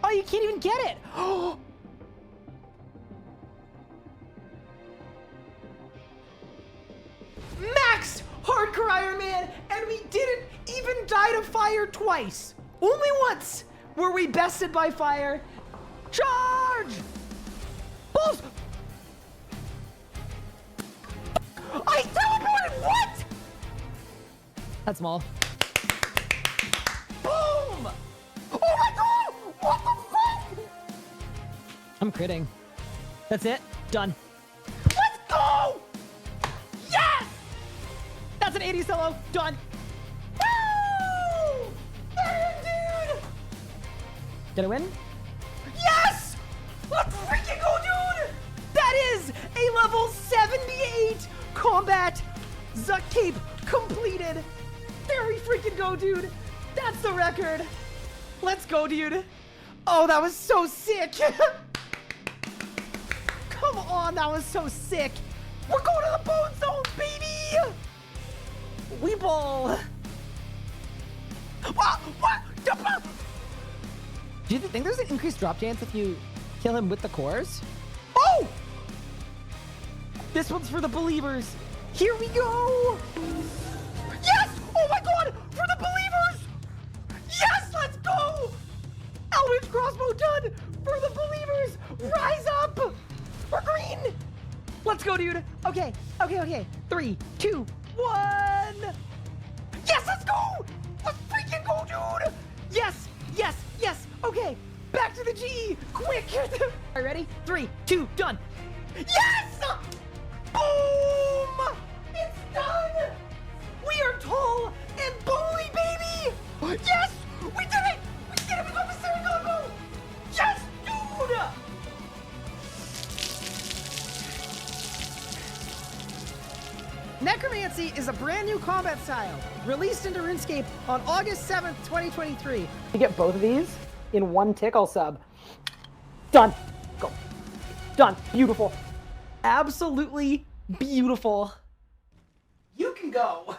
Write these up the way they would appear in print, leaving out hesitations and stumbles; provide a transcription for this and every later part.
Oh, you can't even get it. Max Hardcore Iron Man, and we didn't even die to fire twice. Only once were we bested by fire. Charge! Balls! I teleported! What? That's small. Boom! Oh my god! What the fuck? I'm critting. That's it. Done. Let's go! Yes! That's an 80 solo. Done. Woo! There, dude! Did I win? Yes! Let's freaking go, dude! That is a level 78 combat ZUK cape completed. There we freaking go, dude. That's the record. Let's go, dude. Oh, that was so sick. Come on, that was so sick. We're going to the bone zone, baby. We ball. What? Do you think there's an increased drop chance if you kill him with the cores? Oh! This one's for the believers. Here we go. Yes! Oh my god! For the believers! Yes! Let's go! Eldritch crossbow done! For the believers! Rise up! We're green! Let's go, dude. Okay. 3, 2, 1. Yes, let's go! Let's freaking go, dude! Yes! Okay, back to the G! Quick! All right, ready? 3, 2, done! Yes! Boom! It's done! We are tall and bully, baby! Yes! We did it! We did it! We got the Siri combo! Yes, dude! Necromancy is a brand new combat style, released into RuneScape on August 7th, 2023. You get both of these in one tickle sub. Done. Go. Done. Beautiful. Absolutely beautiful. You can go.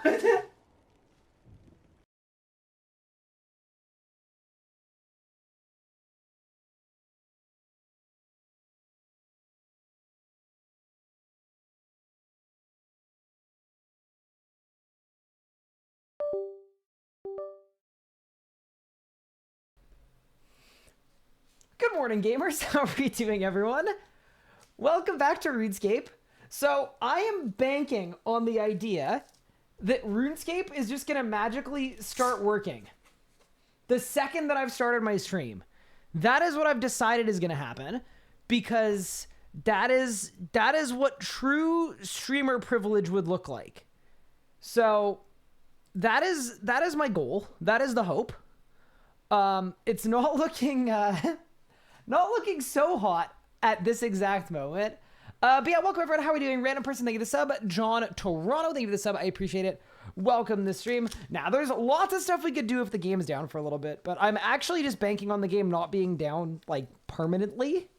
Good morning, gamers. How are you doing, everyone? Welcome back to RuneScape. So I am banking on the idea that RuneScape is just going to magically start working the second that I've started my stream. That is what I've decided is going to happen, because that is what true streamer privilege would look like. So that is my goal. That is the hope. It's not looking not looking so hot at this exact moment. But yeah, welcome everyone. How are we doing? Random person, thank you for the sub. John Toronto, thank you for the sub. I appreciate it. Welcome to the stream. Now, there's lots of stuff we could do if the game's down for a little bit, but I'm actually just banking on the game not being down, like, permanently.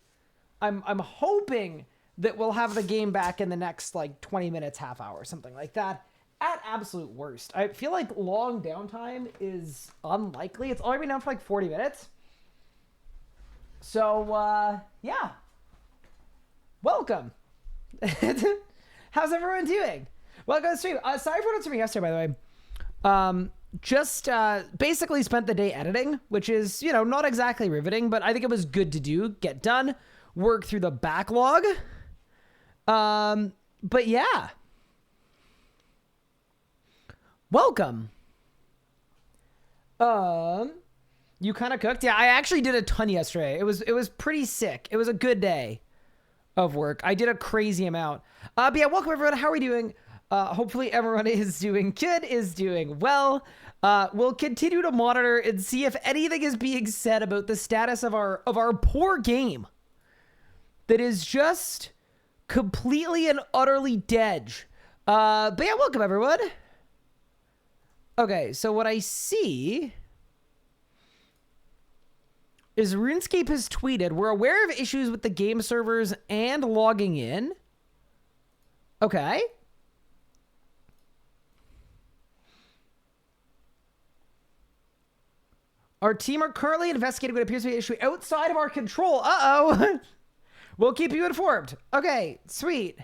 I'm hoping that we'll have the game back in the next, like, 20 minutes, half hour, something like that. At absolute worst. I feel like long downtime is unlikely. It's already been down for, like, 40 minutes. So, yeah. Welcome. How's everyone doing? Welcome to the stream. Sorry for not streaming yesterday, by the way. Just basically spent the day editing, which is, you know, not exactly riveting, but I think it was good to do. Get done. Work through the backlog. But yeah. Welcome. You kind of cooked? Yeah, I actually did a ton yesterday. It was pretty sick. It was a good day of work. I did a crazy amount. But yeah, welcome everyone. How are we doing? Hopefully everyone is doing good, is doing well. We'll continue to monitor and see if anything is being said about the status of our poor game that is just completely and utterly dead. But yeah, welcome everyone. Okay, so what I see is RuneScape has tweeted, we're aware of issues with the game servers and logging in. Okay. Our team are currently investigating what appears to be an issue outside of our control. Uh-oh. We'll keep you informed. Okay, sweet.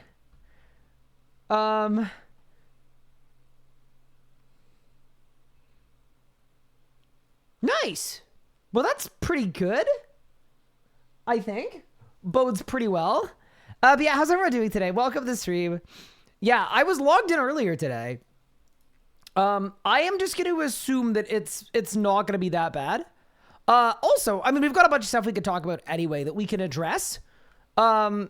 Nice. Well, that's pretty good. I think. Bodes pretty well. But yeah, how's everyone doing today? Welcome to the stream. Yeah, I was logged in earlier today. I am just going to assume that it's not going to be that bad. Also, I mean, we've got a bunch of stuff we could talk about anyway that we can address. I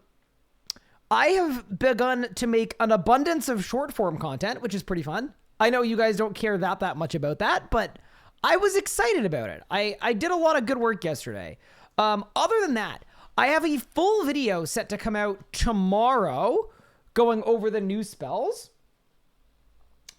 have begun to make an abundance of short form content, which is pretty fun. I know you guys don't care that much about that, but I was excited about it. I did a lot of good work yesterday. Other than that, I have a full video set to come out tomorrow going over the new spells.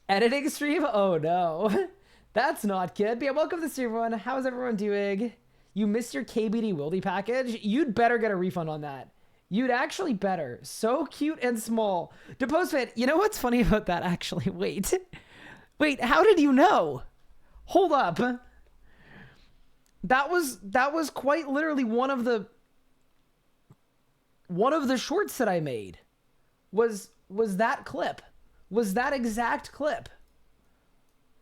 Editing stream? Oh no. That's not good. But yeah, welcome to the stream, everyone. How's everyone doing? You missed your KBD Wildy package? You'd better get a refund on that. You'd actually better. So cute and small. DePostFit, you know what's funny about that actually? Wait. Wait, how did you know? Hold up. That was quite literally one of the shorts that I made. Was that clip. Was that exact clip.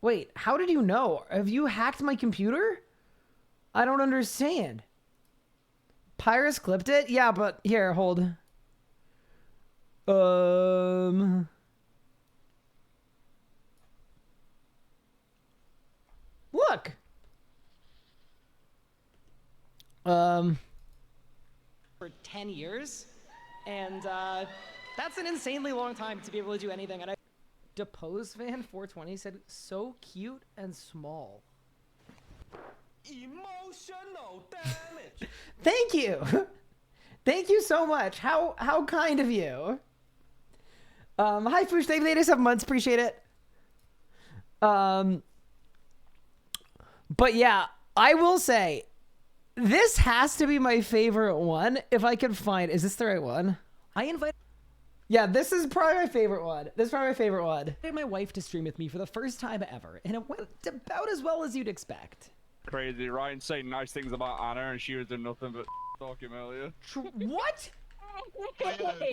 Wait, how did you know? Have you hacked my computer? I don't understand. Pyrus clipped it? Yeah, but here, hold. Look. For 10 years. And that's an insanely long time to be able to do anything. And Depose Fan 420 said, so cute and small. Emotional damage. Thank you. Thank you so much. How kind of you. Hi Foosh, thank you for the 87 months. Appreciate it. But yeah, I will say this has to be my favorite one if I can find. Is this the right one? Yeah, this is probably my favorite one. This is probably my favorite one. I had my wife to stream with me for the first time ever, and it went about as well as you'd expect. Crazy. Ryan saying nice things about Anna, and she was doing nothing but talking earlier. What?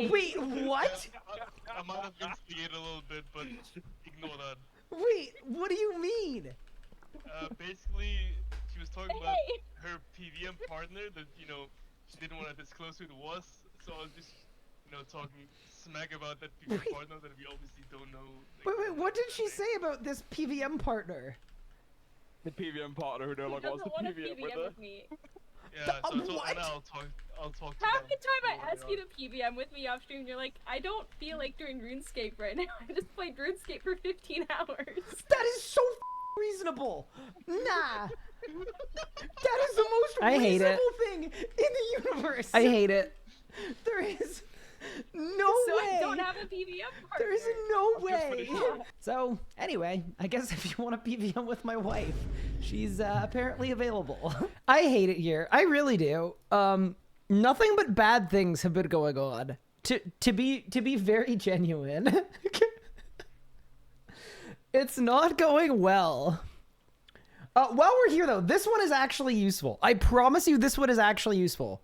Wait, what? I might have instigated a little bit, but ignore that. Wait, what do you mean? Basically, she was talking about her PVM partner that, you know, she didn't want to disclose who it was, so I was just, you know, talking smack about that PVM partner that we obviously don't know. Like, wait, what did she say about this PVM partner? The PVM partner who don't like wants the PVM with her. yeah, so I told Anna I'll talk to Half them. the time I ask you to PVM with me off stream, you're like, I don't feel like doing RuneScape right now. I just played RuneScape for 15 hours. That is so reasonable. Nah. That is the most reasonable thing in the universe. I hate it. There is no so way. I don't have a PVM partner. There is no way. So anyway, I guess if you want to PVM with my wife, she's apparently available. I hate it here. I really do. Nothing but bad things have been going on. To be very genuine. It's not going well. While we're here though, this one is actually useful. I promise you this one is actually useful.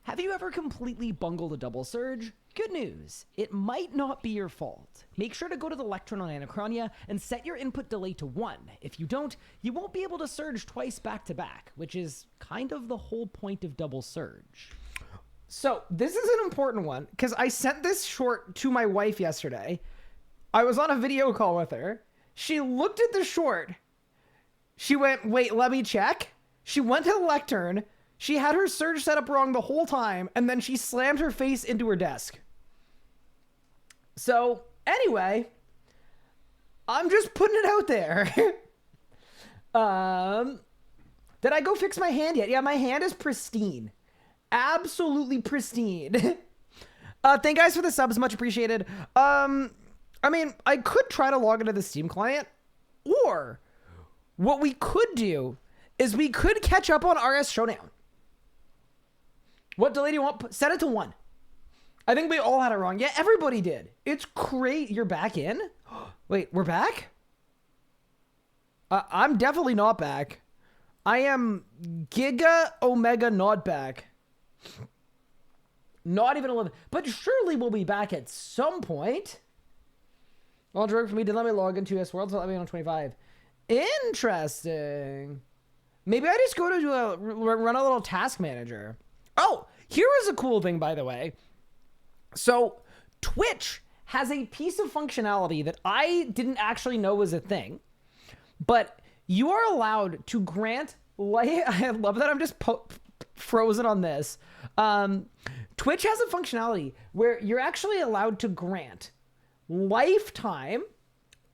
Have you ever completely bungled a double surge? Good news, it might not be your fault. Make sure to go to the lectern on Anachronia and set your input delay to 1. If you don't, you won't be able to surge twice back to back, which is kind of the whole point of double surge. So this is an important one because I sent this short to my wife yesterday. I was on a video call with her. She looked at the short. She went, wait, let me check. She went to the lectern. She had her surge set up wrong the whole time, and then she slammed her face into her desk. So, anyway, I'm just putting it out there. Did I go fix my hand yet? Yeah, my hand is pristine. Absolutely pristine. Thank you guys for the subs, much appreciated. I mean, I could try to log into the Steam client, or what we could do is we could catch up on RS Showdown. What delay do you want? Set it to 1. I think we all had it wrong. Yeah, everybody did. It's great. You're back in? Wait, we're back? I'm definitely not back. I am Giga Omega not back. Not even 11. But surely we'll be back at some point. Well, direct for me didn't let me log into US World, so let me on 25. Interesting. Maybe I just go to run a little task manager. Oh, here is a cool thing, by the way. So Twitch has a piece of functionality that I didn't actually know was a thing, but you are allowed to grant I love that I'm just frozen on this. Twitch has a functionality where you're actually allowed to grant lifetime,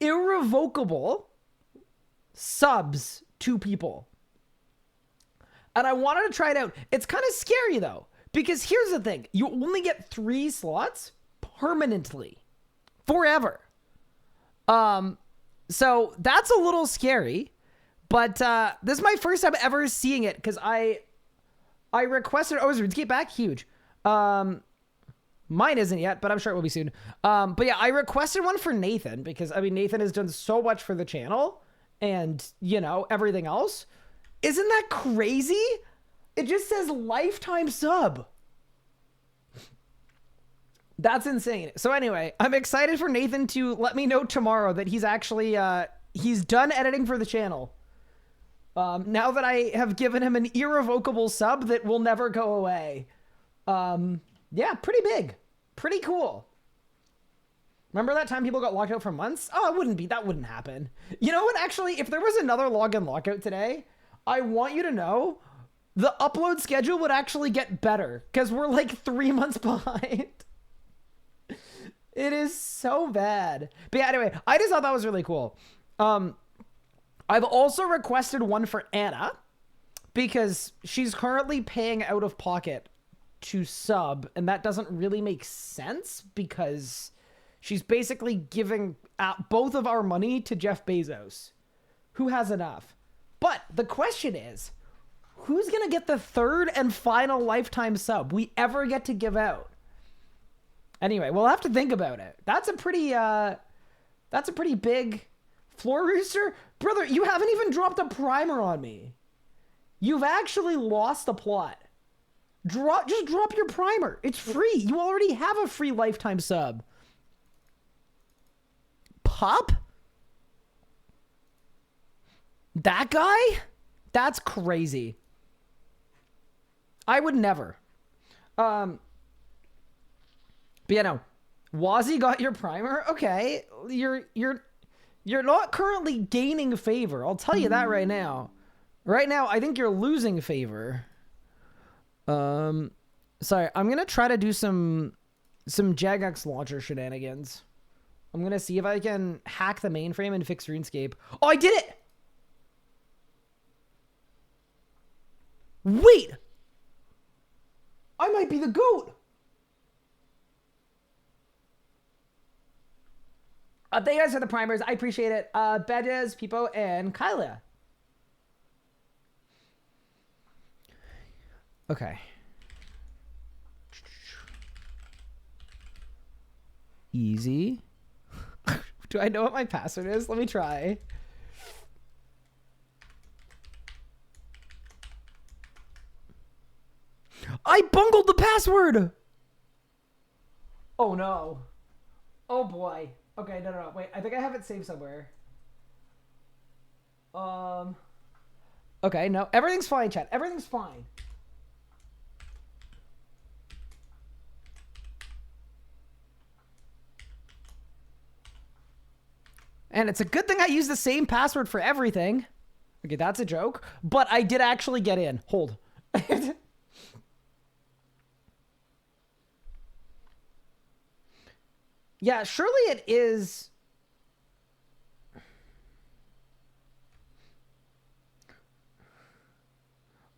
irrevocable subs to people. And I wanted to try it out. It's kind of scary though, because here's the thing. You only get 3 slots permanently, forever. So that's a little scary, but this is my first time ever seeing it because I requested, oh, is RuneScape back? Huge. Mine isn't yet, but I'm sure it will be soon. But yeah, I requested one for Nathan because, I mean, Nathan has done so much for the channel and, you know, everything else. Isn't that crazy? It just says lifetime sub. That's insane. So anyway, I'm excited for Nathan to let me know tomorrow that he's actually, he's done editing for the channel. Now that I have given him an irrevocable sub that will never go away. Yeah, pretty big. Pretty cool. Remember that time people got locked out for months? Oh, that wouldn't happen. You know what, actually, if there was another login lockout today, I want you to know the upload schedule would actually get better because we're like 3 months behind. It is so bad. But yeah, anyway, I just thought that was really cool. I've also requested one for Anna because she's currently paying out of pocket to sub, and that doesn't really make sense because she's basically giving both of our money to Jeff Bezos, who has enough. But the question is, who's going to get the 3rd and final lifetime sub we ever get to give out? Anyway, we'll have to think about it. That's a pretty big floor rooster. Brother, you haven't even dropped a primer on me. You've actually lost the plot. Just drop your primer. It's free. You already have a free lifetime sub. Pup? That guy? That's crazy. I would never. But yeah, no. Wazzy got your primer? Okay. You're not currently gaining favor. I'll tell you that right now. Right now, I think you're losing favor. Sorry, I'm gonna try to do some Jagex launcher shenanigans. I'm gonna see if I can hack the mainframe and fix RuneScape. Oh, I did it! Wait! I might be the GOAT! Thank you guys for the primers. I appreciate it. Bedez, Peepo, and Kyla. Okay. Easy. Do I know what my password is? Let me try. I bungled the password! Oh no. Oh boy. Okay, no. Wait, I think I have it saved somewhere. Okay, no. Everything's fine, chat. Everything's fine. And it's a good thing I use the same password for everything. Okay, that's a joke. But I did actually get in. Hold. Yeah, surely it is.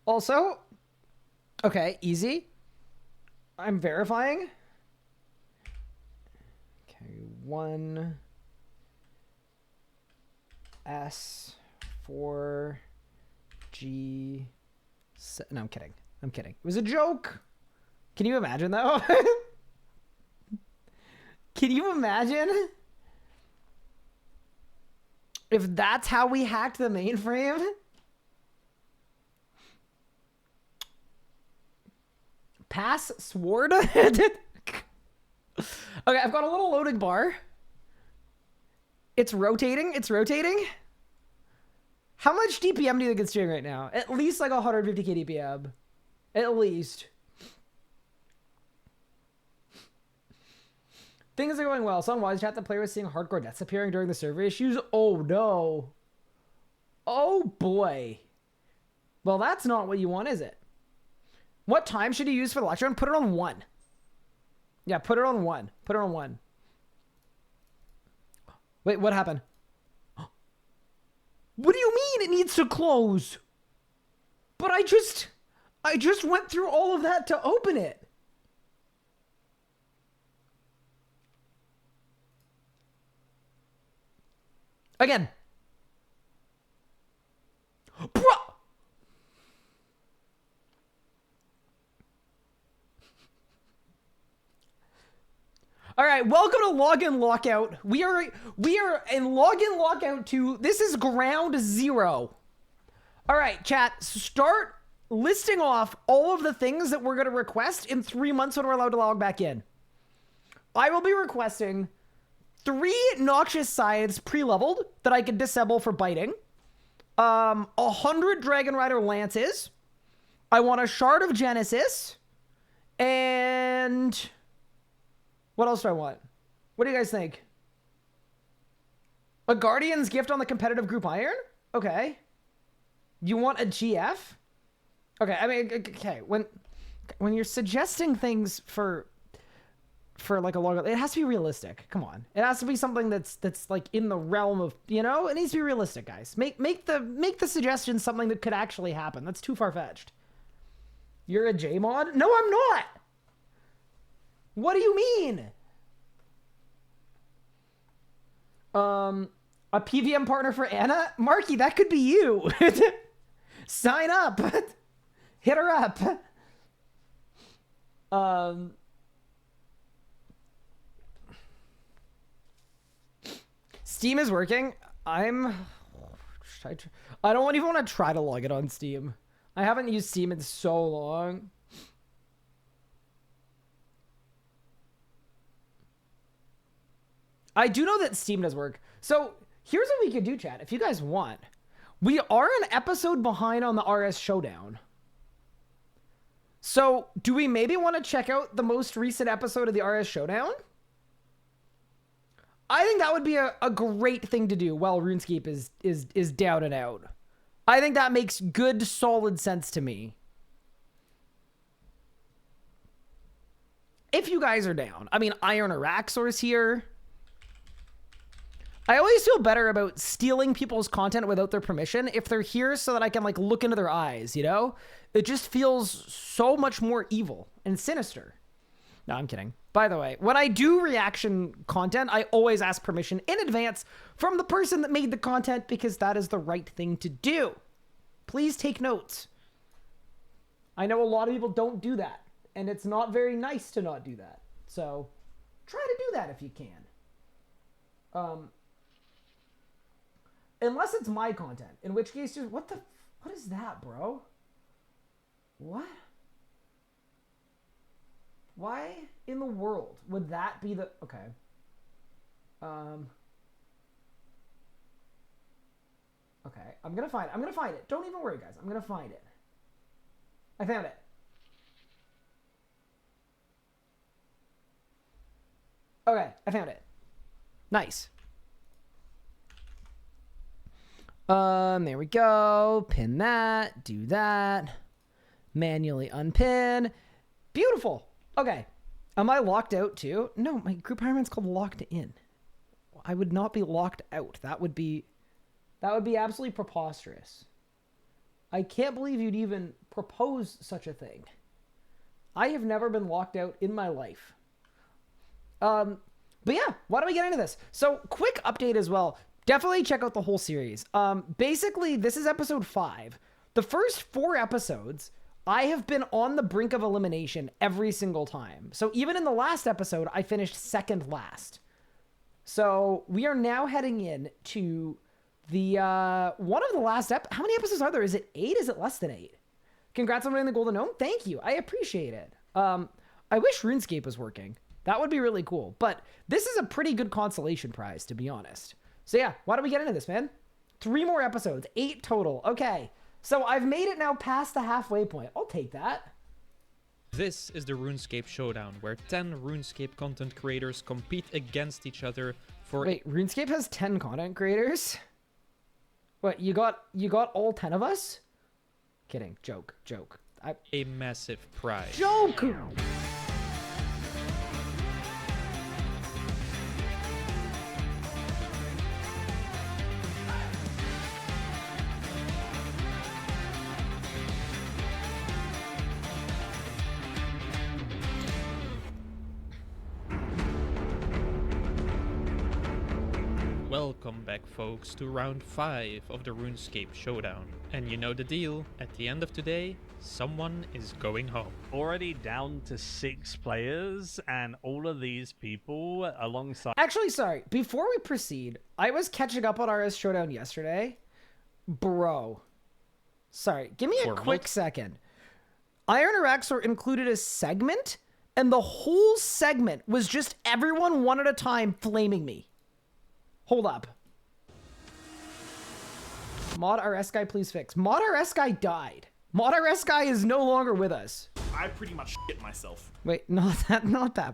Also, okay, easy. I'm verifying. Okay, 1 S 4 G. No, I'm kidding. I'm kidding. It was a joke. Can you imagine though? Can you imagine if that's how we hacked the mainframe? Pass sword. Okay, I've got a little loading bar. It's rotating. It's rotating. How much DPM do you think it's doing right now? At least like 150k DPM. At least. Things are going well. Some wise chat, the player was seeing hardcore deaths appearing during the server issues. Oh no. Oh boy. Well, that's not what you want, is it? What time should you use for the lecture? Put it on 1. Yeah, put it on 1. Put it on 1. Wait, what happened? What do you mean it needs to close? But I just went through all of that to open it. Again. Bro! All right, welcome to Login Lockout. We are in Login Lockout 2. This is ground 0. All right, chat, start listing off all of the things that we're going to request in 3 months when we're allowed to log back in. I will be requesting 3 noxious scythes pre-leveled that I can disable for biting. 100 Dragon Rider lances. I want a Shard of Genesis. And what else do I want? What do you guys think? A Guardian's Gift on the competitive group Iron? Okay. You want a GF? Okay, I mean, okay, when you're suggesting things for like a logo, it has to be realistic. Come on. It has to be something that's like in the realm of, you know, it needs to be realistic, guys. Make the suggestion something that could actually happen. That's too far-fetched. You're a J-mod? No, I'm not. What do you mean? A PVM partner for Anna? Marky, that could be you. Sign up. Hit her up. Steam is working. I don't even want to try to log it on Steam. I haven't used Steam in so long. I do know that Steam does work. So here's what we could do, chat. If you guys want, we are an episode behind on the RS Showdown. So do we maybe want to check out the most recent episode of the RS Showdown? I think that would be a great thing to do while RuneScape is down and out. I think that makes good, solid sense to me. If you guys are down. I mean, Iron Araxor's here. I always feel better about stealing people's content without their permission if they're here so that I can, like, look into their eyes, you know? It just feels so much more evil and sinister. No, I'm kidding. By the way, when I do reaction content, I always ask permission in advance from the person that made the content because that is the right thing to do. Please take notes. I know a lot of people don't do that, and it's not very nice to not do that. So try to do that if you can. Unless it's my content, in which case, just what is that, bro? What? Why in the world would that be the... Okay. Okay, I'm gonna find it. Don't even worry, guys. I'm gonna find it. I found it. Okay, I found it. Nice. There we go. Pin that. Do that. Manually unpin. Beautiful. Okay. Am I locked out too? No, my group environment's called locked in. I would not be locked out. That would be absolutely preposterous. I can't believe you'd even propose such a thing. I have never been locked out in my life. But yeah, why don't we get into this? So, quick update as well. Definitely check out the whole series. Basically, this is episode 5. The first 4 episodes, I have been on the brink of elimination every single time. So even in the last episode, I finished second last. So we are now heading in to the one of the last how many episodes are there? Is it 8? Is it less than 8? Congrats on winning the Golden Gnome. Thank you. I appreciate it. I wish RuneScape was working. That would be really cool. But this is a pretty good consolation prize, to be honest. So yeah, why don't we get into this, man? 3 more episodes, 8 total. Okay, so I've made it now past the halfway point. I'll take that. This is the RuneScape Showdown, where 10 RuneScape content creators compete against each other for... Wait, RuneScape has 10 content creators? What, you got all 10 of us? Kidding, joke. a massive prize. Joke! Welcome back, folks, to round 5 of the RuneScape Showdown. And you know the deal, at the end of today, someone is going home. Already down to 6 players, and all of these people alongside... Actually, sorry, before we proceed, I was catching up on RS Showdown yesterday. Bro. Sorry, give me a quick second. Iron Araxor included a segment, and the whole segment was just everyone one at a time flaming me. Hold up. Mod RS guy, please fix. Mod RS guy died. Mod RS guy is no longer with us. I pretty much shit myself. Wait, not that,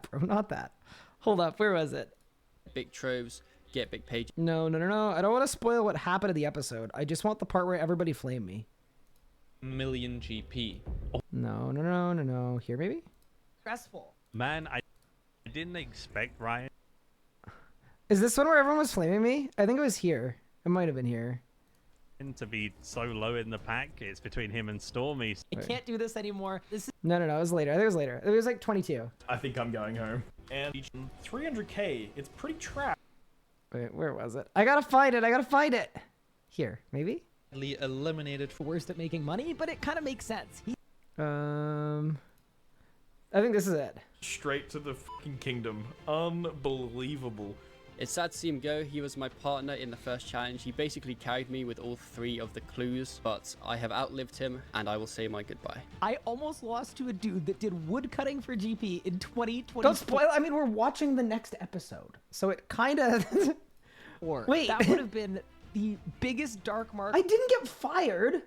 bro, not that. Hold up, where was it? Big troves, get big pages. No. I don't want to spoil what happened in the episode. I just want the part where everybody flamed me. Million GP. No. Here, maybe? Stressful. Man, I didn't expect Ryan Is this one where everyone was flaming me? I think it was here. It might have been here. to be so low in the pack. It's between him and Stormy. Wait. I can't do this anymore. This is No, it was later. I think it was later. It was like 22. I think I'm going home. And 300k, it's pretty trash. Wait, where was it? I gotta find it. Here, maybe? Eliminated for worst at making money, but it kind of makes sense. I think this is it. Straight to the fucking kingdom. Unbelievable. It's sad to see him go. He was my partner in the first challenge. He basically carried me with all 3 of the clues, but I have outlived him, and I will say my goodbye. I almost lost to a dude that did wood cutting for GP in 2020. Don't spoil. I mean, we're watching the next episode, so it kind of. Wait. That would have been the biggest dark mark I didn't get fired.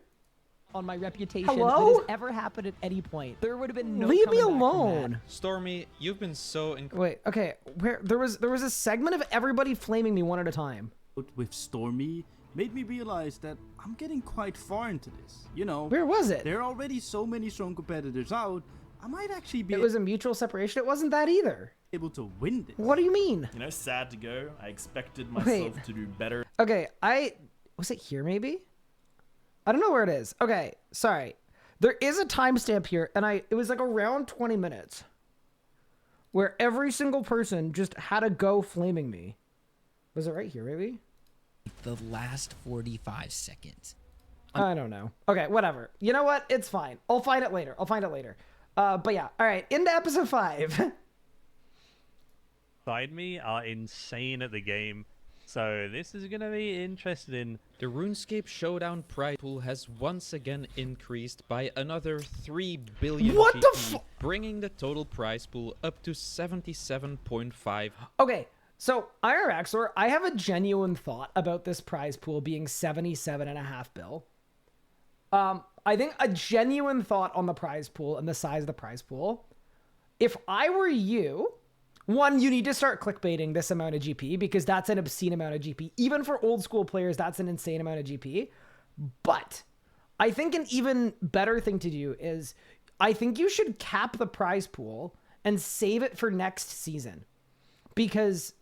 on my reputation Hello? that has ever happened at any point. There would have been no Leave me coming back from alone. that. Stormy, you've been so Wait. Okay. Where there was a segment of everybody flaming me one at a time. With Stormy made me realize that I'm getting quite far into this. You know, Where was it? there are already so many strong competitors out. I might actually be It was a mutual separation. It wasn't that either. able to win this. What do you mean? You know, sad to go. I expected myself to do better. Okay, was it here maybe? I don't know where it is. Okay, sorry. There is a timestamp here, and it was like around 20 minutes where every single person just had to go flaming me. Was it right here maybe? The last 45 seconds. I don't know. Okay, whatever. You know what? It's fine. I'll find it later. But yeah, all right, into episode 5. Side me are insane at the game. So this is going to be interesting. The RuneScape Showdown prize pool has once again increased by another 3 billion What the GP, bringing the total prize pool up to 77.5. Okay, so Iron Axor, I have a genuine thought about this prize pool being 77.5 bill. I think a genuine thought on the prize pool and the size of the prize pool. If I were you, one, you need to start clickbaiting this amount of GP because that's an obscene amount of GP. Even for old school players, that's an insane amount of GP. But I think an even better thing to do is I think you should cap the prize pool and save it for next season. Because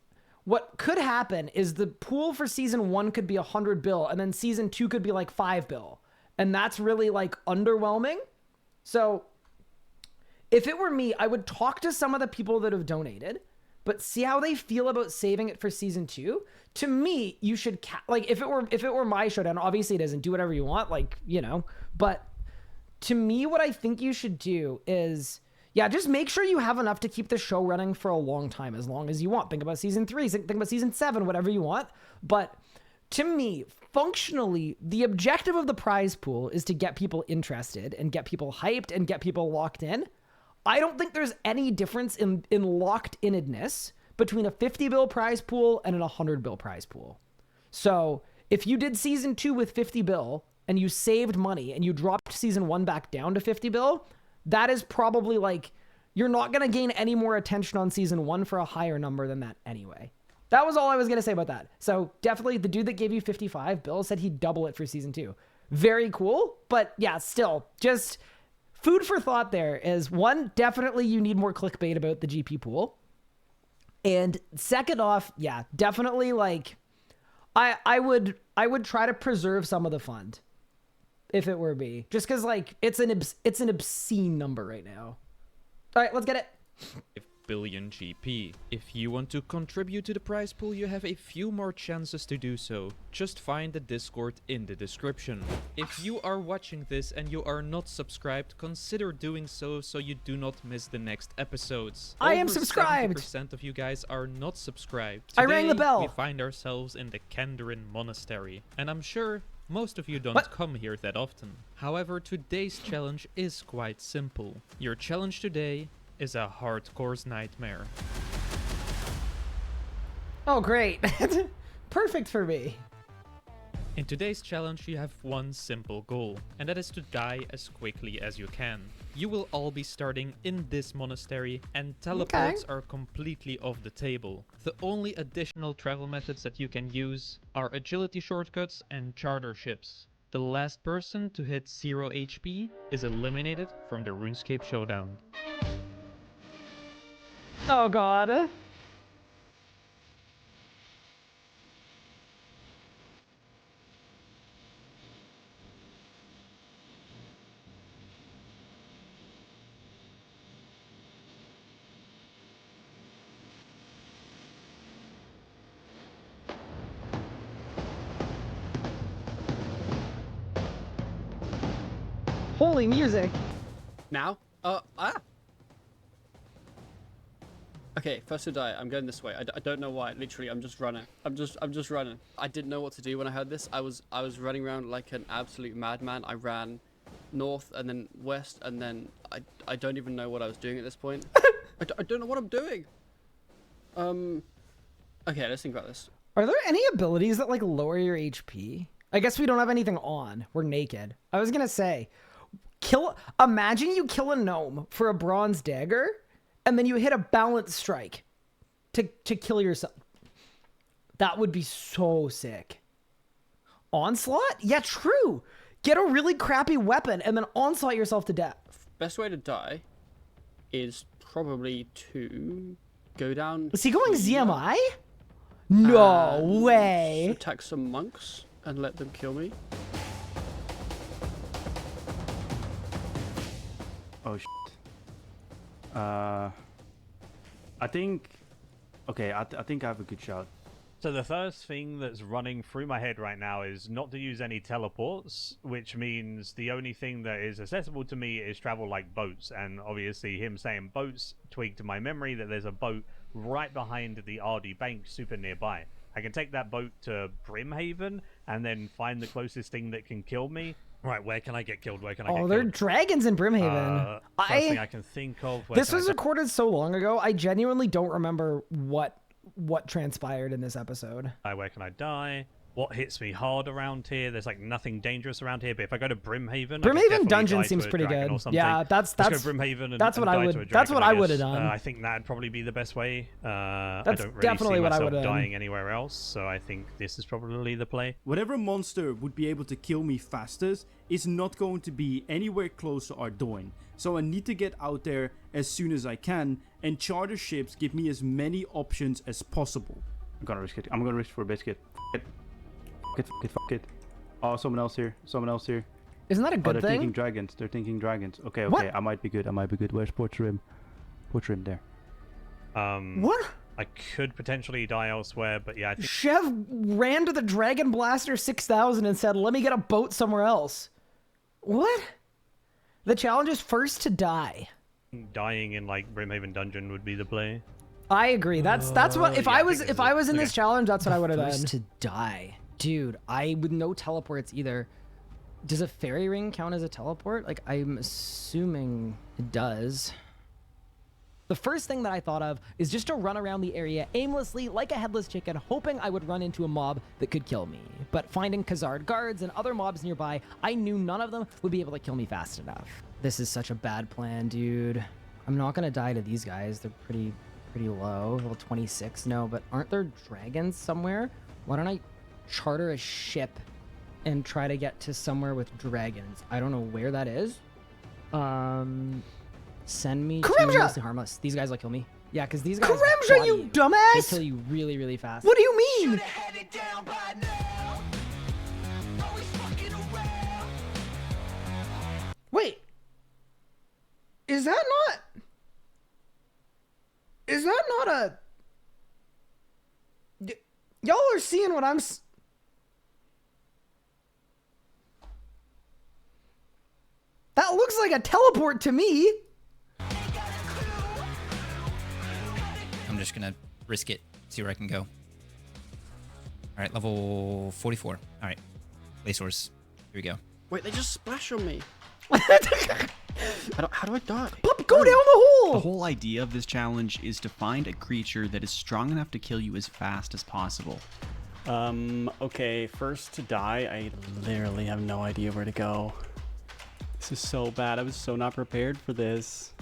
what could happen is the pool for season 1 could be 100 bill and then season 2 could be like 5 bill. And that's really like underwhelming. So if it were me, I would talk to some of the people that have donated, but see how they feel about saving it for season 2. To me, you should like if it were my showdown, obviously it isn't. Do whatever you want, like, you know. But to me, what I think you should do is, yeah, just make sure you have enough to keep the show running for a long time, as long as you want. Think about season 3, think about season 7, whatever you want. But to me, functionally, the objective of the prize pool is to get people interested and get people hyped and get people locked in. I don't think there's any difference in locked-innedness between a 50 bill prize pool and an 100 bill prize pool. So if you did season 2 with 50 bill and you saved money and you dropped season 1 back down to 50 bill, that is probably like, you're not going to gain any more attention on season 1 for a higher number than that anyway. That was all I was going to say about that. So definitely the dude that gave you 55 bill said he'd double it for season 2. Very cool. But yeah, still just food for thought there is, one, definitely you need more clickbait about the GP pool. And second off, yeah, definitely like I would try to preserve some of the fund if it were me, just because like it's an obscene number right now. All right, let's get it. 5 billion GP. If you want to contribute to the prize pool, you have a few more chances to do so. Just find the Discord in the description. If you are watching this and you are not subscribed, consider doing so you do not miss the next episodes. I am subscribed. 70% of you guys are not subscribed. I rang the Today, bell. We find ourselves in the Kandarin Monastery, and I'm sure most of you don't come here that often. However, today's challenge is quite simple. Your challenge today is a hardcore nightmare. Oh, great. Perfect for me. In today's challenge, you have one simple goal, and that is to die as quickly as you can. You will all be starting in this monastery, and teleports are completely off the table. The only additional travel methods that you can use are agility shortcuts and charter ships. The last person to hit 0 HP is eliminated from the RuneScape showdown. Oh god. Holy music. Now? Okay, first to die. I'm going this way. I don't know why. Literally, I'm just running. I'm just running. I didn't know what to do when I heard this. I was running around like an absolute madman. I ran north and then west, and then I don't even know what I was doing at this point. I don't know what I'm doing. Okay, let's think about this. Are there any abilities that like lower your HP? I guess we don't have anything on. We're naked. I was gonna say, imagine you kill a gnome for a bronze dagger, and then you hit a balance strike to kill yourself. That would be so sick. Onslaught? Yeah, true. Get a really crappy weapon and then onslaught yourself to death. Best way to die is probably to go down. Is he going ZMI? No way. Attack some monks and let them kill me. Oh shit. I think. Okay, I think I have a good shot. So the first thing that's running through my head right now is not to use any teleports, which means the only thing that is accessible to me is travel like boats. And obviously him saying boats tweaked to my memory that there's a boat right behind the RD bank super nearby. I can take that boat to Brimhaven and then find the closest thing that can kill me. Right, where can I get killed? Where can I get killed? Oh, there are dragons in Brimhaven. First thing I can think of. This was recorded so long ago, I genuinely don't remember what transpired in this episode. Where can I die? What hits me hard around here? There's like nothing dangerous around here, but if I go to Brimhaven dungeon seems pretty good. Yeah, that's go Brimhaven and that's what I would. That's what I would have done. I think that'd probably be the best way. I That's don't really definitely see what I myself would've done. dying anywhere else, so I think this is probably the play. Whatever monster would be able to kill me fastest is not going to be anywhere close to Ardoin. So I need to get out there as soon as I can, and charter ships give me as many options as possible. I'm gonna risk it. I'm gonna risk for a biscuit. Fuck it. Oh, someone else here. Isn't that a good they're thing? thinking dragons. Okay, What? I might be good. Where's Port's Rim? Port's Rim there. What? I could potentially die elsewhere, but yeah, I think Chev ran to the Dragon Blaster 6000 and said, "Let me get a boat somewhere else." What? The challenge is first to die. dying in like Brimhaven dungeon would be the play. I agree. That's what if yeah, I was in this okay. challenge, that's what I would have done. First to die. Dude, I with no teleports either. Does a fairy ring count as a teleport? Like, I'm assuming it does. the first thing that I thought of is just to run around the area aimlessly like a headless chicken, hoping I would run into a mob that could kill me. But finding Khazard guards and other mobs nearby, I knew none of them would be able to kill me fast enough. This is such a bad plan, dude. I'm not gonna die to these guys. They're pretty low. Level 26, no, but aren't there dragons somewhere? Why don't I charter a ship and try to get to somewhere with dragons? I don't know where that is. Send me to mostly harmless. These guys will kill me. Yeah, because these guys Karamja, you dumbass! They kill you really, really fast. What do you mean? Wait. Is that not a... Y'all are seeing what I'm... That looks like a teleport to me. I'm just gonna risk it, see where I can go. All right, level 44. All right, play source. Here we go. Wait, they just splash on me. How do I die? Pup, go down the hole! The whole idea of this challenge is to find a creature that is strong enough to kill you as fast as possible. Okay, first to die, I literally have no idea where to go. This is so bad. I was so not prepared for this.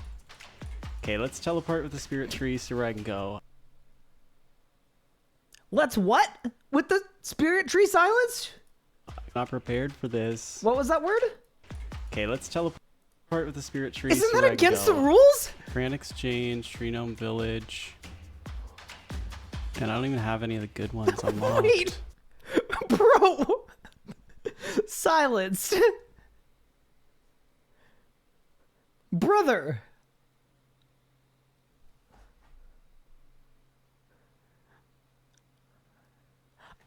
Okay, let's teleport with the spirit tree so where I can go. Let's what? With the spirit tree silence? I'm not prepared for this. What was that word? Okay, let's teleport with the spirit tree. Isn't so that against the rules? Grand Exchange, Tree Gnome Village. And I don't even have any of the good ones unlocked. Wait, bro. Silence. Brother.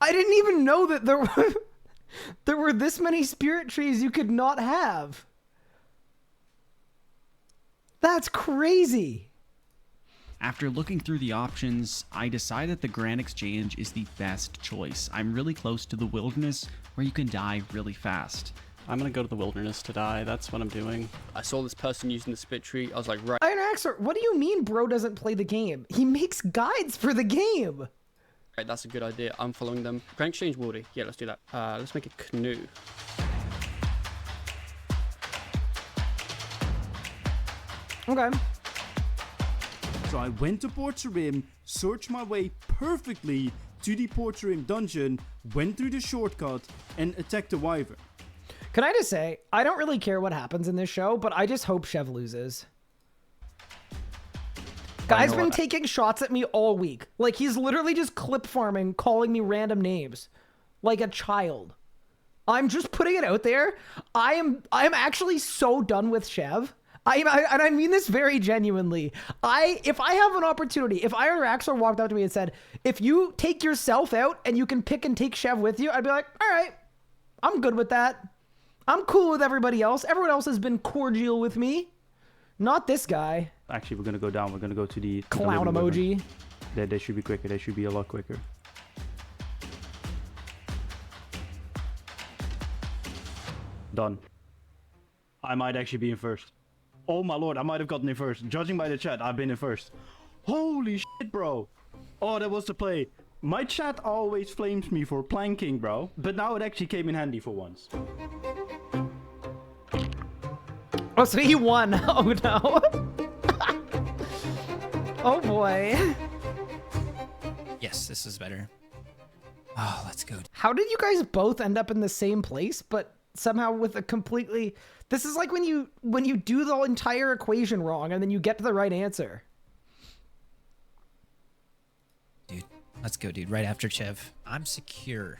I didn't even know that there were this many spirit trees you could not have. That's crazy. After looking through the options, I decided the Grand Exchange is the best choice. I'm really close to the wilderness where you can die really fast. I'm gonna go to the wilderness to die. That's what I'm doing. I saw this person using the spirit tree. I was like, right. Iron Axer, what do you mean bro doesn't play the game? He makes guides for the game. Right, that's a good idea. I'm following them. Grand Exchange Woody. Yeah, let's do that. Let's make a canoe. Okay. So I went to Port Sarim, searched my way perfectly to the Port Sarim dungeon, went through the shortcut, and attacked the wyvern. Can I just say, I don't really care what happens in this show, but I just hope Chev loses. Guy's been taking shots at me all week. Like, he's literally just clip farming, calling me random names. Like a child. I'm just putting it out there. I am actually so done with Chev. And I mean this very genuinely. If I have an opportunity, if Iron Raxor walked up to me and said, if you take yourself out and you can pick and take Chev with you, I'd be like, all right, I'm good with that. I'm cool with everybody else. Everyone else has been cordial with me. Not this guy. Actually, we're gonna go down. We're gonna go to the clown emoji. They should be quicker. They should be a lot quicker. Done. I might actually be in first. Oh my lord, I might have gotten in first. Judging by the chat, I've been in first. Holy shit, bro. Oh, that was the play. My chat always flames me for planking, bro. But now it actually came in handy for once. Oh, so he won. Oh, no. Oh, boy. Yes, this is better. Oh, let's go. How did you guys both end up in the same place, but somehow with a completely... This is like when you do the entire equation wrong and then you get to the right answer. Dude, let's go, dude. Right after Chev. I'm secure.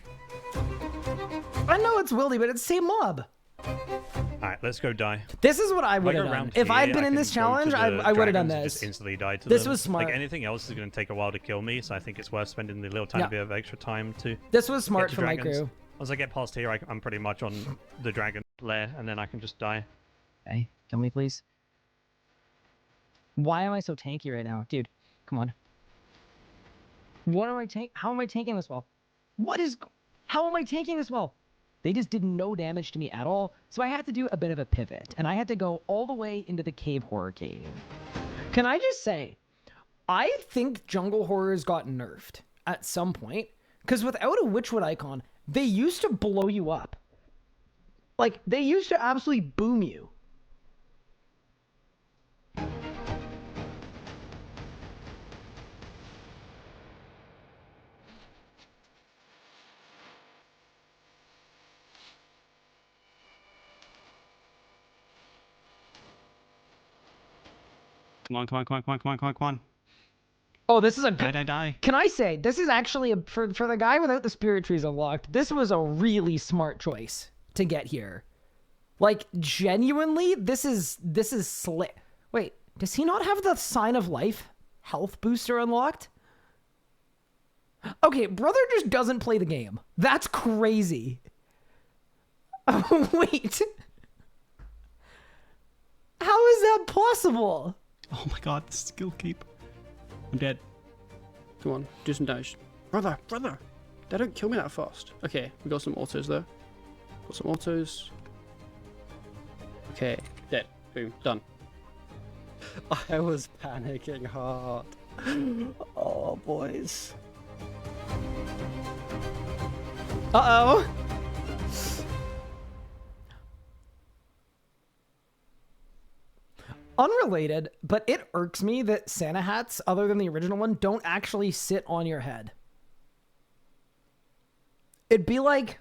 I know it's Wildy, but it's the same mob. Alright, let's go die. This is what I would have done. If I'd been in this challenge, I would have done this. Just instantly die to this them. was smart. Like anything else is going to take a while to kill me, so I think it's worth spending the little tiny bit of extra time to. This was smart for my crew. Once I get past here, I'm pretty much on the dragon lair, and then I can just die. Hey, kill me, please. Why am I so tanky right now? Dude, come on. What am I How am I tanking this well? How am I tanking this well? They just did no damage to me at all, so I had to do a bit of a pivot, and I had to go all the way into the cave horror cave. Can I just say, I think jungle horrors got nerfed at some point, because without a Witchwood icon, they used to blow you up. Like, they used to absolutely boom you. Come on, come on, come on, come on, come on, come on, come on. Oh, this is a good... Die. Can I say, this is actually, for the guy without the spirit trees unlocked, this was a really smart choice to get here. Like, genuinely, this is slick. Wait, does he not have the Sign of Life health booster unlocked? Okay, brother just doesn't play the game. That's crazy. Oh, wait. How is that possible? Oh my god, the skill keep. I'm dead. Come on, do some damage. Brother. They don't kill me that fast. Okay, we got some autos though. Got some autos. Okay, dead. Boom, done. I was panicking hard. Oh, boys. Uh-oh. Unrelated, but it irks me that Santa hats, other than the original one, don't actually sit on your head. It'd be like...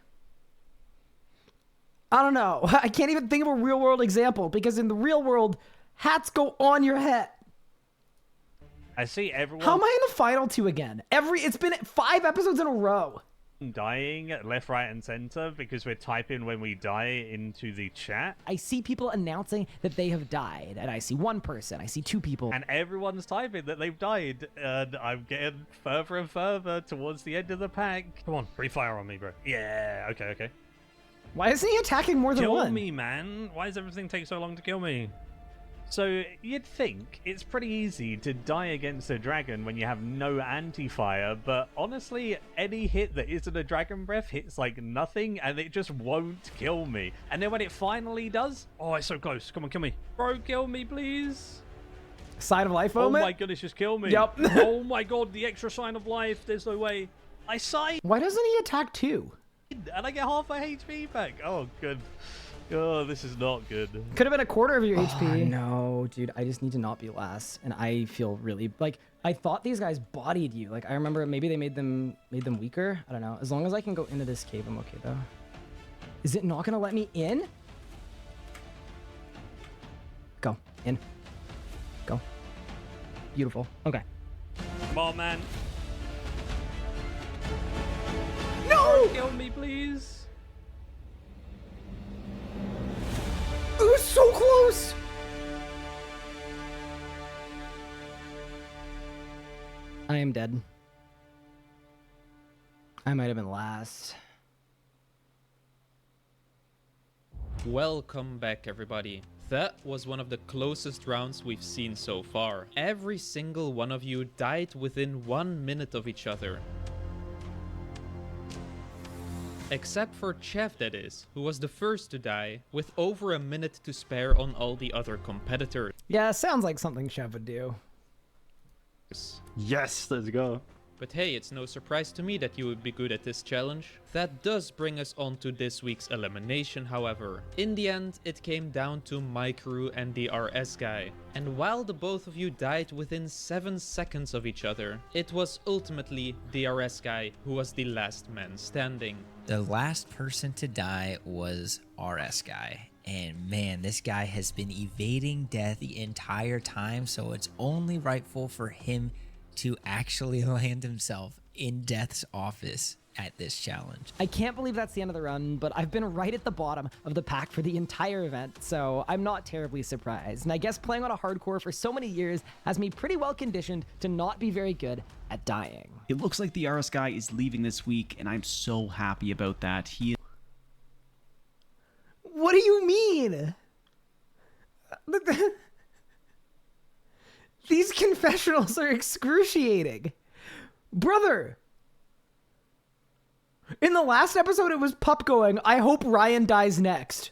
I don't know. I can't even think of a real world example, because in the real world, hats go on your head. I see everyone... How am I in the final two again? It's been 5 episodes in a row. Dying left, right, and center because we're typing when we die into the chat. I see people announcing that they have died, and I see one person, I see 2 people. And everyone's typing that they've died, and I'm getting further and further towards the end of the pack. Come on, free fire on me, bro. Yeah, okay. Why isn't he attacking more than one? Kill me, man. Why does everything take so long to kill me? So, you'd think it's pretty easy to die against a dragon when you have no anti-fire, but honestly, any hit that isn't a dragon breath hits like nothing, and it just won't kill me. And then when it finally does, oh, it's so close. Come on, kill me. Bro, kill me, please. Sign of Life moment? Oh my goodness, just kill me. Yep. Oh my god, the extra Sign of Life. There's no way. I sighed. Why doesn't he attack 2? And I get half a HP back. Oh, good. Oh, this is not good. Could have been a quarter of your HP. No, dude, I just need to not be last, and I feel really like I thought these guys bodied you. Like I remember maybe they made them weaker. I don't know. As long as I can go into this cave, I'm okay though. Is it not gonna let me in? Go in. Go. Beautiful. Okay. Come on, man. No! Kill me, please. It was so close! I am dead. I might have been last. Welcome back, everybody. That was one of the closest rounds we've seen so far. Every single one of you died within 1 minute of each other. Except for Chev, that is, who was the first to die, with over a minute to spare on all the other competitors. Yeah, sounds like something Chev would do. Yes, let's go. But hey, it's no surprise to me that you would be good at this challenge. That does bring us on to this week's elimination, however. In the end, it came down to my crew and the RS guy. And while the both of you died within 7 seconds of each other, it was ultimately the RS guy who was the last man standing. The last person to die was RS guy. And man, this guy has been evading death the entire time, so it's only rightful for him to actually land himself in Death's office at this challenge. I can't believe that's the end of the run, but I've been right at the bottom of the pack for the entire event, so I'm not terribly surprised. And I guess playing on a hardcore for so many years has me pretty well conditioned to not be very good at dying. It looks like the RS guy is leaving this week, and I'm so happy about that. What do you mean? These confessionals are excruciating. Brother! In the last episode, it was Pup going, I hope Ryan dies next.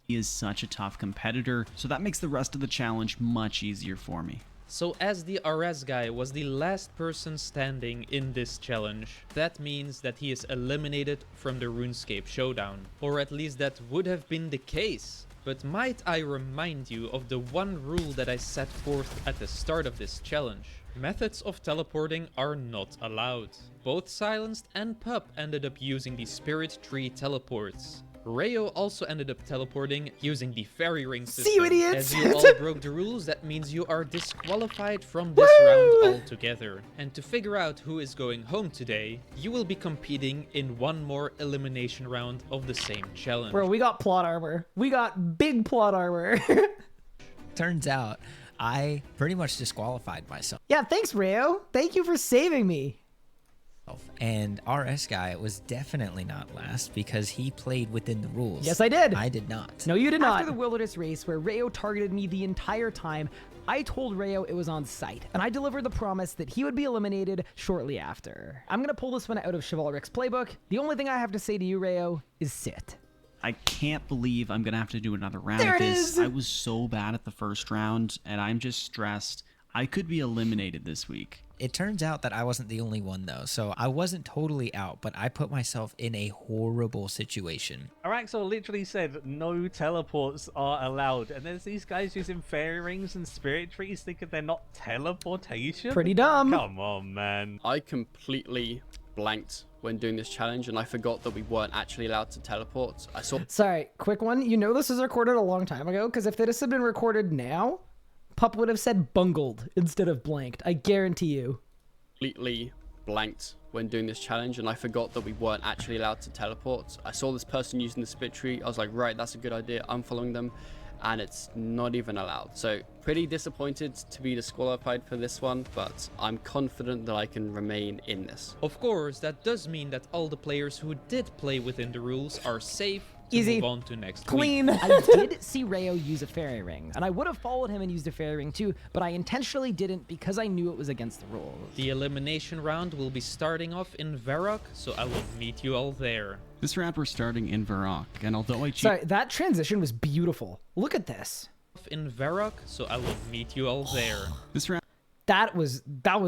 He is such a tough competitor, so that makes the rest of the challenge much easier for me. So as the RS guy was the last person standing in this challenge, that means that he is eliminated from the RuneScape showdown. Or at least that would have been the case. But might I remind you of the one rule that I set forth at the start of this challenge? Methods of teleporting are not allowed. Both Silenced and Pup ended up using the Spirit Tree teleports. Rayo also ended up teleporting using the fairy ring system. See you, idiots! As you all broke the rules, that means you are disqualified from this round altogether. And to figure out who is going home today, you will be competing in one more elimination round of the same challenge. Bro, we got plot armor. We got big plot armor. Turns out I pretty much disqualified myself. Yeah, thanks, Rayo. Thank you for saving me. And RS guy was definitely not last because he played within the rules. Yes, I did. I did not. No, you did not. After the wilderness race where Rayo targeted me the entire time, I told Rayo it was on sight, and I delivered the promise that he would be eliminated shortly after. I'm gonna pull this one out of Chivalric's playbook. The only thing I have to say to you, Rayo, is sit. I can't believe I'm gonna have to do another round There of it this. is. I was so bad at the first round, and I'm just stressed. I could be eliminated this week. It turns out that I wasn't the only one though, so I wasn't totally out, but I put myself in a horrible situation. Araxor literally said no teleports are allowed, and there's these guys using fairy rings and spirit trees thinking they're not teleportation? Pretty dumb. Come on, man. I completely blanked when doing this challenge, and I forgot that we weren't actually allowed to teleport. I saw... Sorry, quick one. You know this was recorded a long time ago, because if this had been recorded now, Pup would have said bungled instead of blanked. I guarantee you. Completely blanked when doing this challenge, and I forgot that we weren't actually allowed to teleport. I saw this person using the spit tree. I was like, right, that's a good idea. I'm following them, and it's not even allowed. So pretty disappointed to be disqualified for this one, but I'm confident that I can remain in this. Of course, that does mean that all the players who did play within the rules are safe to Easy. move on to next Clean. week. I did see Rayo use a fairy ring, and I would have followed him and used a fairy ring too, but I intentionally didn't because I knew it was against the rules. The elimination round will be starting off in Varrock, so I will meet you all there. This round we're starting in Varrock, and although I Sorry, that transition was beautiful. Look at this. In Varrock, so I will meet you all there. This round That was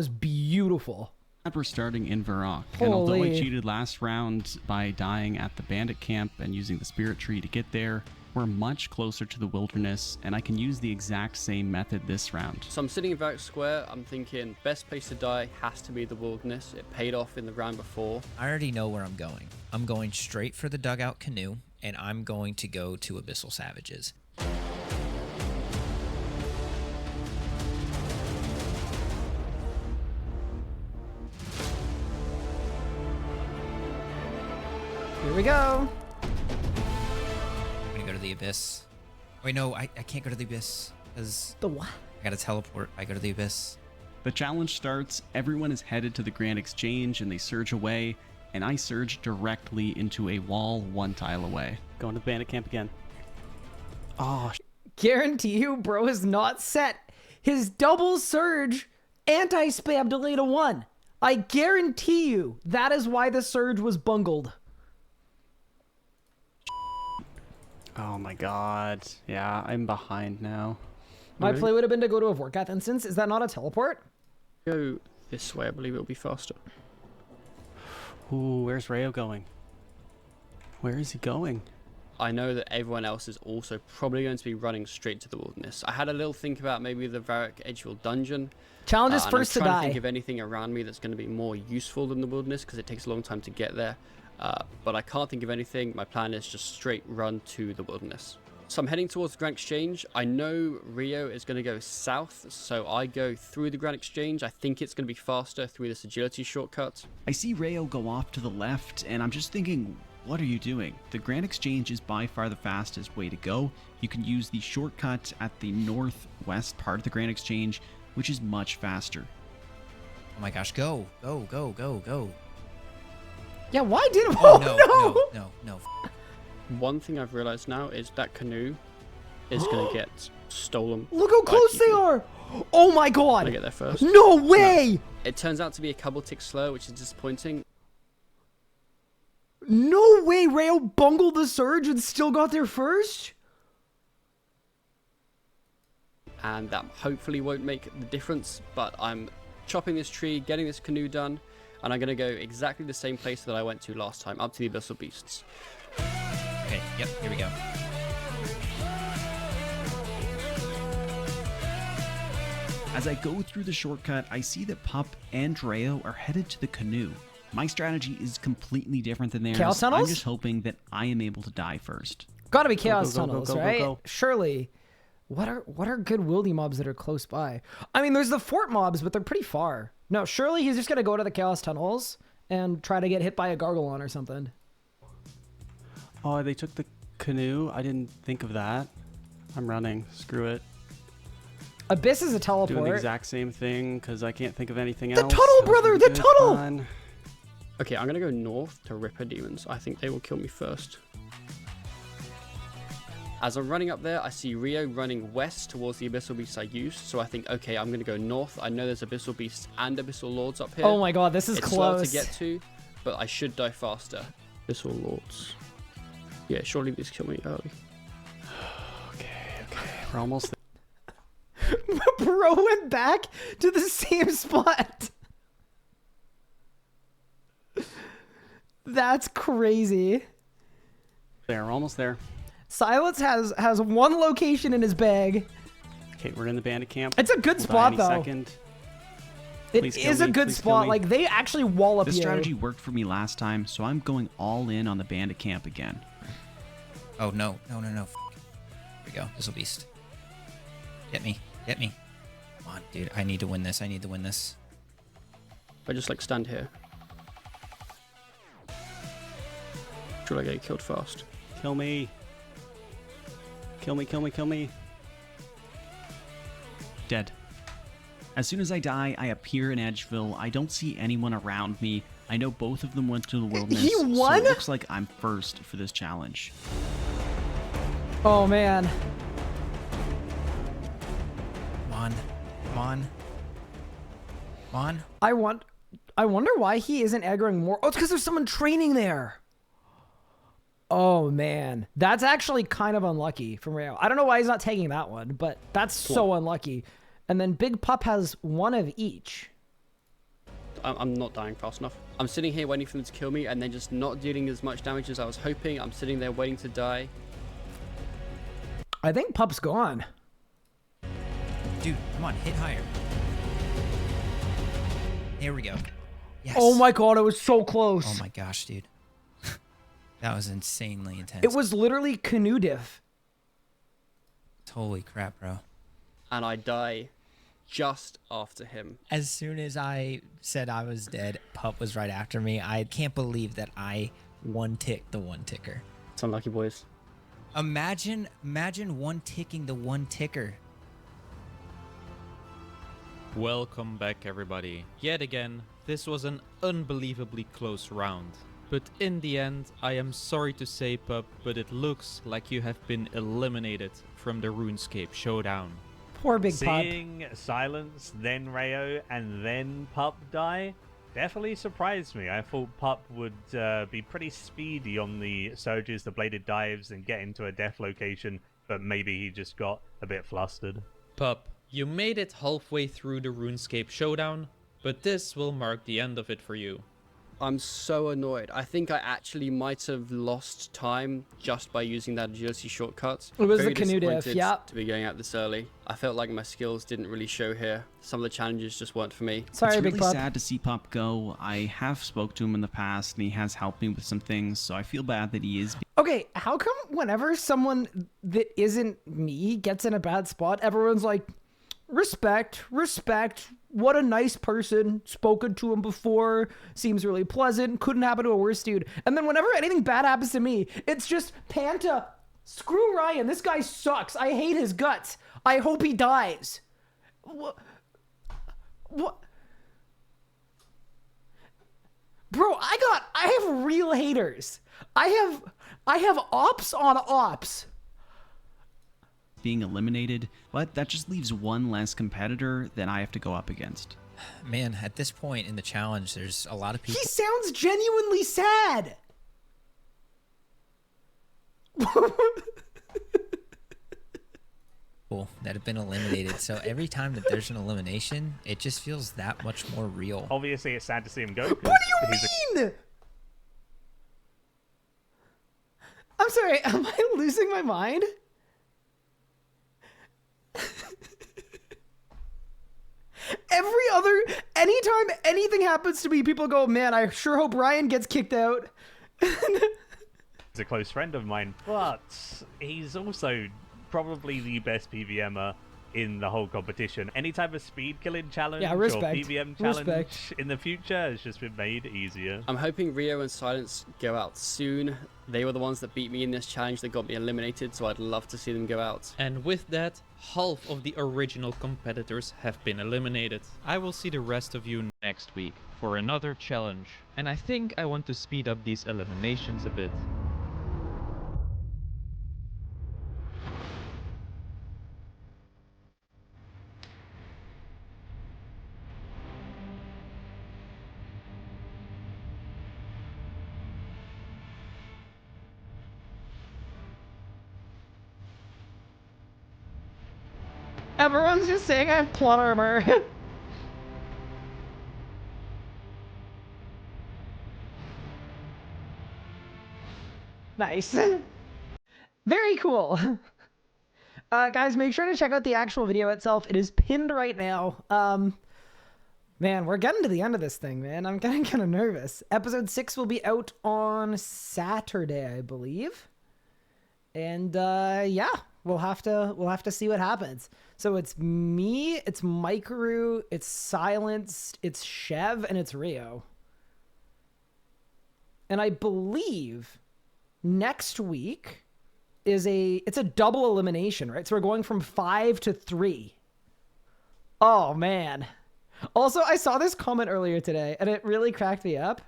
beautiful. we're starting in Varrock, and although I Holy. cheated last round by dying at the bandit camp and using the spirit tree to get there, we're much closer to the wilderness, and I can use the exact same method this round. So I'm sitting in Varrock Square. I'm thinking best place to die has to be the wilderness. It paid off in the round before. I already know where I'm going. I'm going straight for the dugout canoe, and I'm going to go to Abyssal Savages. Here we go. I'm gonna go to the Abyss. Wait, no, I can't go to the Abyss, because The what? I gotta teleport. I go to the Abyss. The challenge starts, everyone is headed to the Grand Exchange, and they surge away, and I surge directly into a wall 1 tile away. Going to the bandit camp again. Oh, Guarantee you, bro is not set. His double surge anti-spam delay to 1. I guarantee you that is why the surge was bungled. oh my god. Yeah, I'm behind now. My play would have been to go to a Vorkath instance. Is that not a teleport? Go this way. I believe it'll be faster. Ooh, where's Rayo going? Where is he going? I know that everyone else is also probably going to be running straight to the wilderness. I had a little think about maybe the Varrock Edgefield dungeon. Challenge is And first I'm to trying to die. think of anything around me that's going to be more useful than the wilderness because it takes a long time to get there. But I can't think of anything. My plan is just straight run to the wilderness. So I'm heading towards the Grand Exchange. I know Rio is going to go south, so I go through the Grand Exchange. I think it's going to be faster through this agility shortcut. I see Rayo go off to the left, and I'm just thinking, what are you doing? The Grand Exchange is by far the fastest way to go. You can use the shortcut at the northwest part of the Grand Exchange, which is much faster. Oh my gosh, go. Go, go, go, go. Yeah, why did Oh, no. One thing I've realized now is that canoe is going to get stolen. Look how by close they people. are! Oh my god! I get there first. No way! It turns out to be a couple ticks slow, which is disappointing. No way Rayo bungled the surge and still got there first? and that hopefully won't make the difference, but I'm chopping this tree, getting this canoe done, and I'm going to go exactly the same place that I went to last time, up to the Abyssal Beasts. Okay, yep, here we go. As I go through the shortcut, I see that Pup and Rayo are headed to the canoe. My strategy is completely different than theirs. Chaos tunnels? I'm just hoping that I am able to die first. Gotta be chaos go, go, tunnels, go, go, right? go. Surely. What are good wildy mobs that are close by? I mean, there's the fort mobs, but they're pretty far. No, surely he's just gonna go to the chaos tunnels and try to get hit by a gargalon or something. Oh, they took the canoe? I didn't think of that. I'm running. Screw it. Abyss is a teleport. Doing the exact same thing because I can't think of anything The else. tunnel, brother! The tunnel! Fun. Okay, I'm going to go north to Ripper Demons. I think they will kill me first. As I'm running up there, I see Rio running west towards the Abyssal Beasts I used. So I think, okay, I'm going to go north. I know there's Abyssal Beasts and Abyssal Lords up here. Oh my god, this is it's close. slow to get to, but I should die faster. Abyssal Lords. Yeah, surely these kill me early. Okay, we're almost there. Bro went back to the same spot. That's crazy. There, we're almost there. Silence has one location in his bag. Okay, we're in the bandit camp. It's a good We'll spot, die any though. Second. It Please kill is a me, good please kill spot. me. Like, they actually wallop This you. strategy worked for me last time, so I'm going all in on the bandit camp again. Oh, no. No. Here we go. This'll beast. Get me. Come on, dude. I need to win this. If I just, like, stand here. Should I get killed fast? Kill me. Kill me. Dead. As soon as I die, I appear in Edgeville. I don't see anyone around me. I know both of them went to the wilderness. He won? So it looks like I'm first for this challenge. Oh, man. Come on. I wonder why he isn't aggroing more. Oh, it's because there's someone training there. Oh, man. That's actually kind of unlucky from Rayo. I don't know why he's not taking that one, but that's so unlucky. And then Big Pup has one of each. I'm not dying fast enough. I'm sitting here waiting for them to kill me and then just not dealing as much damage as I was hoping. I'm sitting there waiting to die. I think Pup's gone. Dude, come on. Hit higher. There we go. Yes. Oh my god, it was so close. Oh my gosh, dude. That was insanely intense. It was literally canoe diff. Holy crap, bro. And I die just after him. As soon as I said I was dead, Pup was right after me. I can't believe that I one-ticked the one-ticker. It's unlucky, boys. Imagine one-ticking the one-ticker. Welcome back, everybody. Yet again, this was an unbelievably close round. But in the end, I am sorry to say, Pup, but it looks like you have been eliminated from the RuneScape showdown. Poor Big Pup. Seeing Silence, then Rayo, and then Pup die definitely surprised me. I thought Pup would be pretty speedy on the surges, the bladed dives, and get into a death location, but maybe he just got a bit flustered. Pup, you made it halfway through the RuneScape showdown, but this will mark the end of it for you. I'm so annoyed. I think I actually might have lost time just by using that agility shortcut. It was Very the canoe diff, disappointed yeah. to be going out this early. I felt like my skills didn't really show here. Some of the challenges just weren't for me. Sorry, it's Big really Pup. sad to see Pup go. I have spoke to him in the past, and he has helped me with some things, so I feel bad that he is. Okay, how come whenever someone that isn't me gets in a bad spot, everyone's like, respect, what a nice person, spoken to him before, seems really pleasant, couldn't happen to a worse dude. And then whenever anything bad happens to me, it's just Panta, screw Ryan, this guy sucks, I hate his guts, I hope he dies. What? Bro, I have real haters. I have ops on ops. Being eliminated, but that just leaves one less competitor that I have to go up against. Man, at this point in the challenge, there's a lot of people. He sounds genuinely sad. people that have been eliminated. So every time that there's an elimination, it just feels that much more real. Obviously, it's sad to see him go. What do you mean? I'm sorry, am I losing my mind? Anytime anything happens to me, people go, man, I sure hope Ryan gets kicked out. He's a close friend of mine, but he's also probably the best PVMer in the whole competition. Any type of speed killing challenge or PVM challenge in the future has just been made easier. I'm hoping Rio and Silence go out soon. They were the ones that beat me in this challenge that got me eliminated, so I'd love to see them go out. And with that, half of the original competitors have been eliminated. I will see the rest of you next week for another challenge. And I think I want to speed up these eliminations a bit. Everyone's just saying I have plot armor. Nice. Very cool. Guys, make sure to check out the actual video itself. It is pinned right now. Man, we're getting to the end of this thing, man. I'm getting kind of nervous. Episode 6 will be out on Saturday, I believe. And yeah, we'll have to see what happens. So it's me, it's Mikeru, it's Silenced, it's Chev, and it's Rio. And I believe next week it's a double elimination, right? So we're going from 5 to 3. Oh man. Also, I saw this comment earlier today and it really cracked me up.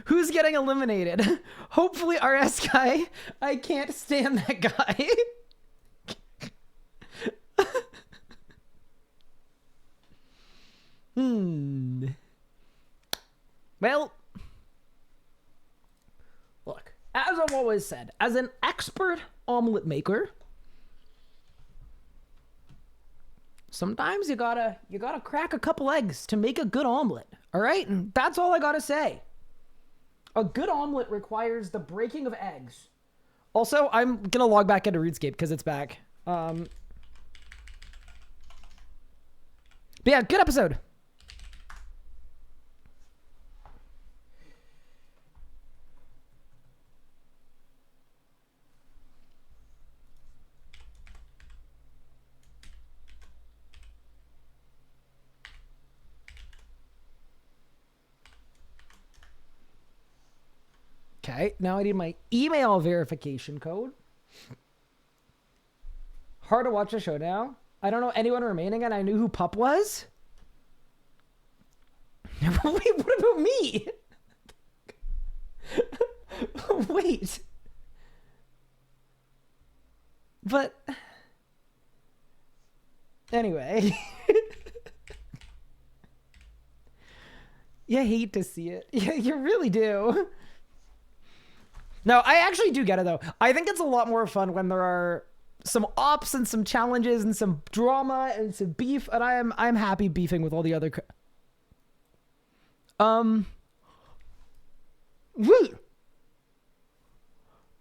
Who's getting eliminated? Hopefully RS guy. I can't stand that guy. Well, look, as I've always said, as an expert omelet maker, sometimes you gotta crack a couple eggs to make a good omelet. All right, and that's all I gotta say. A good omelet requires the breaking of eggs. Also, I'm gonna log back into RuneScape because it's back. But yeah, good episode. Okay, now I need my email verification code. Hard to watch the show now. I don't know anyone remaining and I knew who Pup was. Wait, what about me? Wait. But anyway. You hate to see it. Yeah, you really do. No, I actually do get it though. I think it's a lot more fun when there are some ops and some challenges and some drama and some beef, and I'm happy beefing with all the other. Wait.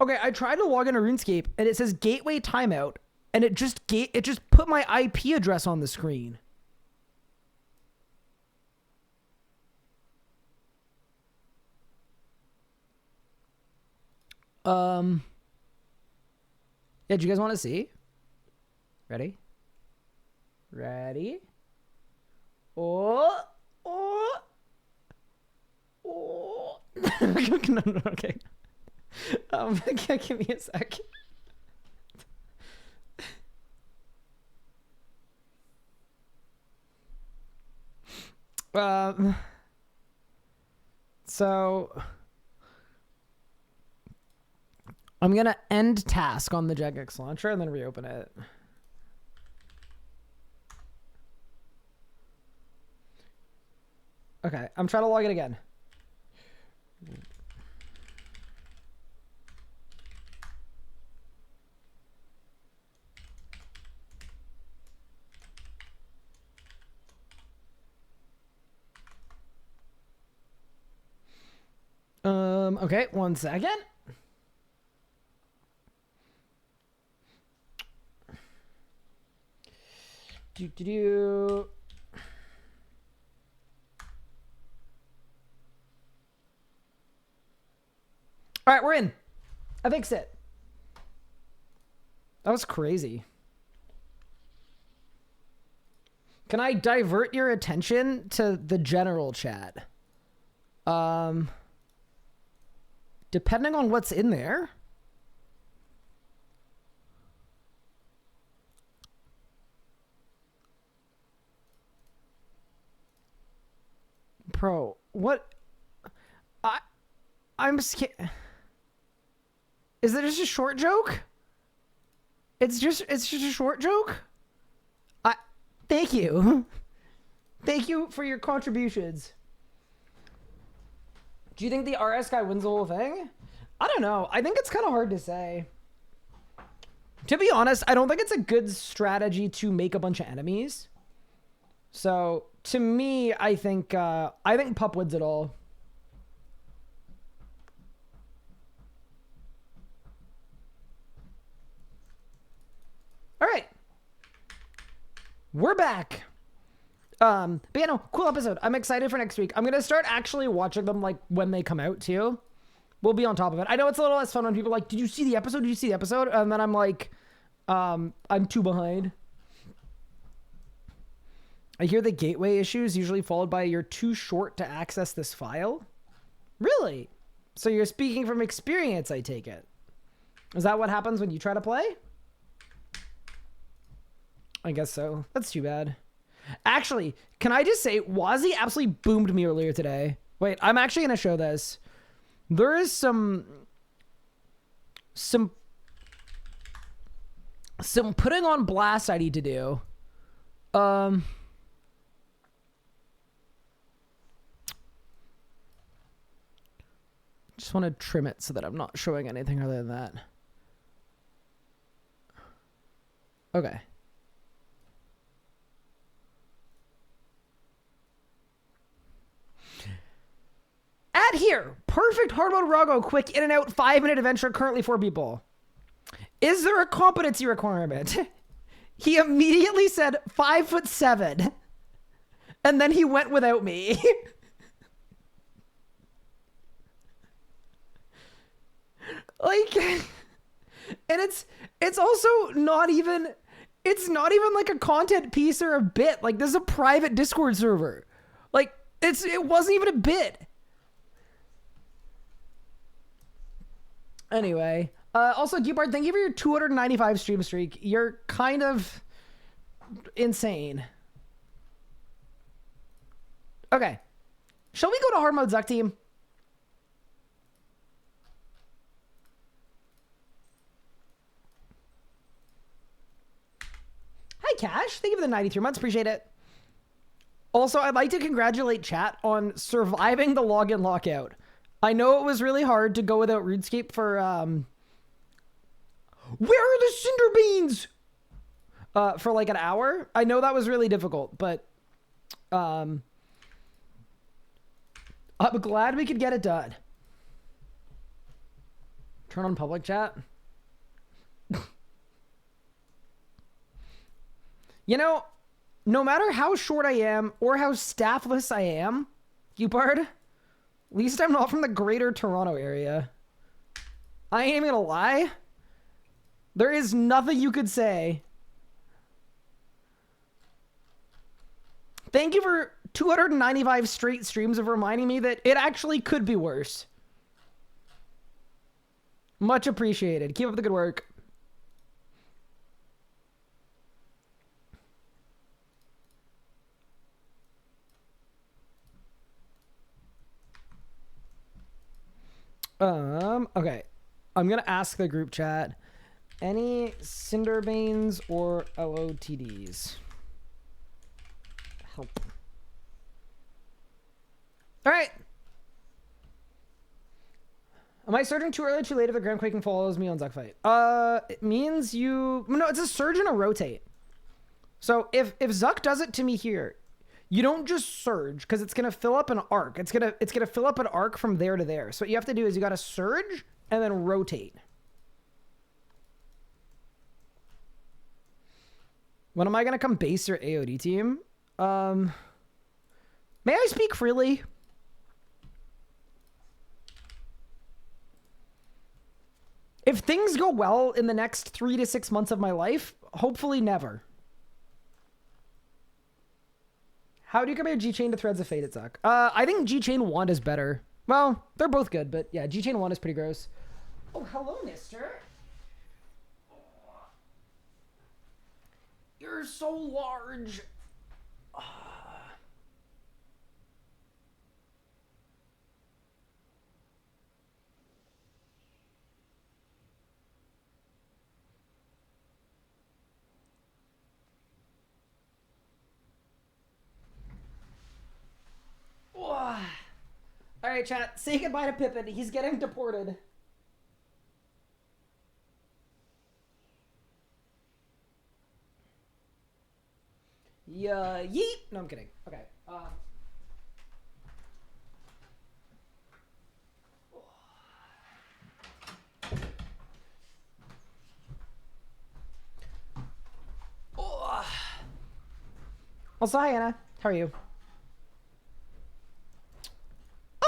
Okay, I tried to log into RuneScape and it says gateway timeout, and it just put my IP address on the screen. Yeah, do you guys want to see? Ready? Ready? Oh. No, okay. Give me a sec. So I'm gonna end task on the Jagex launcher and then reopen it. Okay, I'm trying to log in again. Okay, 1 second. Do. All right, we're in. I fixed it. That was crazy. Can I divert your attention to the general chat? Depending on what's in there. Bro, what? I'm scared. Is it just a short joke? It's just a short joke? Thank you. Thank you for your contributions. Do you think the RS guy wins the whole thing? I don't know. I think it's kind of hard to say. To be honest, I don't think it's a good strategy to make a bunch of enemies. So, to me, I think Pup wins it all. All right. We're back. But yeah, no, cool episode. I'm excited for next week. I'm going to start actually watching them like when they come out too. We'll be on top of it. I know it's a little less fun when people are like, did you see the episode? Did you see the episode? And then I'm like, I'm too behind. I hear the gateway issues usually followed by you're too short to access this file. Really? So you're speaking from experience, I take it. Is that what happens when you try to play? I guess so. That's too bad. Actually, can I just say, Wazzy absolutely boomed me earlier today. Wait, I'm actually going to show this. There is some putting on blast I need to do. Just want to trim it so that I'm not showing anything other than that. Okay. Add here, perfect hard mode Rago, quick in and out, 5-minute adventure, currently 4 people. Is there a competency requirement? He immediately said 5'7", and then he went without me. Like, and it's also not even, it's not even like a content piece or a bit. Like, this is a private Discord server. Like, it wasn't even a bit. Anyway, also, Gupard, thank you for your 295 stream streak. You're kind of insane. Okay. Shall we go to hard mode, Zuck team? Hi, Cash. Thank you for the 93 months. Appreciate it. Also, I'd like to congratulate chat on surviving the login lockout. I know it was really hard to go without RuneScape for, where are the cinder beans? For like an hour. I know that was really difficult, but, I'm glad we could get it done. Turn on public chat. You know, no matter how short I am or how staffless I am, Gupard, at least I'm not from the greater Toronto area. I ain't even gonna lie. There is nothing you could say. Thank you for 295 straight streams of reminding me that it actually could be worse. Much appreciated. Keep up the good work. Okay. I'm gonna ask the group chat. Any Cinderbanes or LOTDs? Help. Alright. Am I surging too early, too late if the ground quaking follows me on Zuck fight? It means you... No, it's a surge and a rotate. So if Zuck does it to me here, you don't just surge because it's gonna fill up an arc. It's gonna fill up an arc from there to there. So what you have to do is you gotta surge and then rotate. When am I gonna come base your AOD team? May I speak freely? If things go well in the next 3 to 6 months of my life, hopefully never. How do you compare G-Chain to Threads of Fate at Zuck? I think G-Chain 1 is better. Well, they're both good, but yeah, G-Chain 1 is pretty gross. Oh, hello, mister. You're so large. All right, chat. Say goodbye to Pippin. He's getting deported. Yeah, yeet. No, I'm kidding. Okay. Also, hi, Anna. How are you?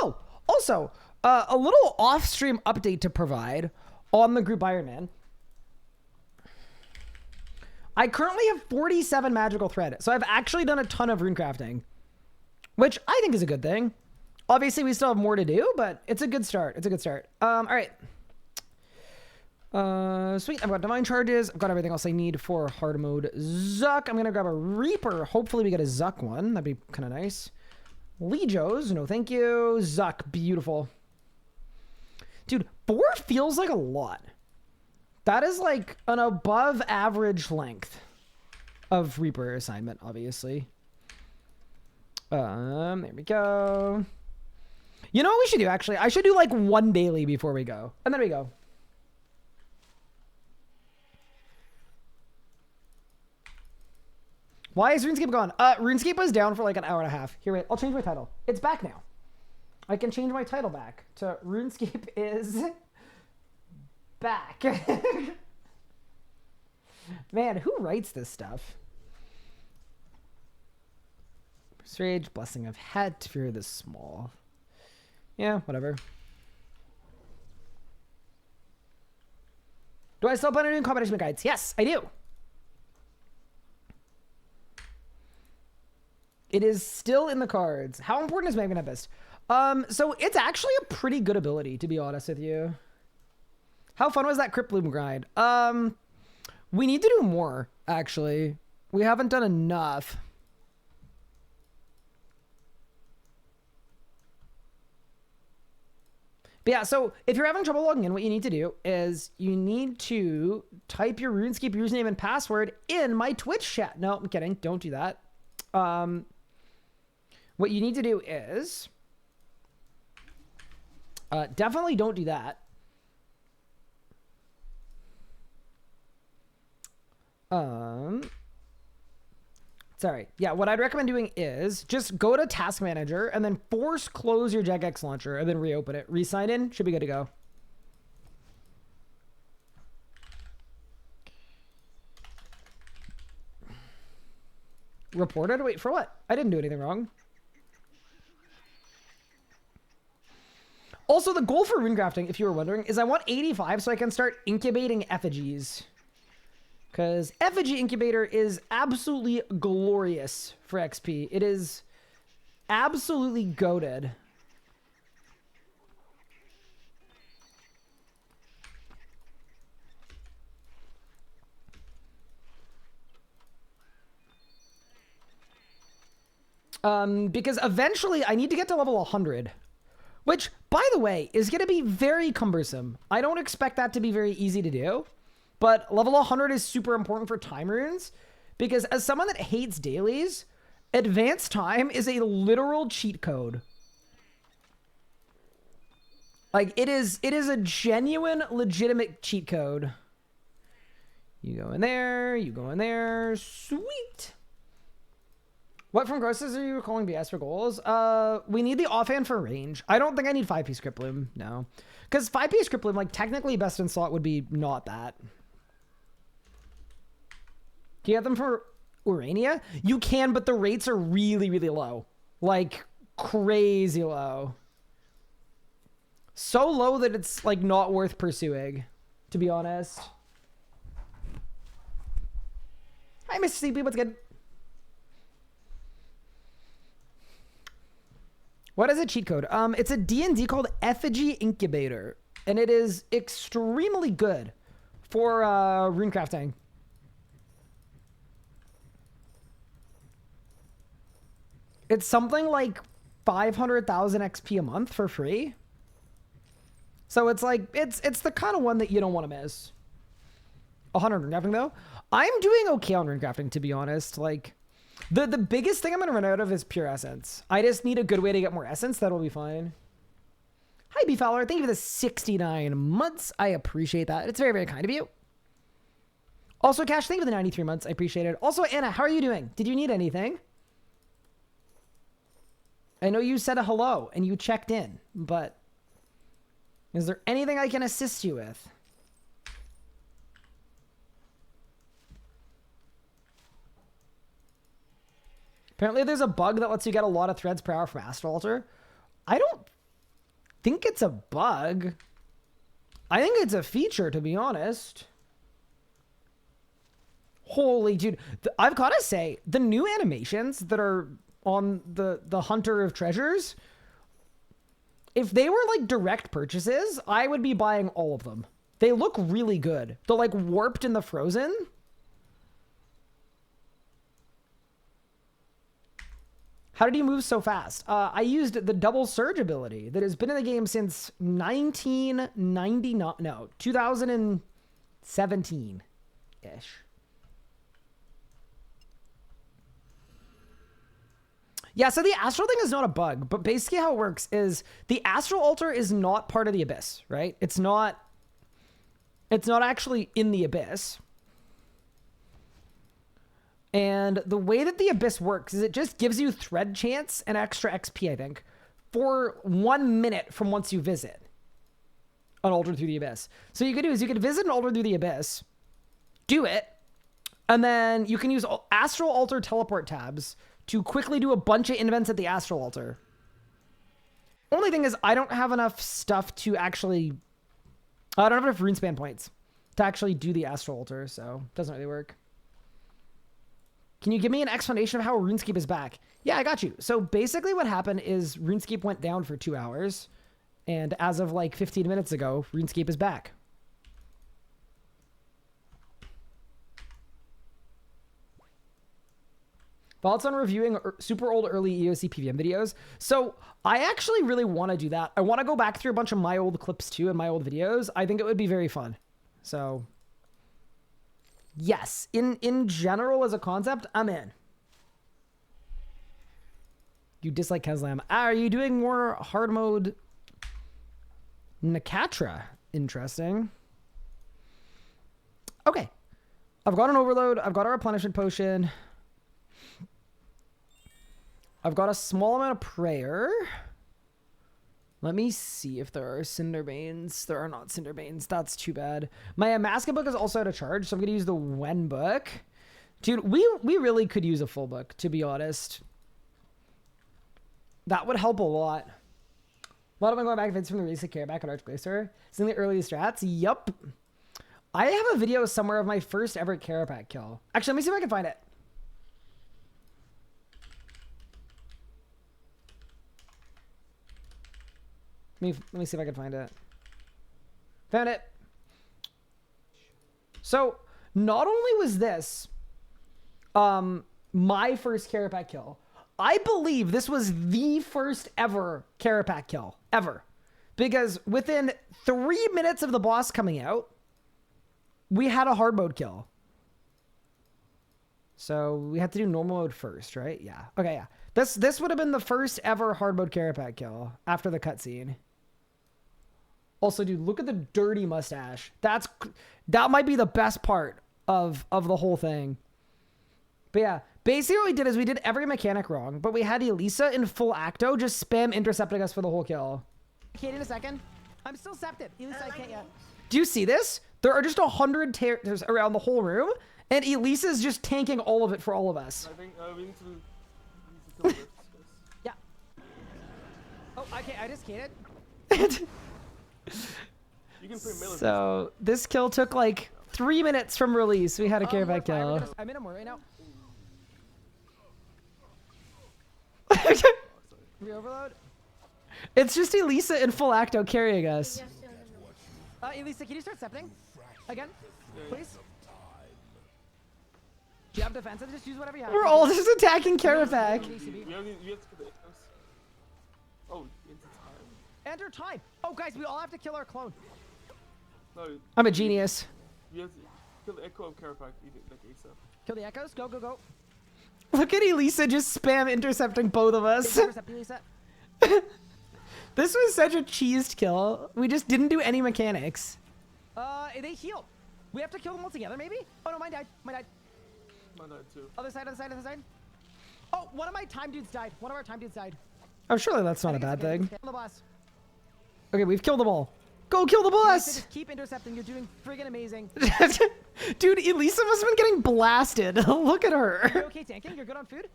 Oh, also, a little off-stream update to provide on the group Iron Man. I currently have 47 magical thread, so I've actually done a ton of rune crafting, which I think is a good thing. Obviously, we still have more to do, but it's a good start. It's a good start. All right. Sweet. I've got divine charges. I've got everything else I need for hard mode Zuck. I'm gonna grab a Reaper. Hopefully, we get a Zuck one. That'd be kind of nice. Legios, no thank you. Zuck, beautiful. Dude, 4 feels like a lot. That is like an above average length of Reaper assignment, obviously. There we go. You know what we should do, actually? I should do like 1 daily before we go. And then we go. Why is RuneScape gone? RuneScape was down for like an hour and a half. Here, wait. I'll change my title. It's back now. I can change my title back to RuneScape is back. Man, who writes this stuff? Rage, Blessing of Het, Fear the Small. Yeah, whatever. Do I still plan on doing combination guides? Yes, I do. It is still in the cards. How important is Magma Tempest? So it's actually a pretty good ability, to be honest with you. How fun was that Crypt Bloom grind? We need to do more, actually. We haven't done enough. But yeah, so if you're having trouble logging in, what you need to do is you need to type your RuneScape username and password in my Twitch chat. No, I'm kidding. Don't do that. What you need to do is definitely don't do that. Sorry. Yeah, what I'd recommend doing is just go to Task Manager and then force close your Jagex launcher and then reopen it. Re-sign in. Should be good to go. Reported? Wait, for what? I didn't do anything wrong. Also, the goal for runecrafting, if you were wondering, is I want 85 so I can start incubating effigies. Because effigy incubator is absolutely glorious for XP. It is absolutely goated. Because eventually I need to get to level 100. Which, by the way, is going to be very cumbersome. I don't expect that to be very easy to do. But level 100 is super important for time runes. Because as someone that hates dailies, advanced time is a literal cheat code. Like, it is a genuine, legitimate cheat code. You go in there, you go in there. Sweet. What from grosses are you calling BS for goals? We need the offhand for range. I don't think I need 5P script bloom, no. Because 5P script bloom, like, technically best in slot would be not that. Can you get them for Urania? You can, but the rates are really, really low. Like, crazy low. So low that it's, like, not worth pursuing, to be honest. Hi, Mr. CP, what's good? What is a cheat code? It's a D&D called Effigy Incubator, and it is extremely good for rune crafting. It's something like 500,000 XP a month for free. So it's like, it's the kind of one that you don't want to miss. 100 rune crafting though. I'm doing okay on rune crafting, to be honest. Like, the biggest thing I'm going to run out of is pure essence. I just need a good way to get more essence. That'll be fine. Hi, B Fowler. Thank you for the 69 months. I appreciate that. It's very, very kind of you. Also, Cash, thank you for the 93 months. I appreciate it. Also, Anna, how are you doing? Did you need anything? I know you said a hello and you checked in, but is there anything I can assist you with? Apparently there's a bug that lets you get a lot of threads per hour from Astral Altar. I don't think it's a bug. I think it's a feature, to be honest. Holy dude. I've got to say, the new animations that are on the Hunter of Treasures, if they were like direct purchases, I would be buying all of them. They look really good. The like warped and the frozen. How did you move so fast? I used the double surge ability that has been in the game since 1999. No, 2017-ish. Yeah, so the astral thing is not a bug, but basically how it works is the astral altar is not part of the abyss, right? It's not actually in the abyss. And the way that the abyss works is it just gives you thread chance and extra XP, I think, for 1 minute from once you visit an altar through the abyss. So you could do is you could visit an altar through the abyss, do it, and then you can use astral altar teleport tabs to quickly do a bunch of invents at the astral altar. Only thing is I don't have enough stuff to actually, I don't have enough rune span points to actually do the astral altar, so it doesn't really work. Can you give me an explanation of how RuneScape is back? Yeah, I got you. So basically what happened is RuneScape went down for 2 hours, and as of like 15 minutes ago, RuneScape is back. Thoughts on reviewing super old early EOC PVM videos? So I actually really want to do that. I want to go back through a bunch of my old clips too and my old videos. I think it would be very fun. So yes, in general as a concept, I'm in. You dislike Keslam. Are you doing more hard mode Nakatra? Interesting. Okay. I've got an overload. I've got a replenishment potion. I've got a small amount of prayer. Let me see if there are Cinderbanes. There are not Cinderbanes. That's too bad. My Amaska book is also out of charge, so I'm going to use the Wen book. Dude, we really could use a full book, to be honest. That would help a lot. A lot of them going back if it's from the recent care back at Arch Glacier. It's in the early strats. Yup. I have a video somewhere of my first ever Carapac kill. Actually, let me see if I can find it. Let me see if I can find it. Found it. So, not only was this my first Carapac kill, I believe this was the first ever Carapac kill. Ever. Because within 3 minutes of the boss coming out, we had a hard mode kill. So, we had to do normal mode first, right? Yeah. Okay, yeah. This would have been the first ever hard mode Carapac kill after the cutscene. Also, dude, look at the dirty mustache. That might be the best part of the whole thing. But yeah, Basically what we did is we did every mechanic wrong, but we had Elisa in full acto just spam intercepting us for the whole kill. Kate, in a second. I'm still septed. Elisa, I can't yet. Do you see this? There are just 100 tears around the whole room, and Elisa's just tanking all of it for all of us. I think we need to kill this. Yeah. Oh, okay, I just can't. You can play melee. So this kill took like 3 minutes from release. We had a care pack kill. I'm in a more right now. Re-overload? It's just Elisa in full acto carrying us. Elisa, can you start septing? Again? Please? Do you have defensive? Just use whatever you have. We're all just attacking Carapac. We have to get the echoes. Oh, enter time. Enter time! Oh, guys, we all have to kill our clone. No. I'm a genius. We have to kill the echo of Carapac, like ASAP. Kill the echoes? Go, go, go. Look at Elisa just spam intercepting both of us. This was such a cheesed kill. We just didn't do any mechanics. They healed. We have to kill them all together, maybe? Oh no, mine died. Mine died. Mine died too. Other side, other side, other side. Oh, one of my time dudes died. One of our time dudes died. Oh, surely that's not a bad thing. Kill the boss. Okay, we've killed them all. Go kill the boss! Just keep intercepting. You're doing friggin' amazing. Dude, Elisa must have been getting blasted. Look at her. You're okay tanking? You're good on food?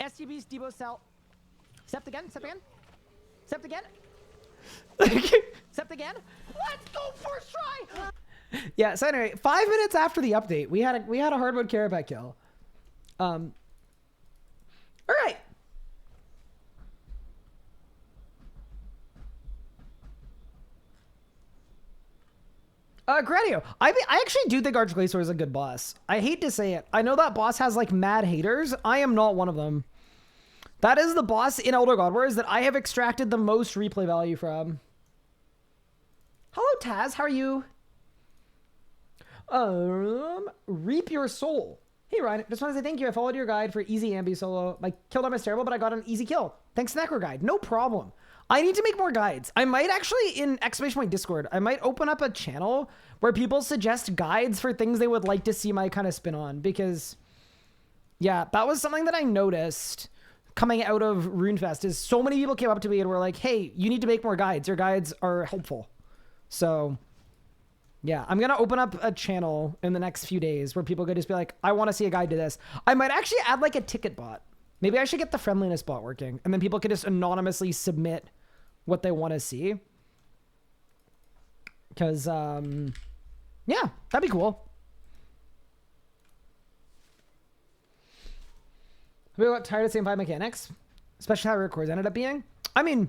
STB's Debo cell. Sept again? Sept again? Sept again? Sept again? Let's go first try! Yeah, so anyway, 5 minutes after the update, we had a hard mode Carapac kill. Alright. Granio, I actually do think Archglacior is a good boss. I hate to say it. I know that boss has like mad haters. I am not one of them. That is the boss in Elder God Wars that I have extracted the most replay value from. Hello, Taz. How are you? Reap your soul. Hey, Ryan. Just want to say thank you. I followed your guide for easy ambi solo. My kill time is terrible, but I got an easy kill. Thanks, Necro Guide. No problem. I need to make more guides. I might actually, in exclamation point Discord, I might open up a channel where people suggest guides for things they would like to see my kind of spin on, because yeah, that was something that I noticed coming out of RuneFest is so many people came up to me and were like, hey, you need to make more guides. Your guides are helpful. So yeah, I'm going to open up a channel in the next few days where people could just be like, I want to see a guide to this. I might actually add like a ticket bot. Maybe I should get the friendliness bot working, and then people can just anonymously submit what they want to see. Because, yeah, that'd be cool. We got tired of saying 5 mechanics, especially how records ended up being. I mean,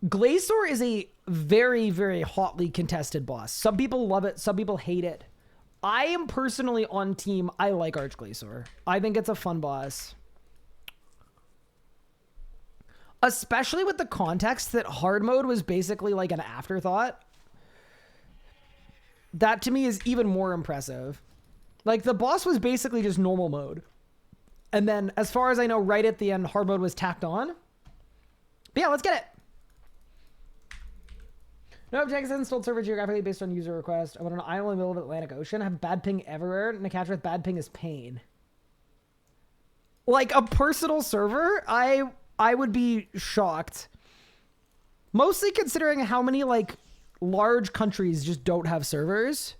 Glacior is a very, very hotly contested boss. Some people love it, some people hate it. I am personally on team, I like Archglacior. I think it's a fun boss. Especially with the context that hard mode was basically like an afterthought. That to me is even more impressive. Like the boss was basically just normal mode. And then as far as I know, right at the end, hard mode was tacked on. But yeah, let's get it. No objectives installed server geographically based on user request. I want an island in the middle of the Atlantic Ocean. I have bad ping everywhere, and a catch with bad ping is pain. Like a personal server, I would be shocked. Mostly considering how many like large countries just don't have servers.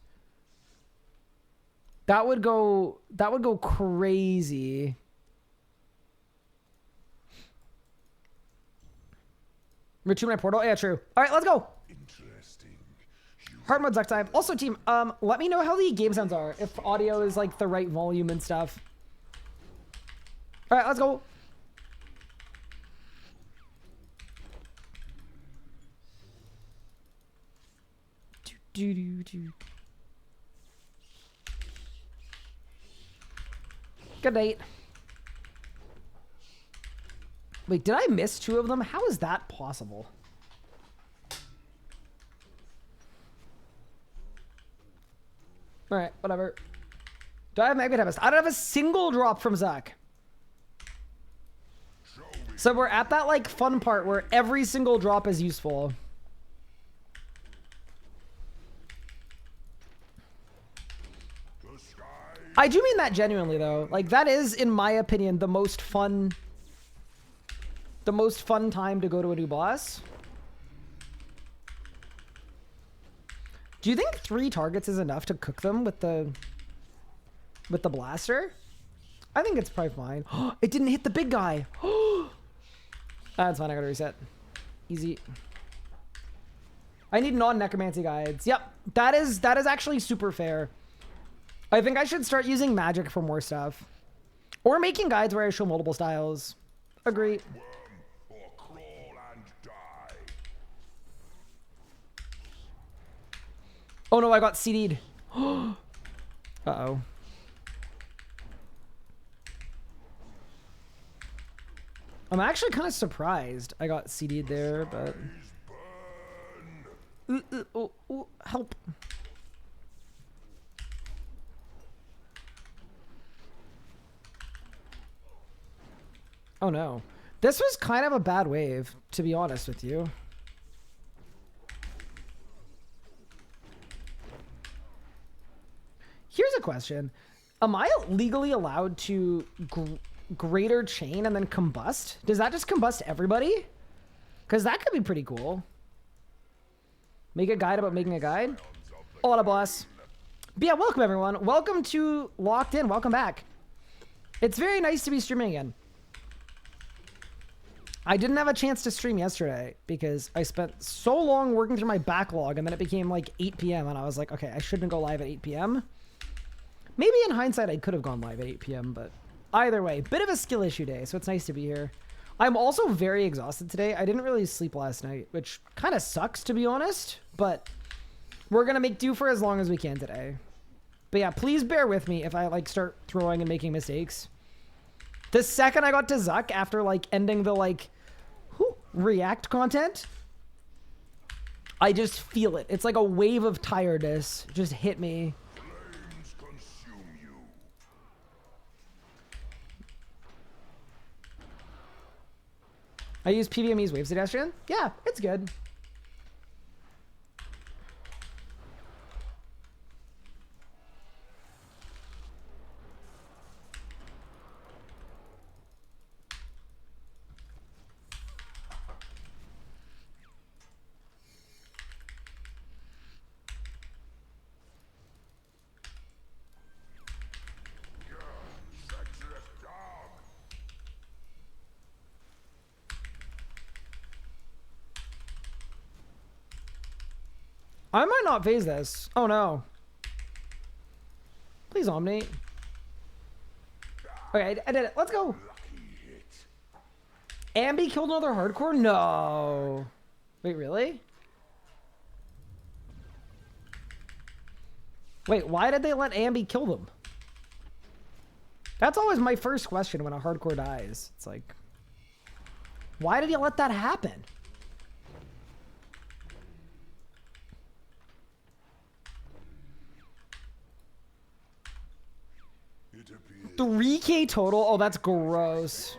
That would go crazy. Return my portal. Yeah, true. All right, let's go. Hard mode Zuck time. Also, team, let me know how the game sounds are. If audio is like the right volume and stuff. All right, let's go. Good night. Wait, did I miss 2 of them? How is that possible? Alright, whatever. Do I have Magnet Tempest? I don't have a single drop from Zuck. So we're at that like fun part where every single drop is useful. I do mean that genuinely though. Like that is, in my opinion, the most fun time to go to a new boss. Do you think 3 targets is enough to cook them with the blaster? I think it's probably fine. It didn't hit the big guy. That's fine, I gotta reset. Easy. I need non-necromancy guides. Yep, that is actually super fair. I think I should start using magic for more stuff. Or making guides where I show multiple styles. Agree. Oh no, I got CD'd. Uh-oh. I'm actually kind of surprised I got CD'd there, but... help. Oh no. This was kind of a bad wave, to be honest with you. Here's a question. Am I legally allowed to greater chain and then combust? Does that just combust everybody? Because that could be pretty cool. Make a guide about making a guide. Hola, boss. But yeah, welcome everyone. Welcome to Locked In. Welcome back. It's very nice to be streaming again. I didn't have a chance to stream yesterday because I spent so long working through my backlog and then it became like 8 p.m. and I was like, okay, I shouldn't go live at 8 p.m. Maybe in hindsight, I could have gone live at 8 p.m., but either way, bit of a skill issue day, so it's nice to be here. I'm also very exhausted today. I didn't really sleep last night, which kind of sucks, to be honest, but we're going to make do for as long as we can today. But yeah, please bear with me if I like start throwing and making mistakes. The second I got to Zuck after like ending the like react content, I just feel it. It's like a wave of tiredness just hit me. I use PVME's Wave Suggestion. Yeah, it's good. I might not phase this. Oh no. Please Omni. Okay, I did it. Let's go. Ambi killed another hardcore? No. Wait, really? Wait, why did they let Ambi kill them? That's always my first question when a hardcore dies. It's like, why did you let that happen? 3K total? Oh, that's gross.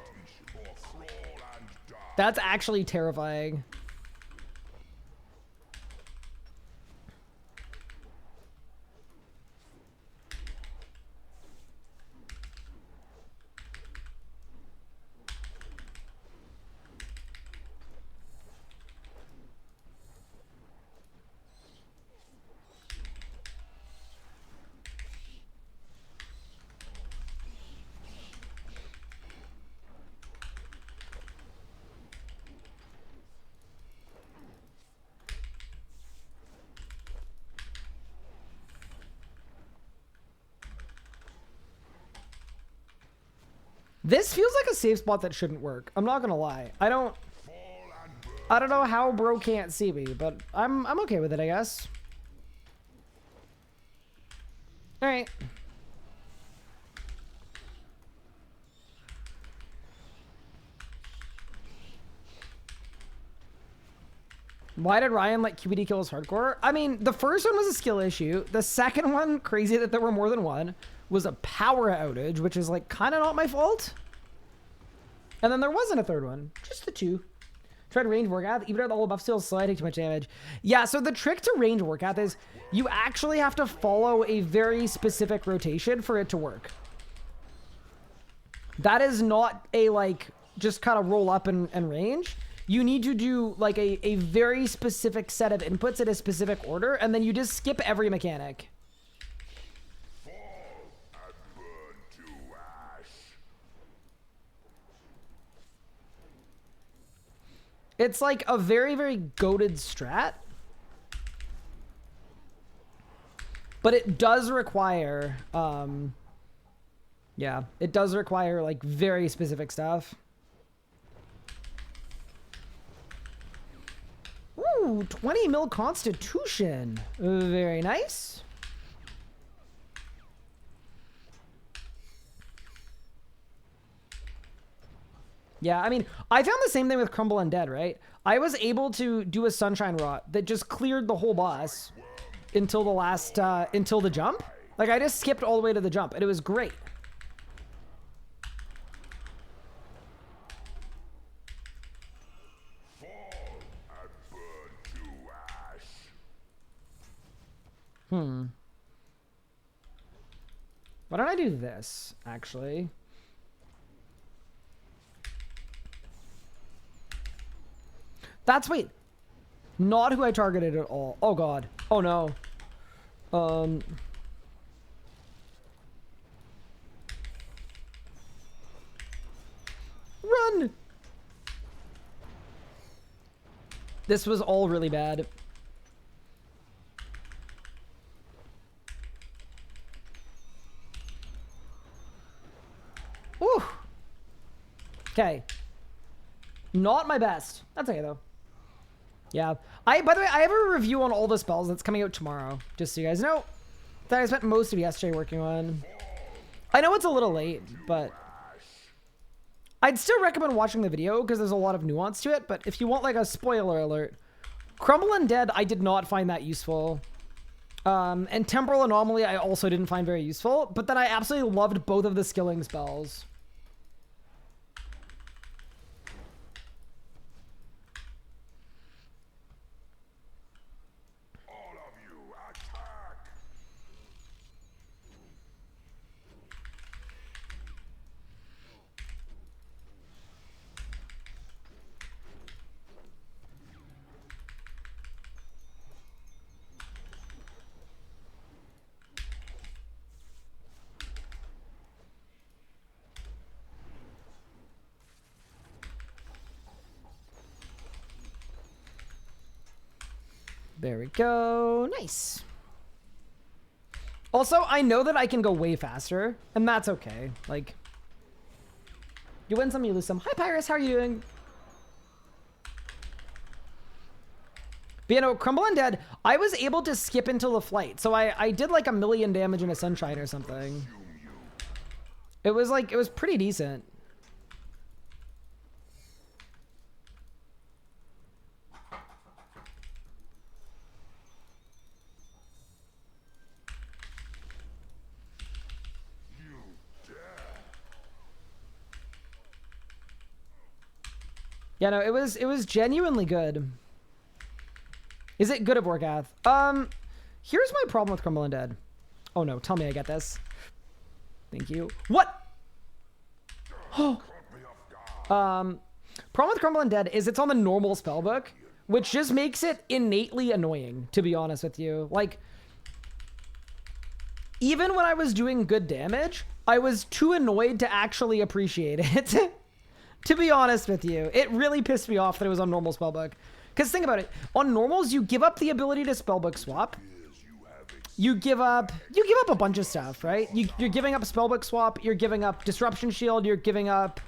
That's actually terrifying. This feels like a safe spot that shouldn't work. I'm not gonna lie. I don't know how bro can't see me, but I'm okay with it, I guess. All right. Why did Ryan let QBD kill his hardcore? I mean, the first one was a skill issue. The second one, crazy that there were more than one, was a power outage, which is like kind of not my fault. And then there wasn't a third one, just the two. Tried range Warcath. Even though the whole buff still slow, I take too much damage. Yeah, so the trick to range Warcath is you actually have to follow a very specific rotation for it to work. That is not a, like, just kind of roll up and range. You need to do, like, a very specific set of inputs in a specific order, and then you just skip every mechanic. It's like a very, very goated strat. But it does require, yeah, it does require, like, very specific stuff. Ooh, 20 mil constitution. Very nice. Yeah, I mean, I found the same thing with Crumble Undead, right? I was able to do a Sunshine Rot that just cleared the whole boss until the last, until the jump. Like, I just skipped all the way to the jump, and it was great. Why don't I do this, actually? That's, wait. Not who I targeted at all. Oh, God. Oh, no. Run! This was all really bad. Whew. Okay. Not my best. That's okay, though. Yeah. By the way, I have a review on all the spells that's coming out tomorrow. Just so you guys know. That I spent most of yesterday working on. I know it's a little late, but I'd still recommend watching the video because there's a lot of nuance to it. But if you want, like, a spoiler alert, Crumble Undead, I did not find that useful. And Temporal Anomaly, I also didn't find very useful. But then I absolutely loved both of the skilling spells. There we go. Nice. Also, I know that I can go way faster, and that's okay. Like, you win some, you lose some. Hi, Pyrus. How are you doing? But, you know, Crumble Undead, I was able to skip until the flight. So I did like 1 million damage in a Sunshine or something. It was like, it was pretty decent. Yeah, no, it was genuinely good. Is it good at Warcath? Here's my problem with Crumble Undead. Oh no, tell me I get this. Thank you. What? Oh. Problem with Crumble Undead is it's on the normal spellbook, which just makes it innately annoying, to be honest with you. Like, even when I was doing good damage, I was too annoyed to actually appreciate it. To be honest with you, it really pissed me off that it was on normal spellbook. Because think about it, on normals, you give up the ability to spellbook swap. You give up a bunch of stuff, right? You're giving up spellbook swap, you're giving up disruption shield, you're giving up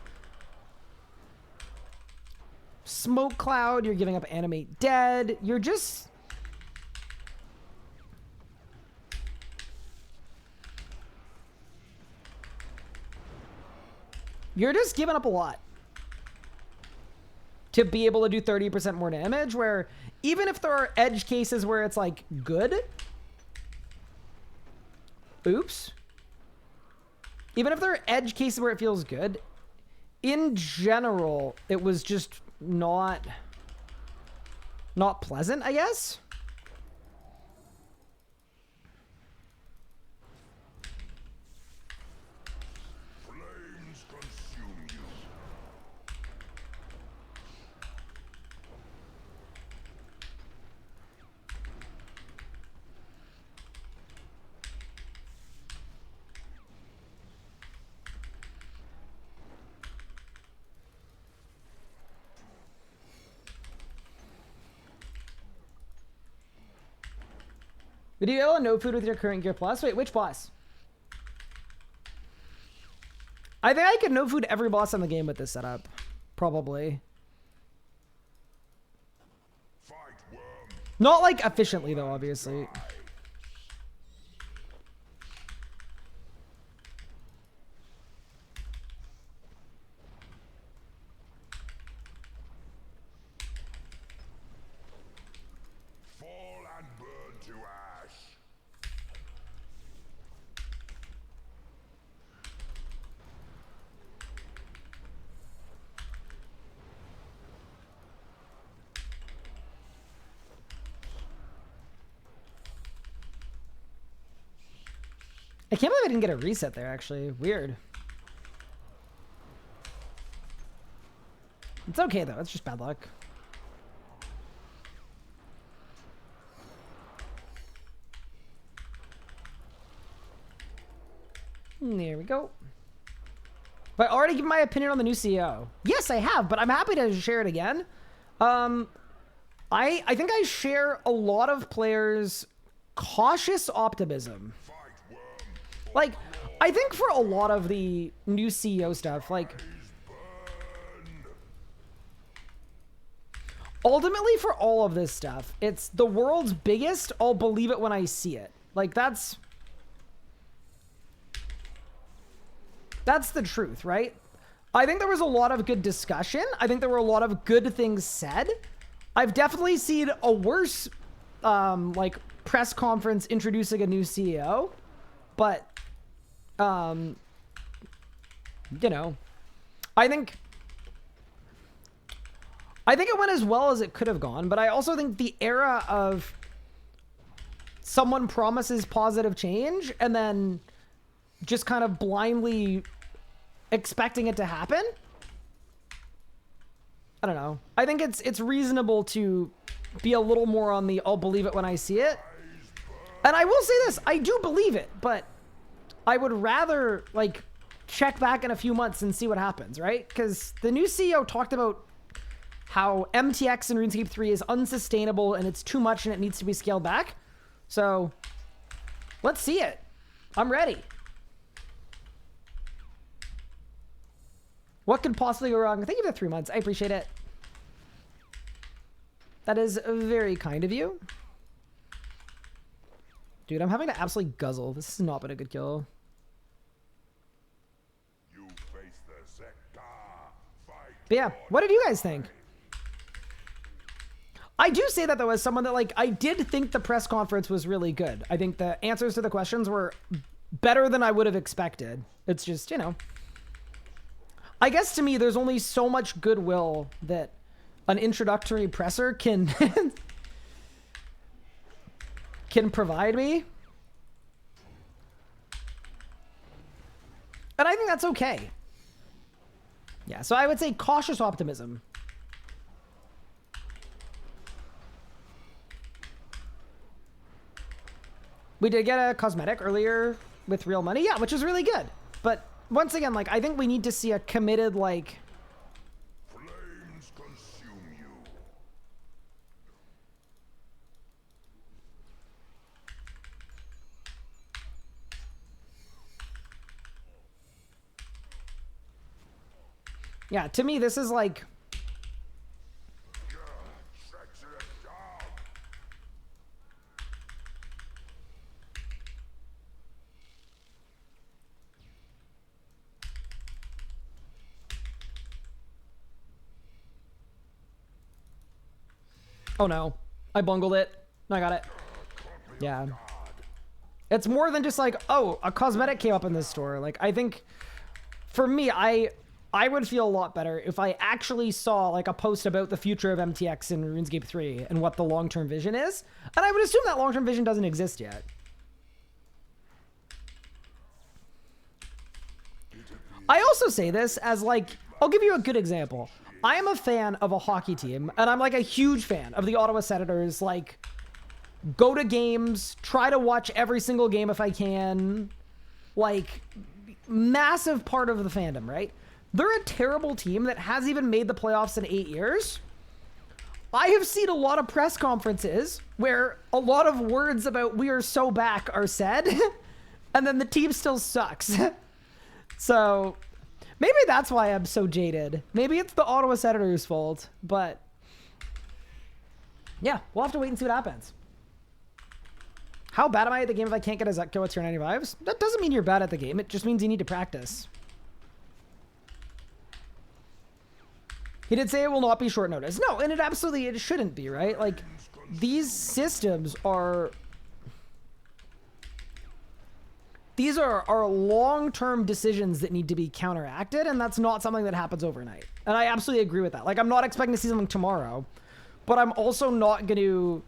smoke cloud, you're giving up animate dead. You're just giving up a lot to be able to do 30% more damage, where even if there are edge cases where it's like good, oops, even if there are edge cases where it feels good, in general, it was just not, not pleasant, I guess. Would you be able to no food with your current gear plus? Wait, which boss? I think I could no food every boss in the game with this setup. Probably. Not like efficiently though, obviously. I can't believe I didn't get a reset there, actually. Weird. It's okay, though. It's just bad luck. There we go. But I already given my opinion on the new CEO. Yes, I have, but I'm happy to share it again. I think I share a lot of players' cautious optimism. Like, I think for a lot of the new CEO stuff, like, ultimately for all of this stuff, it's the world's biggest, I'll believe it when I see it. Like, that's the truth, right? I think there was a lot of good discussion. I think there were a lot of good things said. I've definitely seen a worse, like, press conference introducing a new CEO, but you know, I think it went as well as it could have gone, but I also think the era of someone promises positive change and then just kind of blindly expecting it to happen, I don't know. I think it's reasonable to be a little more on the I'll believe it when I see it. And I will say this, I do believe it, but I would rather, like, check back in a few months and see what happens, right? Because the new CEO talked about how MTX in RuneScape 3 is unsustainable and it's too much and it needs to be scaled back. So, let's see it. I'm ready. What could possibly go wrong? Thank you for the 3 months. I appreciate it. That is very kind of you. Dude, I'm having to absolutely guzzle. This has not been a good kill. But yeah, what did you guys think? I do say that, though, as someone that, like, I did think the press conference was really good. I think the answers to the questions were better than I would have expected. It's just, you know. I guess to me, there's only so much goodwill that an introductory presser can can provide me. And I think that's okay. Yeah, so I would say cautious optimism. We did get a cosmetic earlier with real money, yeah, which is really good. But once again, like, I think we need to see a committed, like, flames consume you. Yeah, to me, this is like... Oh no, I bungled it. I got it. Yeah. It's more than just like, oh, a cosmetic came up in this store. Like, I think, for me, I I would feel a lot better if I actually saw like a post about the future of MTX in RuneScape 3 and what the long-term vision is. And I would assume that long-term vision doesn't exist yet. I also say this as like, I'll give you a good example. I am a fan of a hockey team, and I'm like a huge fan of the Ottawa Senators. Like, go to games, try to watch every single game if I can. Like, massive part of the fandom, right? They're a terrible team that hasn't even made the playoffs in 8 years. I have seen a lot of press conferences where a lot of words about "we are so back" are said, and then the team still sucks. So maybe that's why I'm so jaded. Maybe it's the Ottawa Senators' fault, but yeah, we'll have to wait and see what happens. How bad am I at the game if I can't get a ZUK kill with tier 95s? That doesn't mean you're bad at the game. It just means you need to practice. He did say it will not be short notice. No, and it shouldn't be, right? Like, these systems are... These are long-term decisions that need to be counteracted, and that's not something that happens overnight. And I absolutely agree with that. Like, I'm not expecting to see something tomorrow, but I'm also not going to...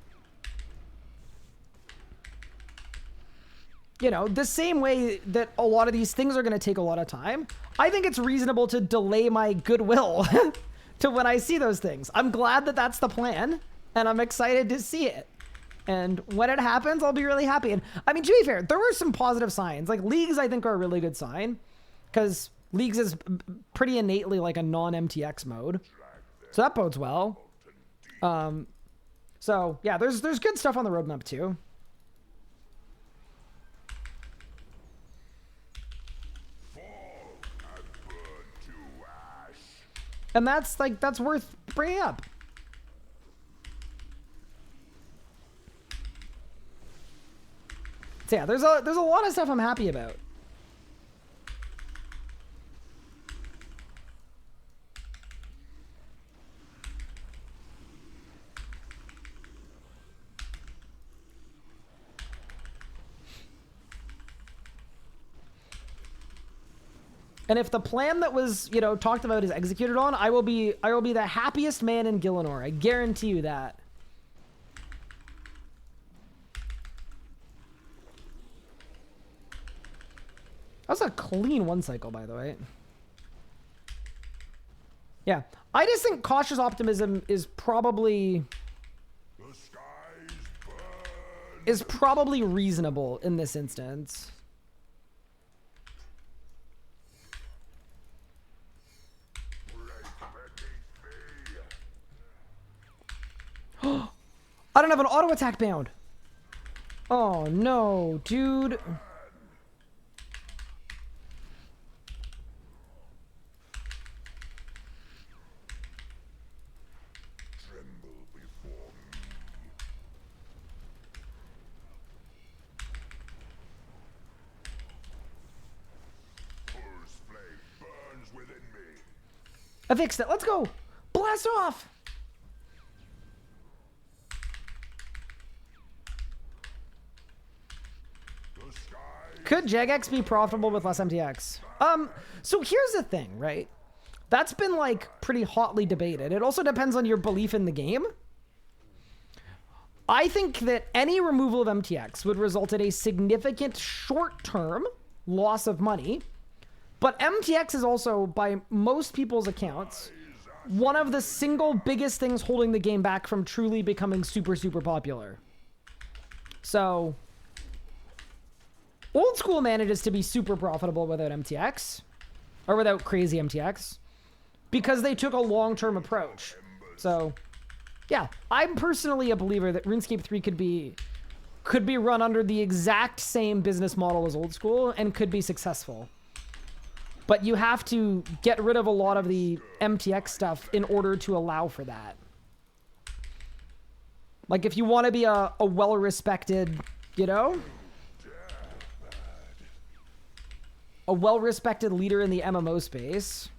You know, the same way that a lot of these things are going to take a lot of time, I think it's reasonable to delay my goodwill to when I see those things. I'm glad that that's the plan, and I'm excited to see it. And when it happens, I'll be really happy. And I mean, to be fair, there were some positive signs. Like, Leagues, I think, are a really good sign. Because Leagues is pretty innately like a non-MTX mode. So that bodes well. So, yeah, there's good stuff on the roadmap, too. And that's, like, that's worth bringing up. So yeah, there's a lot of stuff I'm happy about. And if the plan that was, you know, talked about is executed on, I will be the happiest man in Gillinor. I guarantee you that. That was a clean one cycle, by the way. Yeah. I just think cautious optimism is probably reasonable in this instance. I don't have an auto attack bound. Oh no, dude. I fixed it. Let's go. Blast off. Could Jagex be profitable with less MTX? So here's the thing, right? That's been like pretty hotly debated. It also depends on your belief in the game. I think that any removal of MTX would result in a significant short-term loss of money. But MTX is also, by most people's accounts, one of the single biggest things holding the game back from truly becoming super, super popular. So, Old School manages to be super profitable without MTX, or without crazy MTX, because they took a long-term approach. So, yeah, I'm personally a believer that RuneScape 3 could be run under the exact same business model as Old School and could be successful. But you have to get rid of a lot of the MTX stuff in order to allow for that. Like, if you want to be a well-respected, you know? A well-respected leader in the MMO space,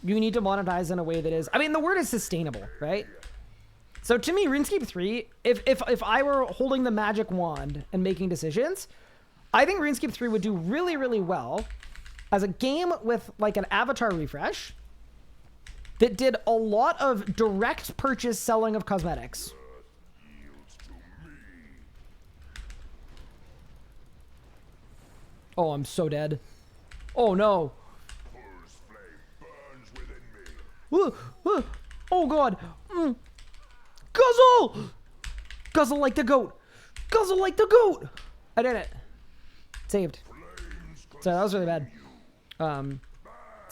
you need to monetize in a way that is... I mean, the word is sustainable, right? So to me, RuneScape 3, if I were holding the magic wand and making decisions, I think RuneScape 3 would do really, really well as a game with like an avatar refresh that did a lot of direct purchase selling of cosmetics. Oh, I'm so dead. Oh no. Oh god. Guzzle! Guzzle like the goat. Guzzle like the goat. I did it. Saved. So that was really bad. So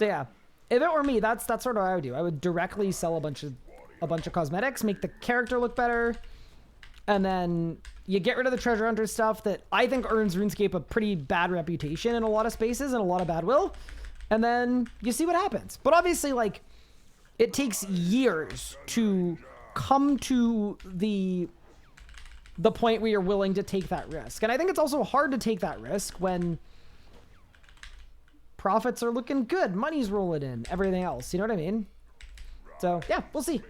yeah, if it were me, that's sort of what I would do. I would directly sell a bunch of cosmetics, make the character look better, and then you get rid of the treasure hunter stuff that I think earns RuneScape a pretty bad reputation in a lot of spaces and a lot of bad will, and then you see what happens. But obviously, like, it takes years to come to the point where you're willing to take that risk. And I think it's also hard to take that risk when profits are looking good, money's rolling in, everything else. You know what I mean? So yeah, we'll see.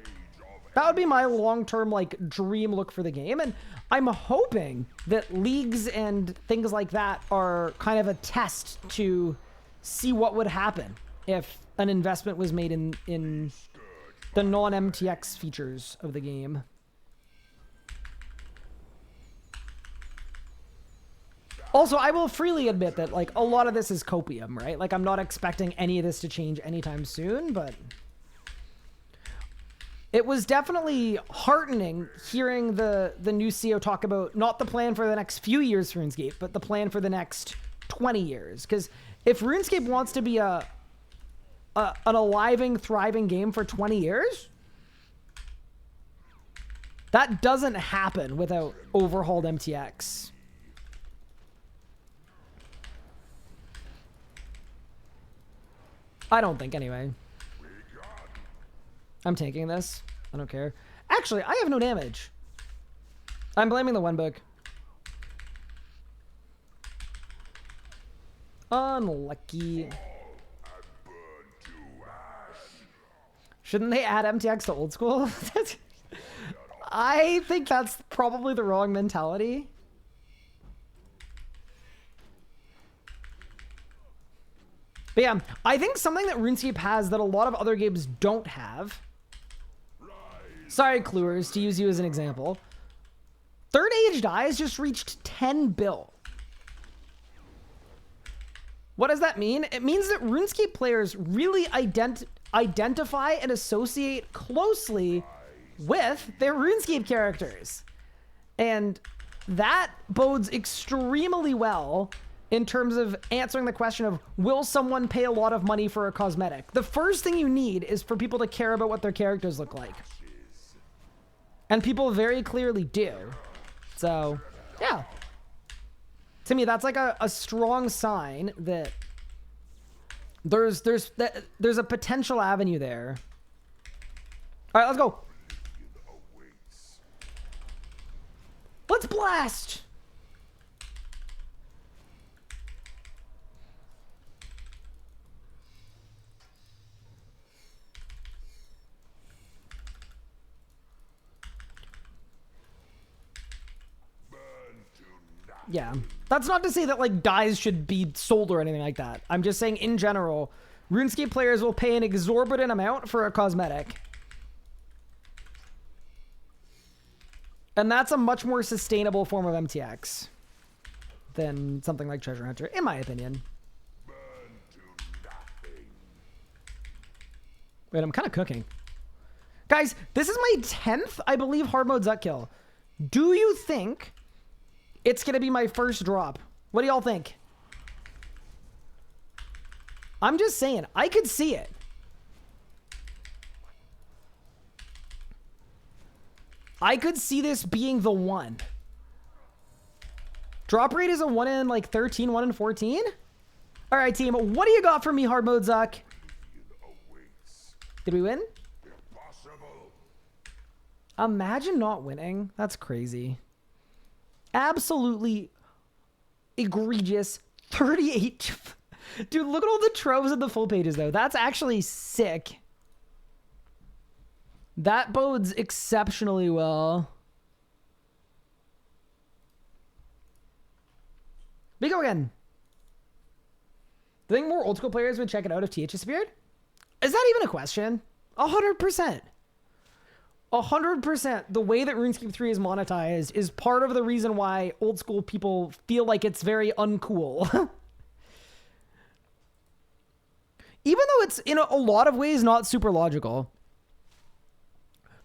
That would be my long-term, like, dream look for the game. And I'm hoping that leagues and things like that are kind of a test to see what would happen if an investment was made in the non-MTX features of the game. Also, I will freely admit that, like, a lot of this is copium, right? Like, I'm not expecting any of this to change anytime soon, but it was definitely heartening hearing the new CEO talk about not the plan for the next few years for RuneScape, but the plan for the next 20 years. Because if RuneScape wants to be an aliving, thriving game for 20 years, that doesn't happen without overhauled MTX. I don't think, anyway. I'm taking this. I don't care. Actually, I have no damage. I'm blaming the one book. Unlucky. Shouldn't they add MTX to old school? I think that's probably the wrong mentality. But yeah, I think something that RuneScape has that a lot of other games don't have. Sorry, Cluers, to use you as an example. Third Age Dies just reached 10 bill. What does that mean? It means that RuneScape players really identify and associate closely with their RuneScape characters. And that bodes extremely well in terms of answering the question of, will someone pay a lot of money for a cosmetic? The first thing you need is for people to care about what their characters look like. And people very clearly do. So, yeah. To me, that's like a strong sign that there's a potential avenue there. All right, let's go. Let's blast. Yeah, that's not to say that, like, dyes should be sold or anything like that. I'm just saying, in general, RuneScape players will pay an exorbitant amount for a cosmetic. And that's a much more sustainable form of MTX than something like Treasure Hunter, in my opinion. Wait, I'm kind of cooking. Guys, this is my 10th, I believe, hard mode Zuck kill. Do you think it's going to be my first drop? What do y'all think? I'm just saying, I could see it. I could see this being the one. Drop rate is a 1 in like 13, 1 in 14. All right, team, what do you got for me, hard mode Zuck? Did we win? Imagine not winning. That's crazy. Absolutely egregious. 38. Dude, look at all the tropes in the full pages, though. That's actually sick. That bodes exceptionally well. We go again. Do you think more old school players would check it out if TH disappeared? Is that even a question? 100%. 100%. The way that RuneScape 3 is monetized is part of the reason why old school people feel like it's very uncool. Even though it's in a lot of ways not super logical.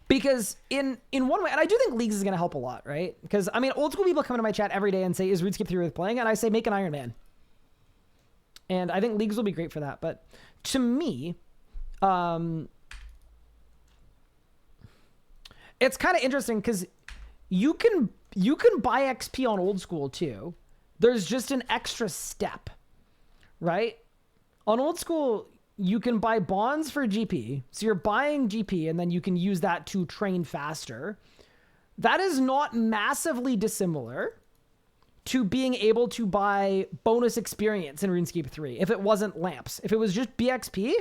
Because in one way, and I do think Leagues is going to help a lot, right? Because, I mean, old school people come into my chat every day and say, is RuneScape 3 worth playing? And I say, make an Iron Man. And I think Leagues will be great for that. But to me, it's kind of interesting because you can buy XP on old school too. There's just an extra step, right? On old school, you can buy bonds for GP. So you're buying GP and then you can use that to train faster. That is not massively dissimilar to being able to buy bonus experience in RuneScape 3 if it wasn't lamps. If it was just BXP,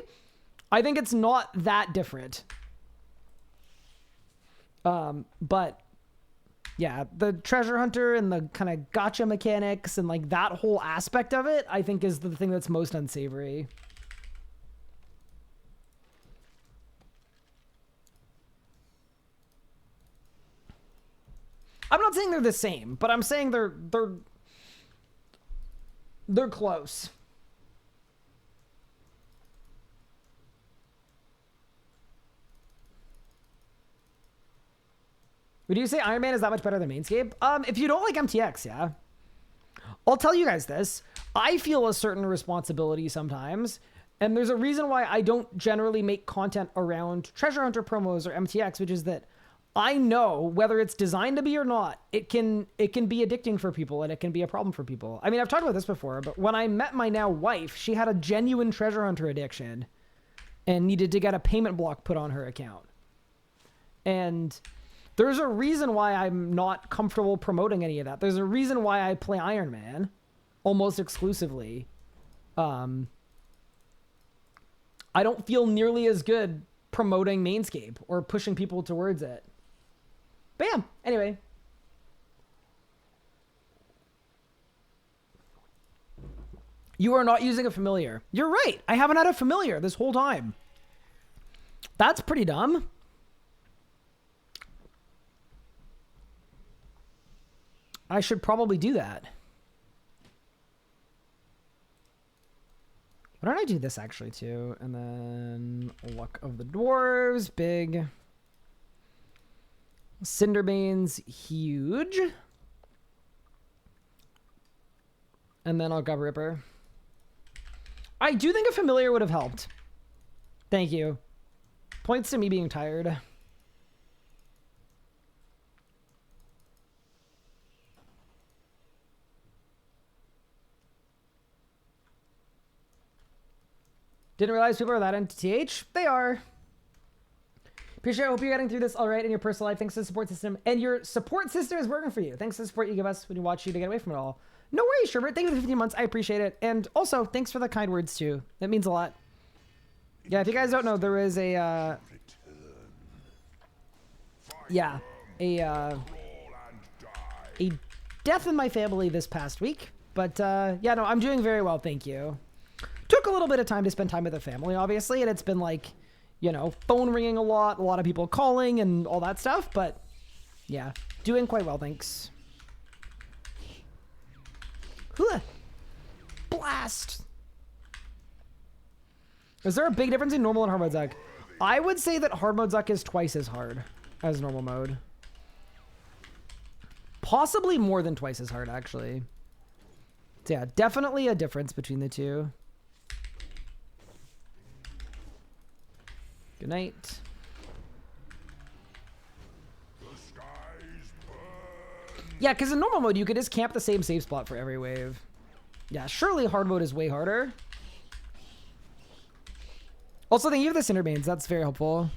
I think it's not that different. But yeah, the treasure hunter and the kind of gotcha mechanics and like that whole aspect of it, I think is the thing that's most unsavory. I'm not saying they're the same, but I'm saying they're close. Would you say Iron Man is that much better than Mainscape? If you don't like MTX, yeah. I'll tell you guys this. I feel a certain responsibility sometimes, and there's a reason why I don't generally make content around treasure hunter promos or MTX, which is that I know whether it's designed to be or not, it can be addicting for people and it can be a problem for people. I mean, I've talked about this before, but when I met my now wife, she had a genuine treasure hunter addiction and needed to get a payment block put on her account. And there's a reason why I'm not comfortable promoting any of that. There's a reason why I play Iron Man almost exclusively. I don't feel nearly as good promoting Mainscape or pushing people towards it. But yeah, anyway. You are not using a familiar. You're right. I haven't had a familiar this whole time. That's pretty dumb. I should probably do that. Why don't I do this actually too? And then Luck of the Dwarves, big. Cinderbane's huge. And then I'll Gut Ripper. I do think a familiar would have helped. Thank you. Points to me being tired. Didn't realize people are that into TH. They are. Appreciate it. I hope you're getting through this all right in your personal life. Thanks to the support system. And your support system is working for you. Thanks to the support you give us when you watch you to get away from it all. No worries, Sherbert. Thank you for the 15 months. I appreciate it. And also, thanks for the kind words, too. That means a lot. Yeah, if you guys don't know, there is a, a death in my family this past week. But, yeah, no, I'm doing very well. Thank you. Took a little bit of time to spend time with the family, obviously, and it's been like, you know, phone ringing a lot of people calling and all that stuff, but yeah, doing quite well, thanks. Hula. Blast! Is there a big difference in normal and hard mode Zuck? I would say that hard mode Zuck is twice as hard as normal mode. Possibly more than twice as hard, actually. So yeah, definitely a difference between the two. Good night. Yeah, because in normal mode, you could just camp the same save spot for every wave. Yeah, surely hard mode is way harder. Also, thank you for the Cinderbanes. That's very helpful.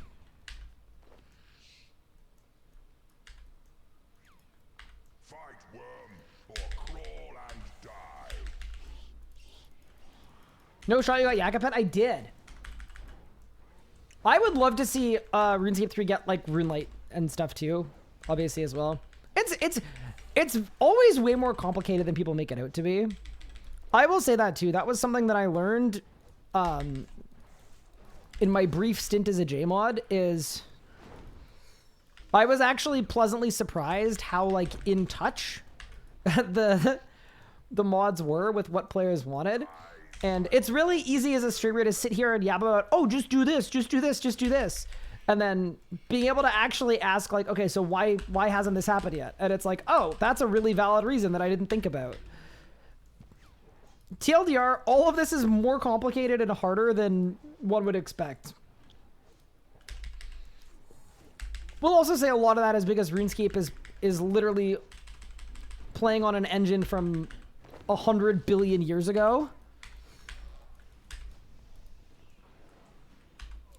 Fight worm or crawl and die. No shot you got Yakapet? I did. I would love to see RuneScape 3 get like RuneLight and stuff too, obviously as well. It's always way more complicated than people make it out to be. I will say that too. That was something that I learned in my brief stint as a JMod is I was actually pleasantly surprised how like in touch the mods were with what players wanted. And it's really easy as a streamer to sit here and yab about, oh, just do this, just do this, just do this. And then being able to actually ask like, okay, so why hasn't this happened yet? And it's like, oh, that's a really valid reason that I didn't think about. TLDR, all of this is more complicated and harder than one would expect. We'll also say a lot of that is because RuneScape is literally playing on an engine from 100 billion years ago.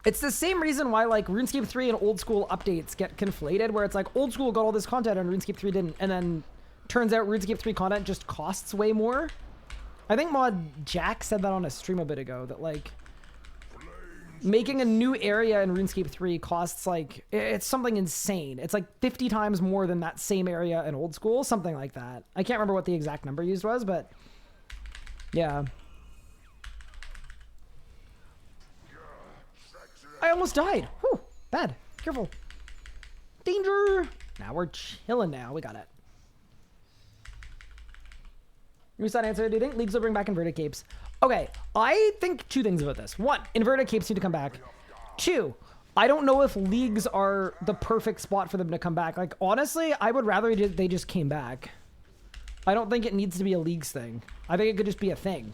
It's the same reason why like RuneScape 3 and old school updates get conflated, where it's like old school got all this content and RuneScape 3 didn't, and then turns out RuneScape 3 content just costs way more. I think Mod Jack said that on a stream a bit ago, that like making a new area in RuneScape 3 costs like, it's something insane. It's like 50 times more than that same area in old school, something like that. I can't remember what the exact number used was, but yeah. I almost died. Whew, bad. Careful. Danger. Now we're chilling now. We got it. Reset answer. Do you think leagues will bring back inverted capes? Okay, I think two things about this. One, inverted capes need to come back. Two, I don't know if leagues are the perfect spot for them to come back. Like, honestly, I would rather they just came back. I don't think it needs to be a leagues thing. I think it could just be a thing.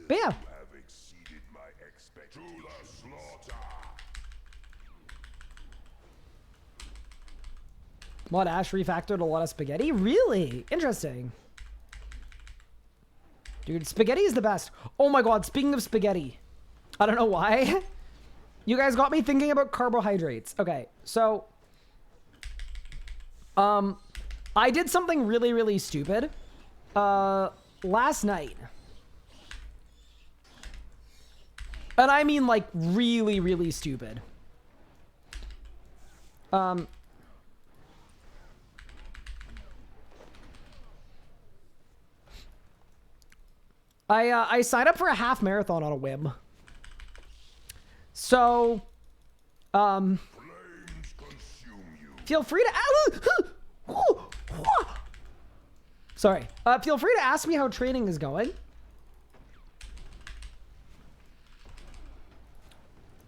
But yeah. Mod Ash refactored a lot of spaghetti? Really? Interesting. Dude, spaghetti is the best. Oh my god, speaking of spaghetti. I don't know why. You guys got me thinking about carbohydrates. Okay, so I did something really, really stupid last night. And I mean like really, really stupid. I signed up for a half marathon on a whim. So, feel free to sorry. Feel free to ask me how training is going.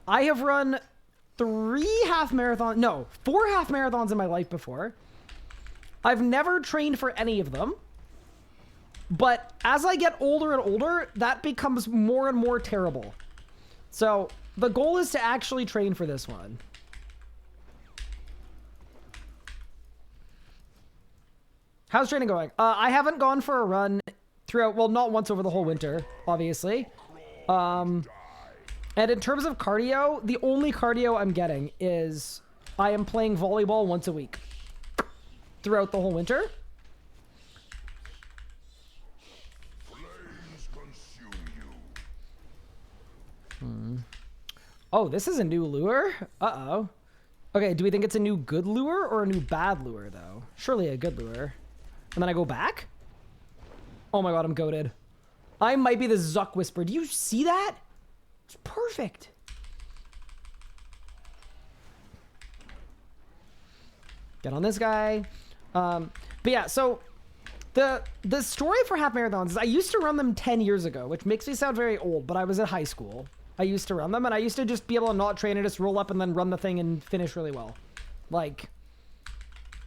I have run 4 half marathons in my life before. I've never trained for any of them. But as I get older and older, that becomes more and more terrible. So the goal is to actually train for this one. How's training going? I haven't gone for a run throughout, well, not once over the whole winter, obviously. And in terms of cardio, the only cardio I'm getting is I am playing volleyball once a week throughout the whole winter. Oh, this is a new lure? Uh-oh. Okay, do we think it's a new good lure or a new bad lure, though? Surely a good lure. And then I go back? Oh my god, I'm goated. I might be the Zuck Whisper. Do you see that? It's perfect. Get on this guy. But yeah, so the story for half marathons is I used to run them 10 years ago, which makes me sound very old, but I was in high school. I used to run them, and I used to just be able to not train and just roll up and then run the thing and finish really well. Like,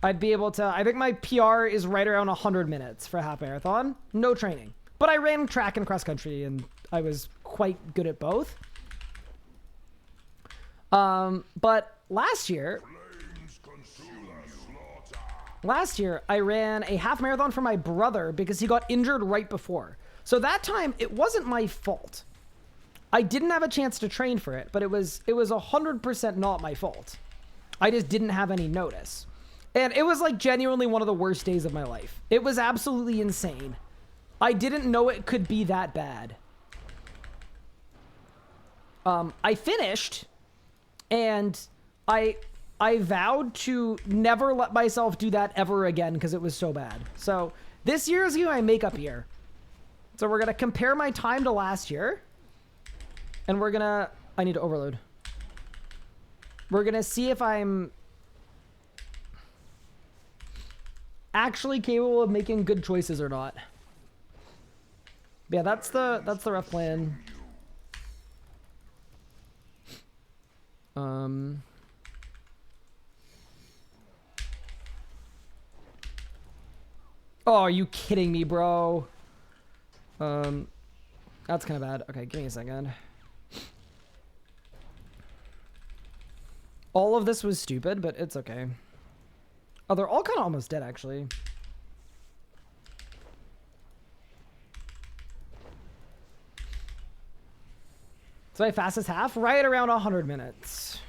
I'd be able to, I think my PR is right around 100 minutes for a half marathon. No training. But I ran track and cross country, and I was quite good at both. But last year, I ran a half marathon for my brother because he got injured right before. So that time, it wasn't my fault. I didn't have a chance to train for it, but it was 100% not my fault. I just didn't have any notice. And it was like genuinely one of the worst days of my life. It was absolutely insane. I didn't know it could be that bad. I finished, and I vowed to never let myself do that ever again because it was so bad. So this year is my makeup year. So we're gonna compare my time to last year, and we're gonna. I need to overload. We're gonna see if I'm actually capable of making good choices or not. But yeah, that's the rough plan. Oh, are you kidding me, bro? That's kind of bad. Okay, give me a second. All of this was stupid, but it's okay. Oh, they're all kind of almost dead, actually. So my fastest half, right around 100 minutes.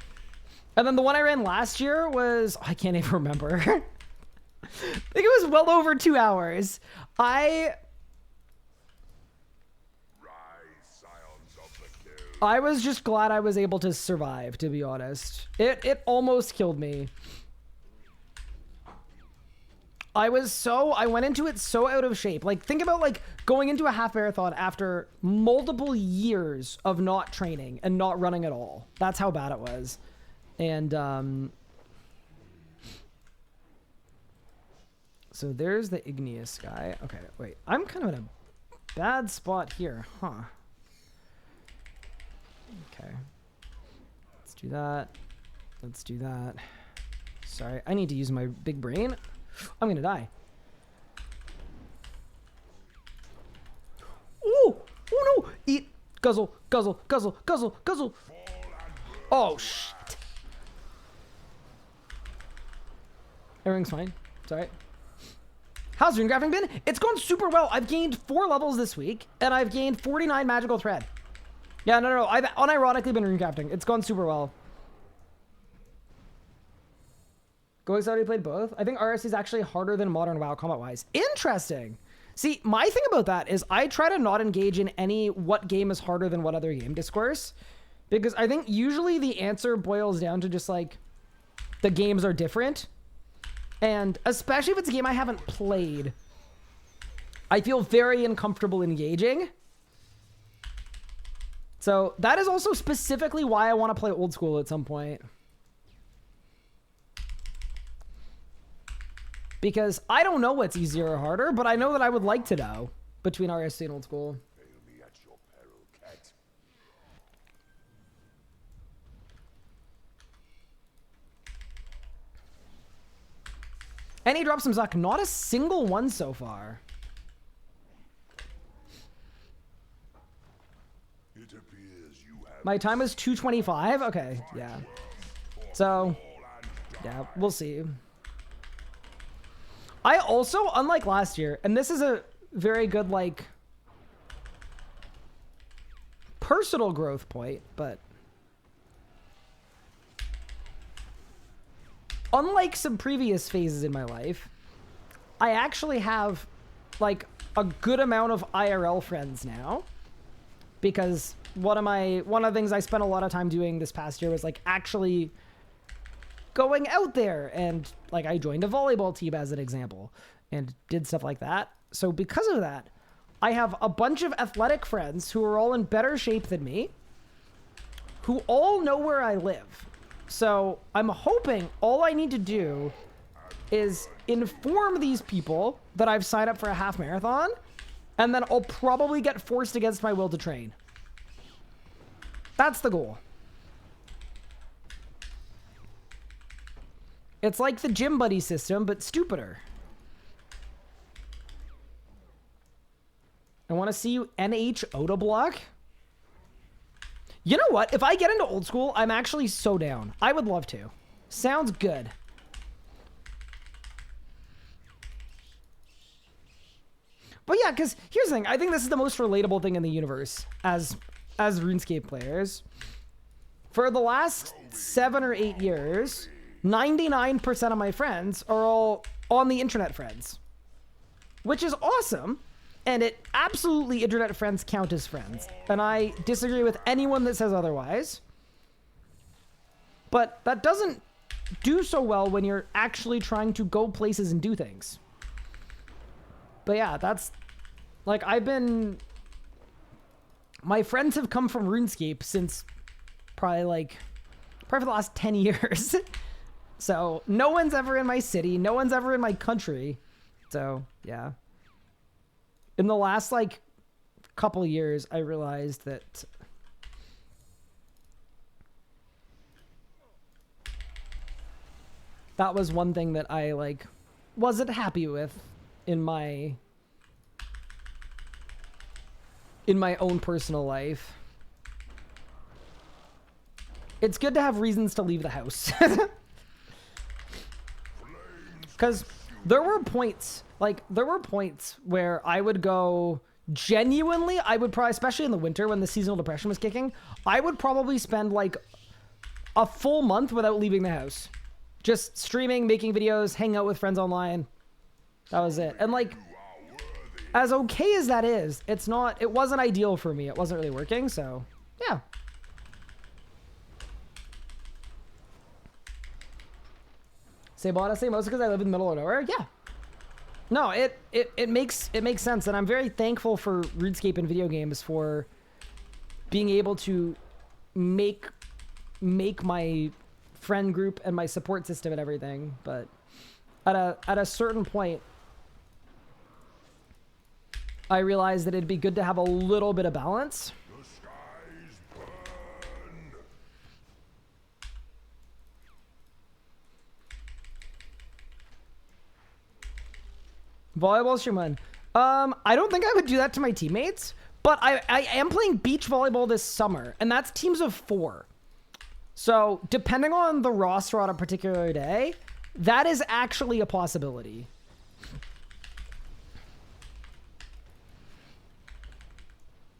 And then the one I ran last year was, I can't even remember. I think it was well over 2 hours. I was just glad I was able to survive, to be honest. It almost killed me. I went into it so out of shape. Like, think about, like, going into a half marathon after multiple years of not training and not running at all. That's how bad it was. And, so there's the igneous guy. Okay, wait. I'm kind of in a bad spot here, huh? Okay. Let's do that. Let's do that. Sorry, I need to use my big brain. I'm gonna die. Ooh! Oh no! Eat! Guzzle! Guzzle! Guzzle! Guzzle! Guzzle! Oh shit! Everything's fine. It's alright. How's runecrafting been? It's gone super well. I've gained 4 levels this week, and I've gained 49 magical thread. Yeah, no. I've unironically been runecrafting. It's gone super well. Goig's already played both. I think RS is actually harder than modern WoW combat-wise. Interesting. See, my thing about that is I try to not engage in any what game is harder than what other game discourse. Because I think usually the answer boils down to just like, the games are different. And especially if it's a game I haven't played, I feel very uncomfortable engaging. So that is also specifically why I want to play old school at some point. Because I don't know what's easier or harder, but I know that I would like to know between RSC and old school. And he dropped some Zuck. Not a single one so far. My time is 2:25. Okay, yeah. So, yeah, we'll see. I also, unlike last year, and this is a very good, like, personal growth point, but unlike some previous phases in my life, I actually have, like, a good amount of IRL friends now. Because one of the things I spent a lot of time doing this past year was, like, actually going out there, and like I joined a volleyball team as an example and did stuff like that. So because of that, I have a bunch of athletic friends who are all in better shape than me, who all know where I live. So I'm hoping all I need to do is inform these people that I've signed up for a half marathon, and then I'll probably get forced against my will to train. That's the goal. It's like the gym buddy system, but stupider. I want to see you NH Oda block. You know what? If I get into old school, I'm actually so down. I would love to. Sounds good. But yeah, because here's the thing. I think this is the most relatable thing in the universe as RuneScape players. For the last 7 or 8 years, 99% of my friends are all on the internet friends, which is awesome and it absolutely internet friends count as friends. And I disagree with anyone that says otherwise. But that doesn't do so well when you're actually trying to go places and do things. But yeah, that's like my friends have come from RuneScape since probably for the last 10 years. So no one's ever in my city, no one's ever in my country. So yeah. In the last couple years, I realized that that was one thing that I wasn't happy with in my own personal life. It's good to have reasons to leave the house. Because there were points where I would go genuinely, I would probably, especially in the winter when the seasonal depression was kicking, I would probably spend a full month without leaving the house. Just streaming, making videos, hanging out with friends online. That was it. And as okay as that is, it wasn't ideal for me. It wasn't really working, so yeah. Say Bada, say mostly because I live in the middle of nowhere. Yeah. No, it makes sense, and I'm very thankful for RuneScape and video games for being able to make my friend group and my support system and everything. But at a certain point, I realized that it'd be good to have a little bit of balance. Volleyball stream one. I don't think I would do that to my teammates, but I am playing beach volleyball this summer, and that's teams of 4. So depending on the roster on a particular day, that is actually a possibility.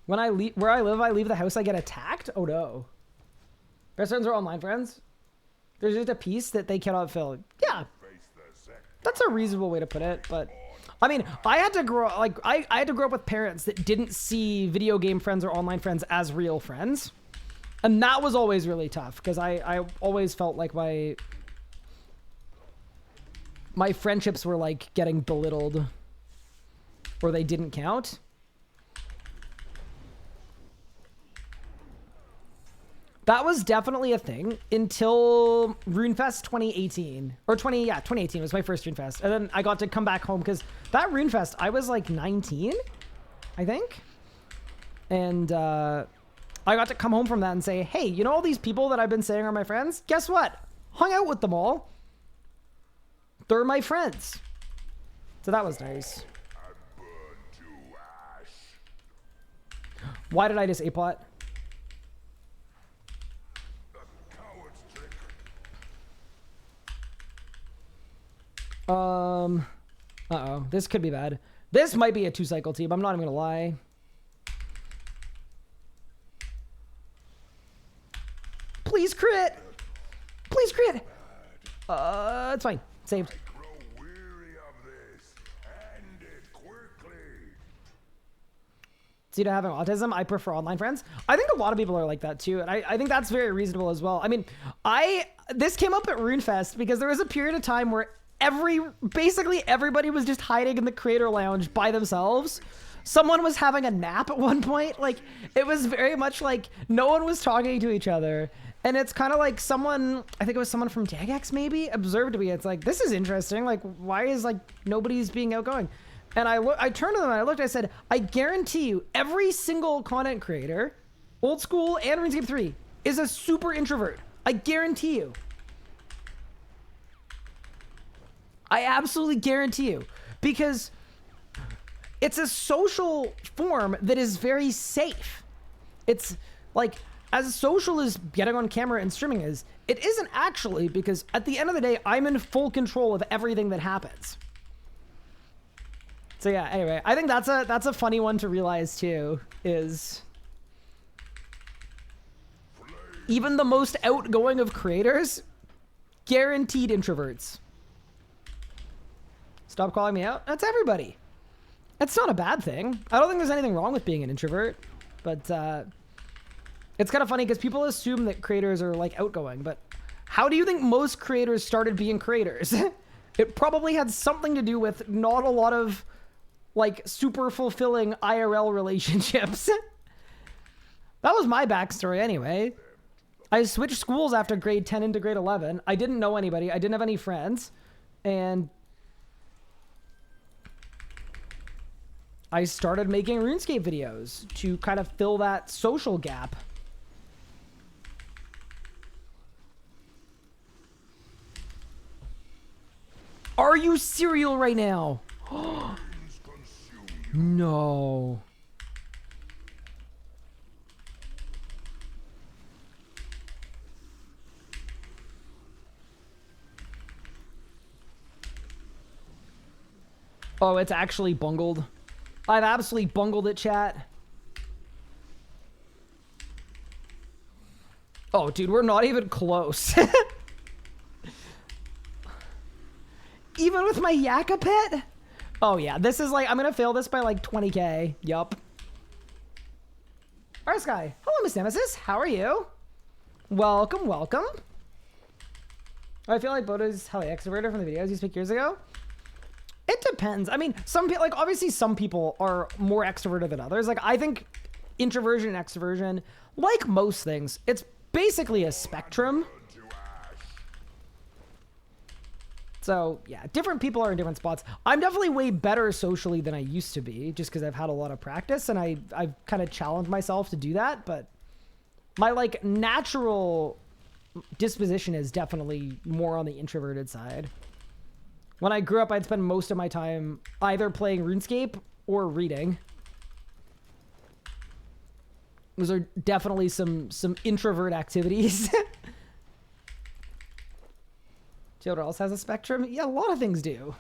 When I leave where I live, I leave the house, I get attacked. Oh no. Best friends are online friends. There's just a piece that they cannot fill. Yeah, that's a reasonable way to put it, but. I mean, I had to grow I had to grow up with parents that didn't see video game friends or online friends as real friends. And that was always really tough because I always felt like my friendships were getting belittled or they didn't count. That was definitely a thing until RuneFest 2018. Or 2018 was my first RuneFest. And then I got to come back home because that RuneFest, I was 19, I think. And I got to come home from that and say, hey, you know all these people that I've been saying are my friends? Guess what? Hung out with them all. They're my friends. So that was nice. Why did I just A-plot? Uh-oh. This could be bad. This might be a 2-cycle team. I'm not even gonna lie. Please crit! Please crit! It's fine. Saved. Due to having autism, I prefer online friends. I think a lot of people are like that too, and I think that's very reasonable as well. I mean, this came up at RuneFest because there was a period of time where basically everybody was just hiding in the creator lounge by themselves. Someone was having a nap at one point. It was very much no one was talking to each other. And it's kind of I think it was someone from Jagex maybe, observed me. It's this is interesting. Why is nobody's being outgoing? And I turned to them and I looked, I said, I guarantee you every single content creator, old school and RuneScape 3, is a super introvert. I guarantee you. I absolutely guarantee you, because it's a social form that is very safe. It's as social as getting on camera and streaming is, it isn't actually, because at the end of the day, I'm in full control of everything that happens. So yeah, anyway, I think that's a funny one to realize too, is even the most outgoing of creators, guaranteed introverts. Stop calling me out. That's everybody. It's not a bad thing. I don't think there's anything wrong with being an introvert, but it's kind of funny because people assume that creators are like outgoing, but how do you think most creators started being creators? It probably had something to do with not a lot of like super fulfilling IRL relationships. That was my backstory anyway. I switched schools after grade 10 into grade 11. I didn't know anybody. I didn't have any friends. And I started making RuneScape videos to kind of fill that social gap. Are you cereal right now? No. Oh, it's actually bungled. I've absolutely bungled it, chat. Oh, dude, we're not even close. Even with my Yakka pet? Oh, yeah. This is like, I'm going to fail this by like 20k. Yup. Alright, Sky. Hello, Miss Nemesis. How are you? Welcome, welcome. I feel like Boda's highly extroverted from the videos you speak years ago. It depends. I mean, some people, like, obviously some people are more extroverted than others. Like, I think introversion and extroversion, like most things, it's basically a spectrum. So, yeah, different people are in different spots. I'm definitely way better socially than I used to be, just because I've had a lot of practice, and I've kind of challenged myself to do that, but my, like, natural disposition is definitely more on the introverted side. When I grew up, I'd spend most of my time either playing RuneScape or reading. Those are definitely some introvert activities. Do you know what else has a spectrum? Yeah, a lot of things do.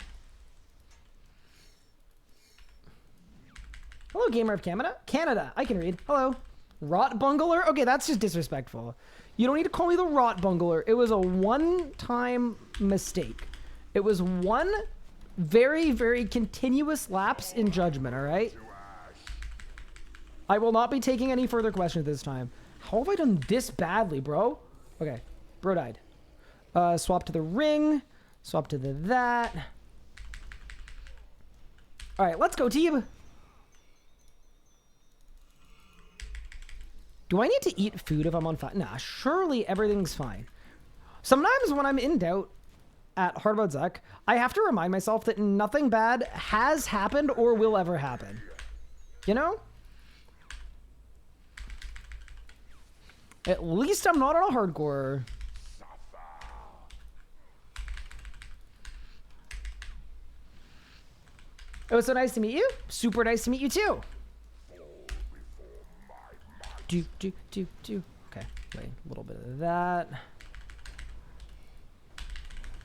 Hello, Gamer of Canada. Canada, I can read. Hello. Rot Bungler? Okay, that's just disrespectful. You don't need to call me the Rot Bungler. It was a one-time mistake. It was one very, very continuous lapse in judgment, all right? I will not be taking any further questions this time. How have I done this badly, bro? Okay, bro died. Swap to the ring. Swap to the that. All right, let's go, team. Do I need to eat food if I'm on fire? Nah, surely everything's fine. Sometimes when I'm in doubt at Hard About Zuck, I have to remind myself that nothing bad has happened or will ever happen. You know? At least I'm not on a hardcore. It was so nice to meet you. Super nice to meet you too. Okay, wait, a little bit of that.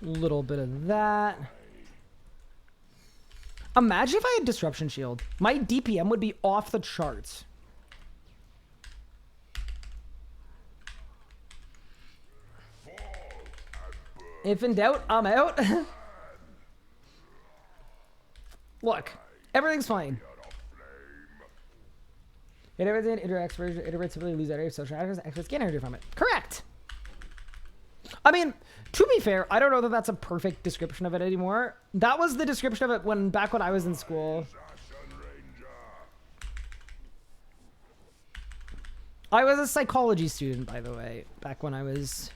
Little bit of that. Imagine if I had Disruption Shield. My DPM would be off the charts. If in doubt, I'm out. Look, everything's fine. Introverts and introverts typically lose energy, social actors, experts gain energy from it. Correct. I mean, to be fair, I don't know that that's a perfect description of it anymore. That was the description of it back when I was in school. I was a psychology student, by the way, back when I was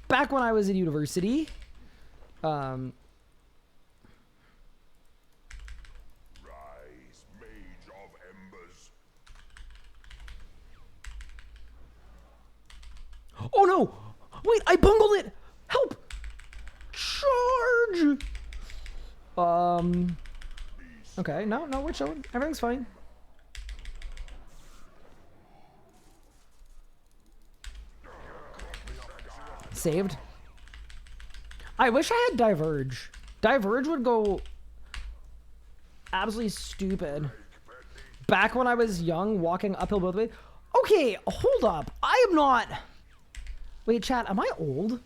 in university. Oh no! Wait, I bungled it! Help! Charge! Okay, no, we're chilling. Everything's fine. Saved. I wish I had Diverge. Diverge would go absolutely stupid. Back when I was young, walking uphill both ways. Okay, hold up. I am not... Wait, chat, am I old?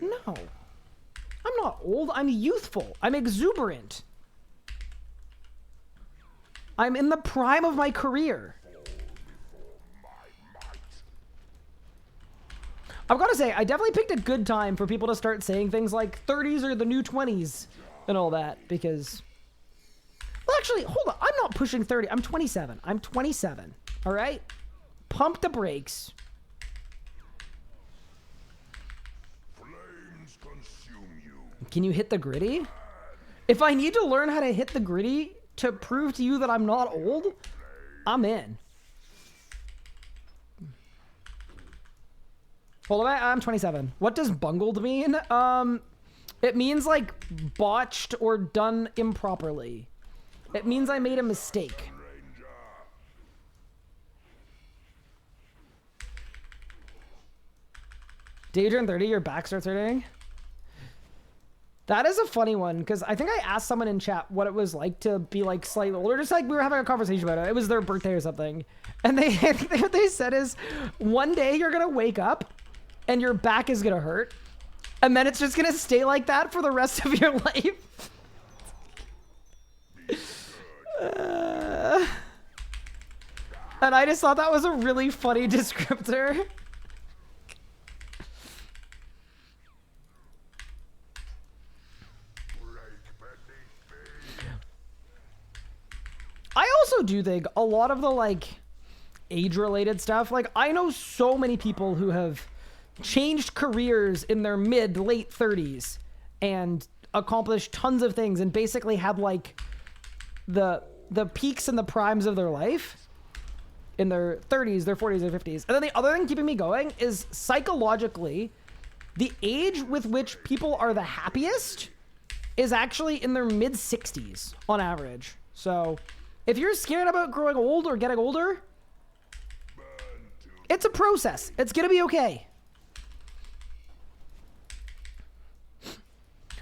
No. I'm not old. I'm youthful. I'm exuberant. I'm in the prime of my career. I've got to say, I definitely picked a good time for people to start saying things like 30s are the new 20s and all that, because... Well, actually, hold on. I'm not pushing 30. I'm 27. I'm 27. All right? Pump the brakes. Flames consume you. Can you hit the gritty? If I need to learn how to hit the gritty to prove to you that I'm not old, I'm in. Hold on, I'm 27. What does bungled mean? It means like botched or done improperly. It means I made a mistake. Day you turn 30, your back starts hurting? That is a funny one, because I think I asked someone in chat what it was like to be like slightly older. Just like we were having a conversation about it. It was their birthday or something. And what they said is, one day you're going to wake up and your back is going to hurt. And then it's just going to stay like that for the rest of your life. And I just thought that was a really funny descriptor. I also do think a lot of the like age-related stuff, like I know so many people who have changed careers in their late 30s and accomplished tons of things and basically had like the peaks and the primes of their life in their 30s, their 40s, their 50s. And then the other thing keeping me going is psychologically, the age with which people are the happiest is actually in their mid 60s on average. So if you're scared about growing old or getting older, it's a process. It's gonna be okay.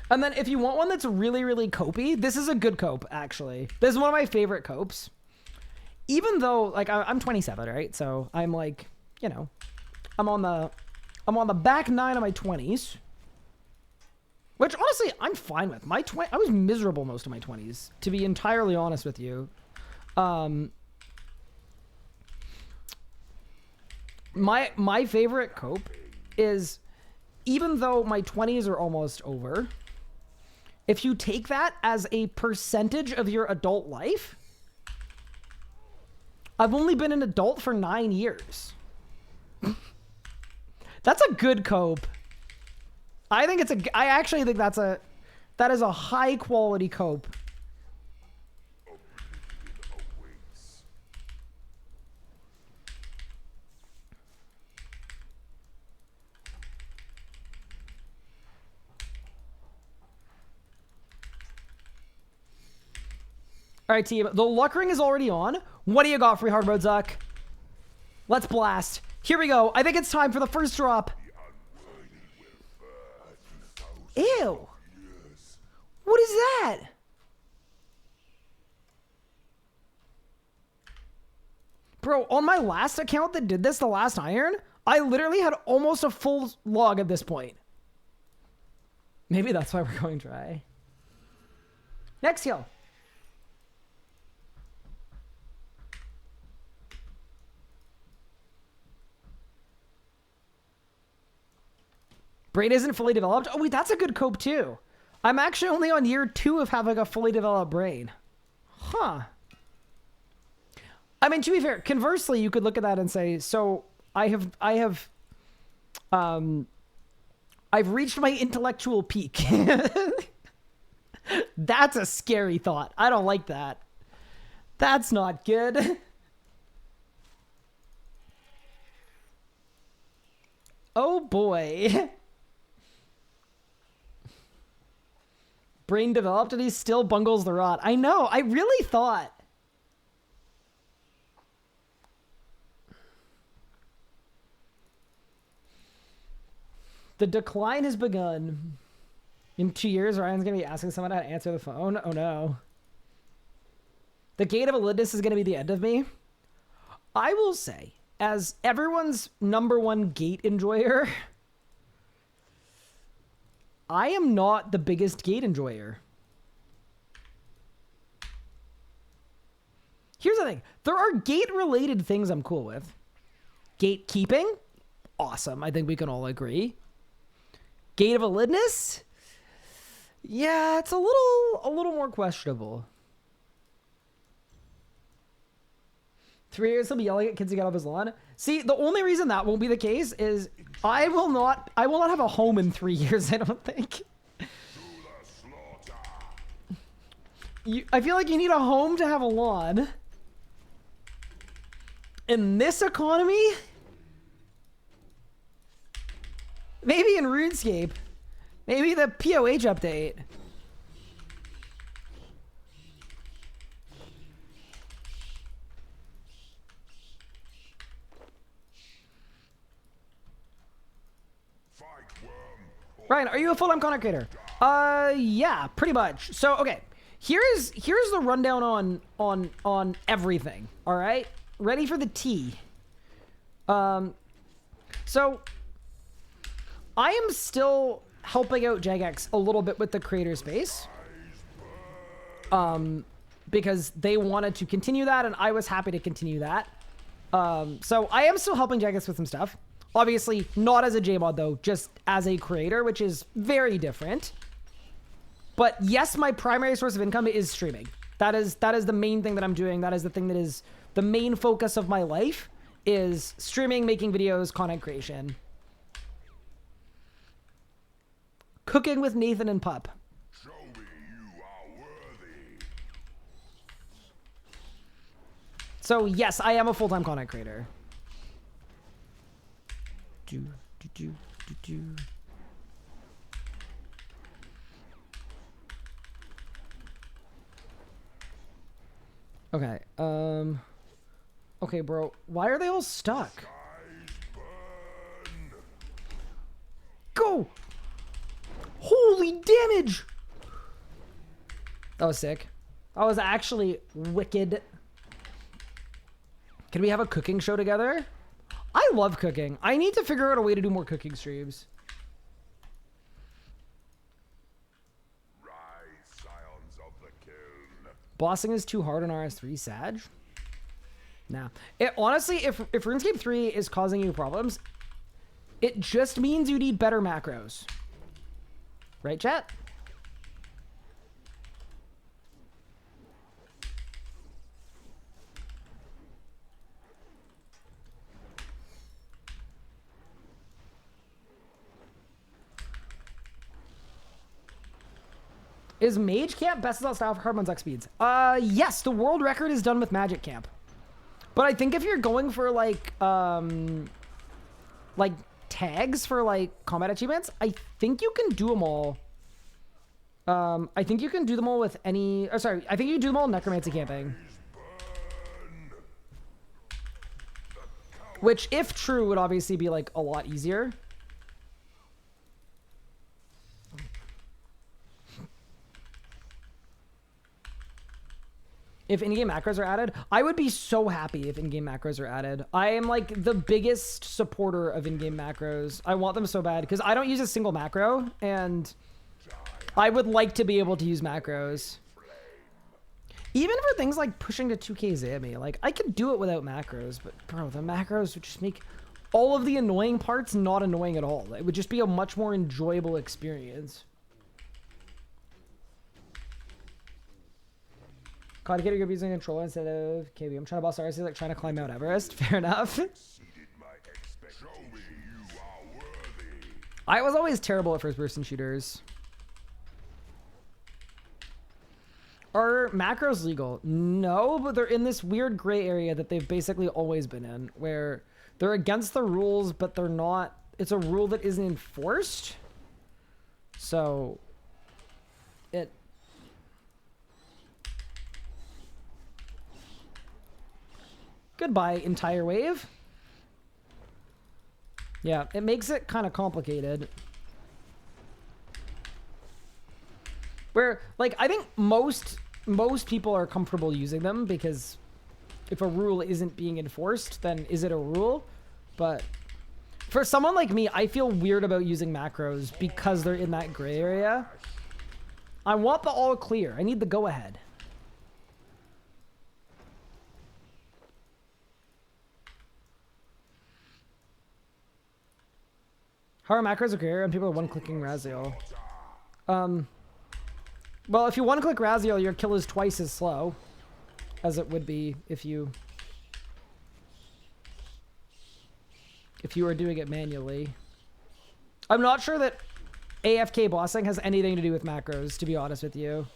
And then if you want one that's really, really copey, this is a good cope, actually. This is one of my favorite copes. Even though, like, I'm 27, right? So I'm like, you know, I'm on the back nine of my 20s. Which, honestly, I'm fine with. I was miserable most of my 20s, to be entirely honest with you. My favorite cope is, even though my 20s are almost over, if you take that as a percentage of your adult life, I've only been an adult for 9 years. That's a good cope. I actually think that is a high quality cope. All right, team. The luck ring is already on. What do you got for me, hard mode, Zuck? Let's blast. Here we go. I think it's time for the first drop. Ew. What is that? Bro, on my last account that did this, the last iron, I literally had almost a full log at this point. Maybe that's why we're going dry. Next heal. Brain isn't fully developed. Oh, wait, that's a good cope, too. I'm actually only on year 2 of having a fully developed brain. Huh. I mean, to be fair, conversely, you could look at that and say, so I've reached my intellectual peak. That's a scary thought. I don't like that. That's not good. Oh, boy. Brain developed and he still bungles the rot. I know. I really thought. The decline has begun. In 2 years, Ryan's going to be asking someone how to answer the phone. Oh, no. The gate of Elidus is going to be the end of me. I will say, as everyone's #1 gate enjoyer, I am not the biggest gate enjoyer. Here's the thing. There are gate-related things I'm cool with. Gatekeeping? Awesome. I think we can all agree. Gate of validness? Yeah, it's a little more questionable. 3 years he'll be yelling at kids to get off his lawn. See, the only reason that won't be the case is I will not have a home in 3 years, I don't think. I feel like you need a home to have a lawn. In this economy? Maybe in RuneScape. Maybe the POH update. Ryan, are you a full-time content creator? Yeah, pretty much. So, okay. Here's the rundown on everything. All right? Ready for the tea. So I am still helping out Jagex a little bit with the creator space. Because they wanted to continue that and I was happy to continue that. So I am still helping Jagex with some stuff. Obviously, not as a JMod though, just as a creator, which is very different. But yes, my primary source of income is streaming. That is the main thing that I'm doing. That is the thing that is the main focus of my life is streaming, making videos, content creation. Cooking with Nathan and Pup. Show me you are worthy. So yes, I am a full-time content creator. Okay, okay, bro. Why are they all stuck? Go! Holy damage! That was sick. That was actually wicked. Can we have a cooking show together? I love cooking. I need to figure out a way to do more cooking streams. Rise, scions of the kiln. Bossing is too hard on RS3, Sag? Nah. Honestly, if RuneScape 3 is causing you problems, it just means you need better macros. Right, chat? Is Mage Camp best out style for hard on ZUK speeds? Yes, the world record is done with Magic Camp. But I think if you're going for like tags for like combat achievements, I think you can do them all. I think you can do them all with any, oh sorry, I think you can do them all necromancy camping. Which, if true, would obviously be like a lot easier. If in-game macros are added, I would be so happy if in-game macros are added. I am like the biggest supporter of in-game macros. I want them so bad because I don't use a single macro and I would like to be able to use macros. Even for things like pushing to 2k Zammy, like I could do it without macros, but bro, the macros would just make all of the annoying parts not annoying at all. It would just be a much more enjoyable experience. Caught a kid you're using a controller instead of KB. I'm trying to boss RC like trying to climb Mount Everest. Fair enough. I was always terrible at first-person shooters. Are macros legal? No, but they're in this weird gray area that they've basically always been in, where they're against the rules, but they're not. It's a rule that isn't enforced. So, it. Goodbye, entire wave. Yeah, it makes it kind of complicated. Where, like, I think most people are comfortable using them because if a rule isn't being enforced, then is it a rule? But for someone like me, I feel weird about using macros because they're in that gray area. I want the all clear. I need the go ahead. How are macros okay and people are one-clicking Raziel? Well, if you one-click Raziel, your kill is twice as slow as it would be if you were doing it manually. I'm not sure that AFK bossing has anything to do with macros, to be honest with you.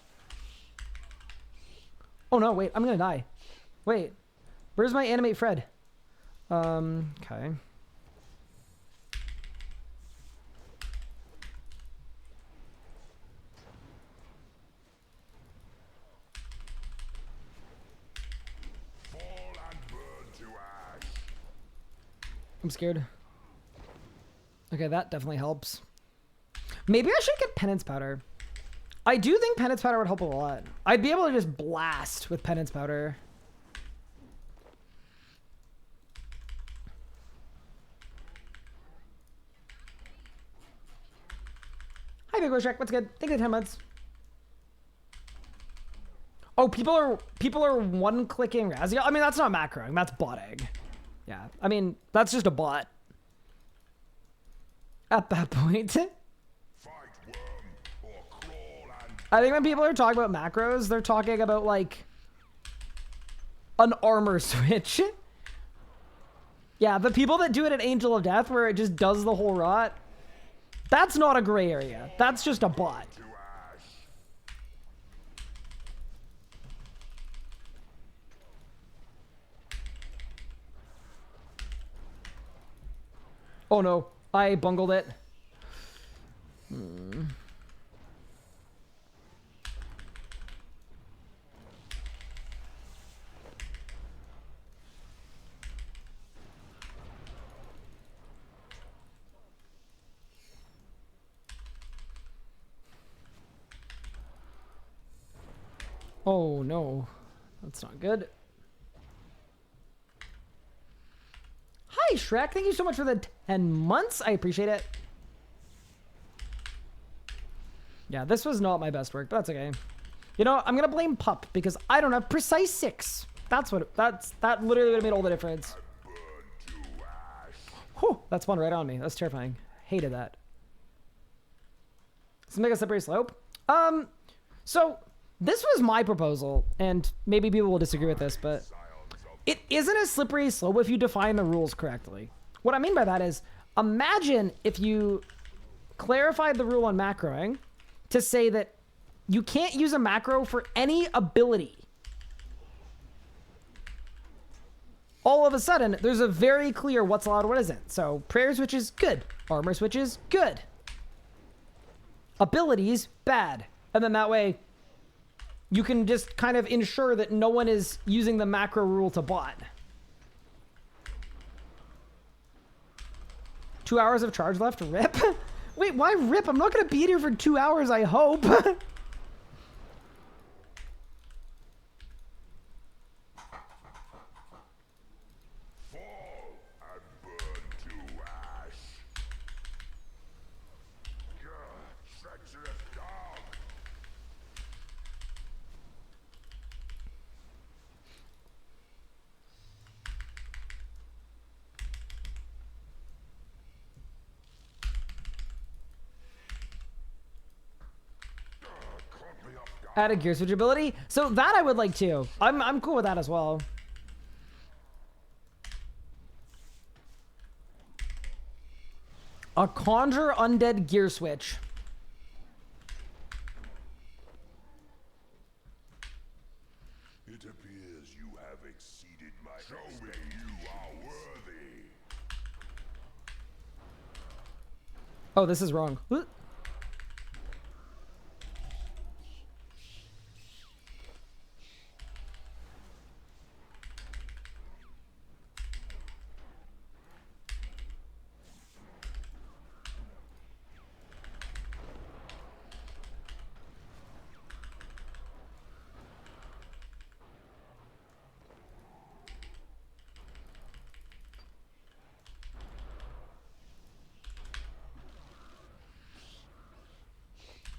Oh no, wait, I'm gonna die. Wait, where's my animate Fred? Okay. I'm scared. Okay, that definitely helps. Maybe I should get penance powder. I do think penance powder would help a lot. I'd be able to just blast with penance powder. Hi, Big Boy Shrek. What's good? Thank you for the 10 months. Oh, people are one-clicking Raziel. I mean, that's not macroing. That's botting. Yeah, I mean, that's just a bot. At that point. I think when people are talking about macros, they're talking about, like, an armor switch. Yeah, the people that do it at Angel of Death, where it just does the whole rot, that's not a gray area. That's just a bot. Oh no, I bungled it. Oh no, that's not good. Hi Shrek, thank you so much for the 10 months. I appreciate it. Yeah, this was not my best work, but that's okay. You know, I'm gonna blame Pup because I don't have precise 6. That literally would have made all the difference. Whew, that spawned right on me. That's terrifying. Hated that. Let's make a slippery slope. So this was my proposal, and maybe people will disagree with this, but it isn't a slippery slope if you define the rules correctly. What I mean by that is, imagine if you clarified the rule on macroing to say that you can't use a macro for any ability. All of a sudden, there's a very clear what's allowed, what isn't. So, prayer switches, good. Armor switches, good. Abilities, bad. And then that way, you can just kind of ensure that no one is using the macro rule to bot. 2 hours of charge left, rip? Wait, why rip? I'm not gonna be here for 2 hours, I hope. Add a gear switch ability. So that I would like to. I'm cool with that as well. A conjure undead gear switch. It appears you have exceeded my Show me you are worthy. Oh, this is wrong.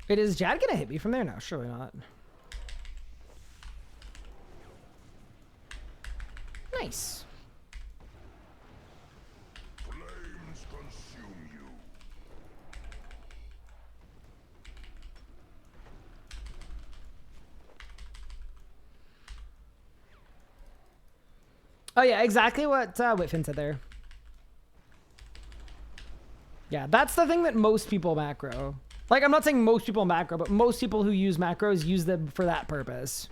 Wait, is Jad gonna hit me from there? No, surely not. Nice. Flames consume you. Oh yeah, exactly what Whitfin said there. Yeah, that's the thing that most people macro. Like, I'm not saying most people macro, but most people who use macros use them for that purpose.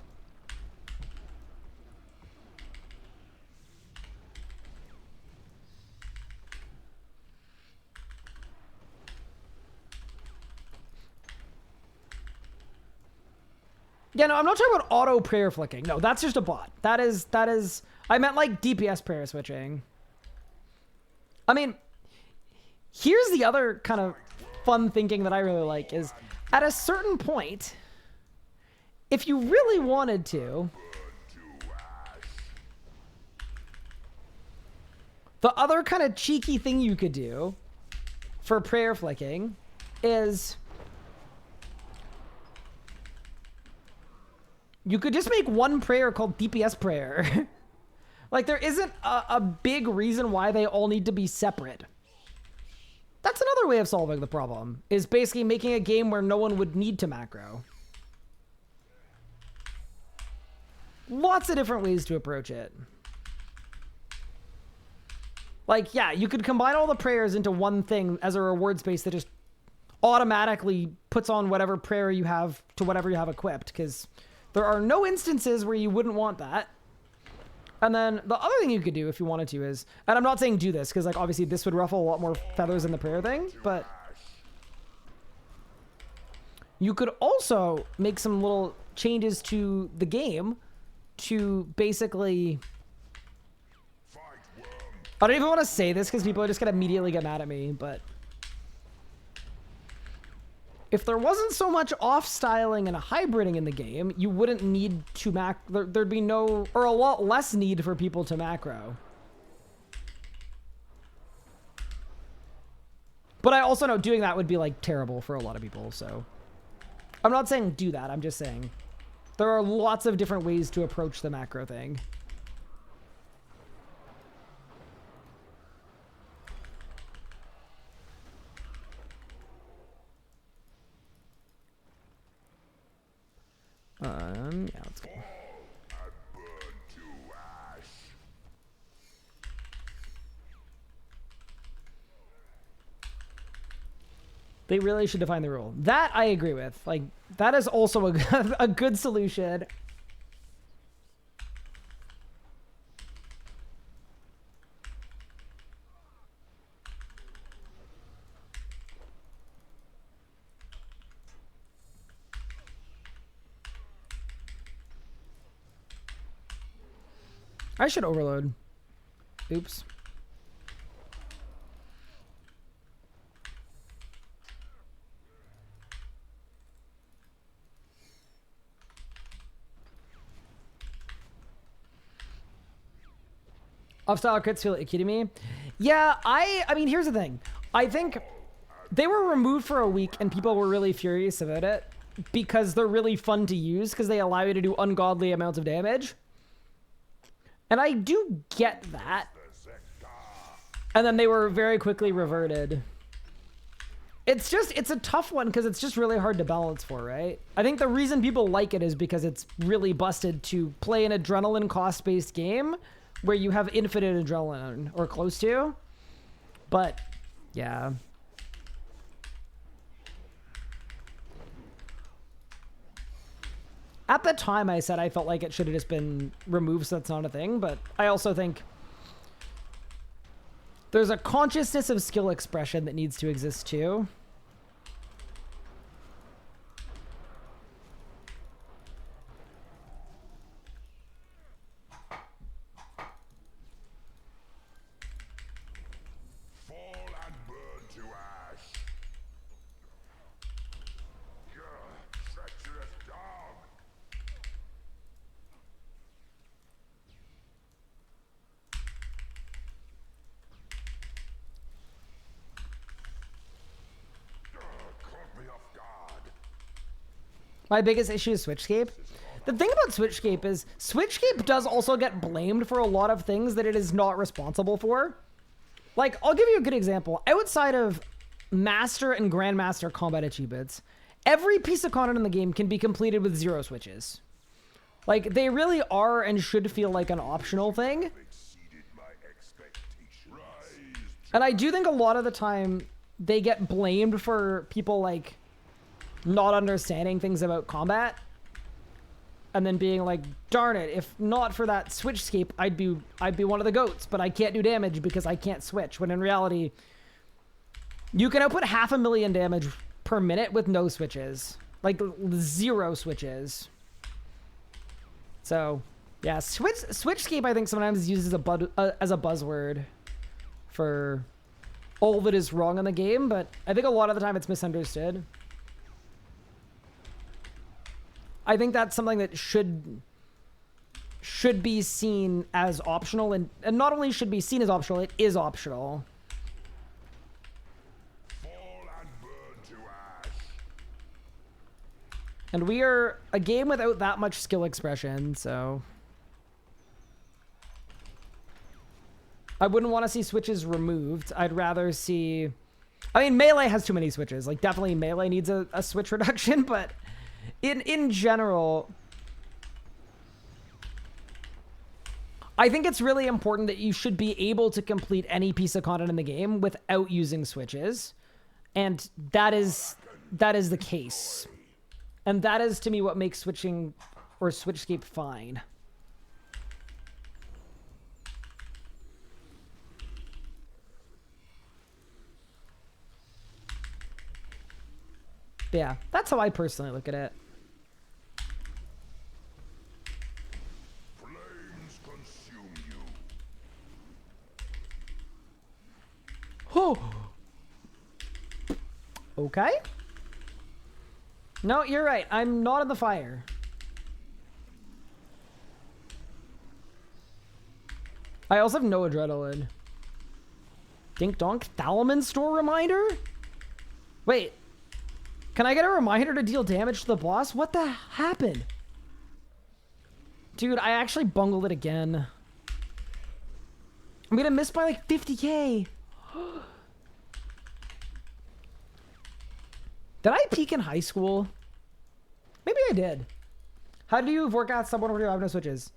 Yeah, no, I'm not talking about auto prayer flicking. No, that's just a bot. That is, I meant like DPS prayer switching. I mean, here's the other kind of fun thinking that I really like is at a certain point, if you really wanted to, the other kind of cheeky thing you could do for prayer flicking is you could just make one prayer called DPS prayer. Like, there isn't a big reason why they all need to be separate. That's another way of solving the problem, is basically making a game where no one would need to macro. Lots of different ways to approach it. Like, yeah, you could combine all the prayers into one thing as a reward space that just automatically puts on whatever prayer you have to whatever you have equipped, because there are no instances where you wouldn't want that. And then the other thing you could do if you wanted to is, and I'm not saying do this, because like obviously this would ruffle a lot more feathers in the prayer thing, but you could also make some little changes to the game to basically, I don't even want to say this because people are just going to immediately get mad at me, but if there wasn't so much off-styling and hybriding in the game, you wouldn't need to there'd be no, or a lot less need for people to macro. But I also know doing that would be like terrible for a lot of people, so I'm not saying do that, I'm just saying there are lots of different ways to approach the macro thing. Yeah, let's go. They really should define the rule. That I agree with. Like, that is also a good solution. I should overload. Oops. Off-style crits feel icky to me. Yeah, I mean, here's the thing. I think they were removed for a week and people were really furious about it because they're really fun to use because they allow you to do ungodly amounts of damage. And I do get that. And then they were very quickly reverted. It's a tough one because it's just really hard to balance for, right? I think the reason people like it is because it's really busted to play an adrenaline cost-based game where you have infinite adrenaline, or close to. But, yeah. At the time, I said I felt like it should have just been removed, so that's not a thing. But I also think there's a consciousness of skill expression that needs to exist too. My biggest issue is Switchscape. The thing about Switchscape is Switchscape does also get blamed for a lot of things that it is not responsible for. Like, I'll give you a good example. Outside of Master and Grandmaster combat achievements, every piece of content in the game can be completed with 0 switches. Like, they really are and should feel like an optional thing. And I do think a lot of the time they get blamed for people like not understanding things about combat and then being like, darn it, if not for that switchscape, I'd be one of the goats, but I can't do damage because I can't switch. When in reality, you can output 500,000 damage per minute with no switches. Like 0 switches. So, yeah, switchscape I think sometimes is used as a buzzword for all that is wrong in the game, but I think a lot of the time it's misunderstood. I think that's something that should be seen as optional, and not only should be seen as optional, it is optional. And we are a game without that much skill expression, so I wouldn't want to see switches removed. I'd rather see... I mean, melee has too many switches. Like, definitely melee needs a switch reduction, but in general, I think it's really important that you should be able to complete any piece of content in the game without using switches. And that is the case. And that is, to me, what makes switching or switchscape fine. Yeah, that's how I personally look at it. Flames consume you. Oh. Okay. No, you're right. I'm not in the fire. I also have no adrenaline. Dink donk. Thalman store reminder? Wait. Can I get a reminder to deal damage to the boss? What the happened? Dude, I actually bungled it again. I'm gonna miss by like 50k. Did I peak in high school? Maybe I did. How do you Vorkath sub 1 over 2 have no switches?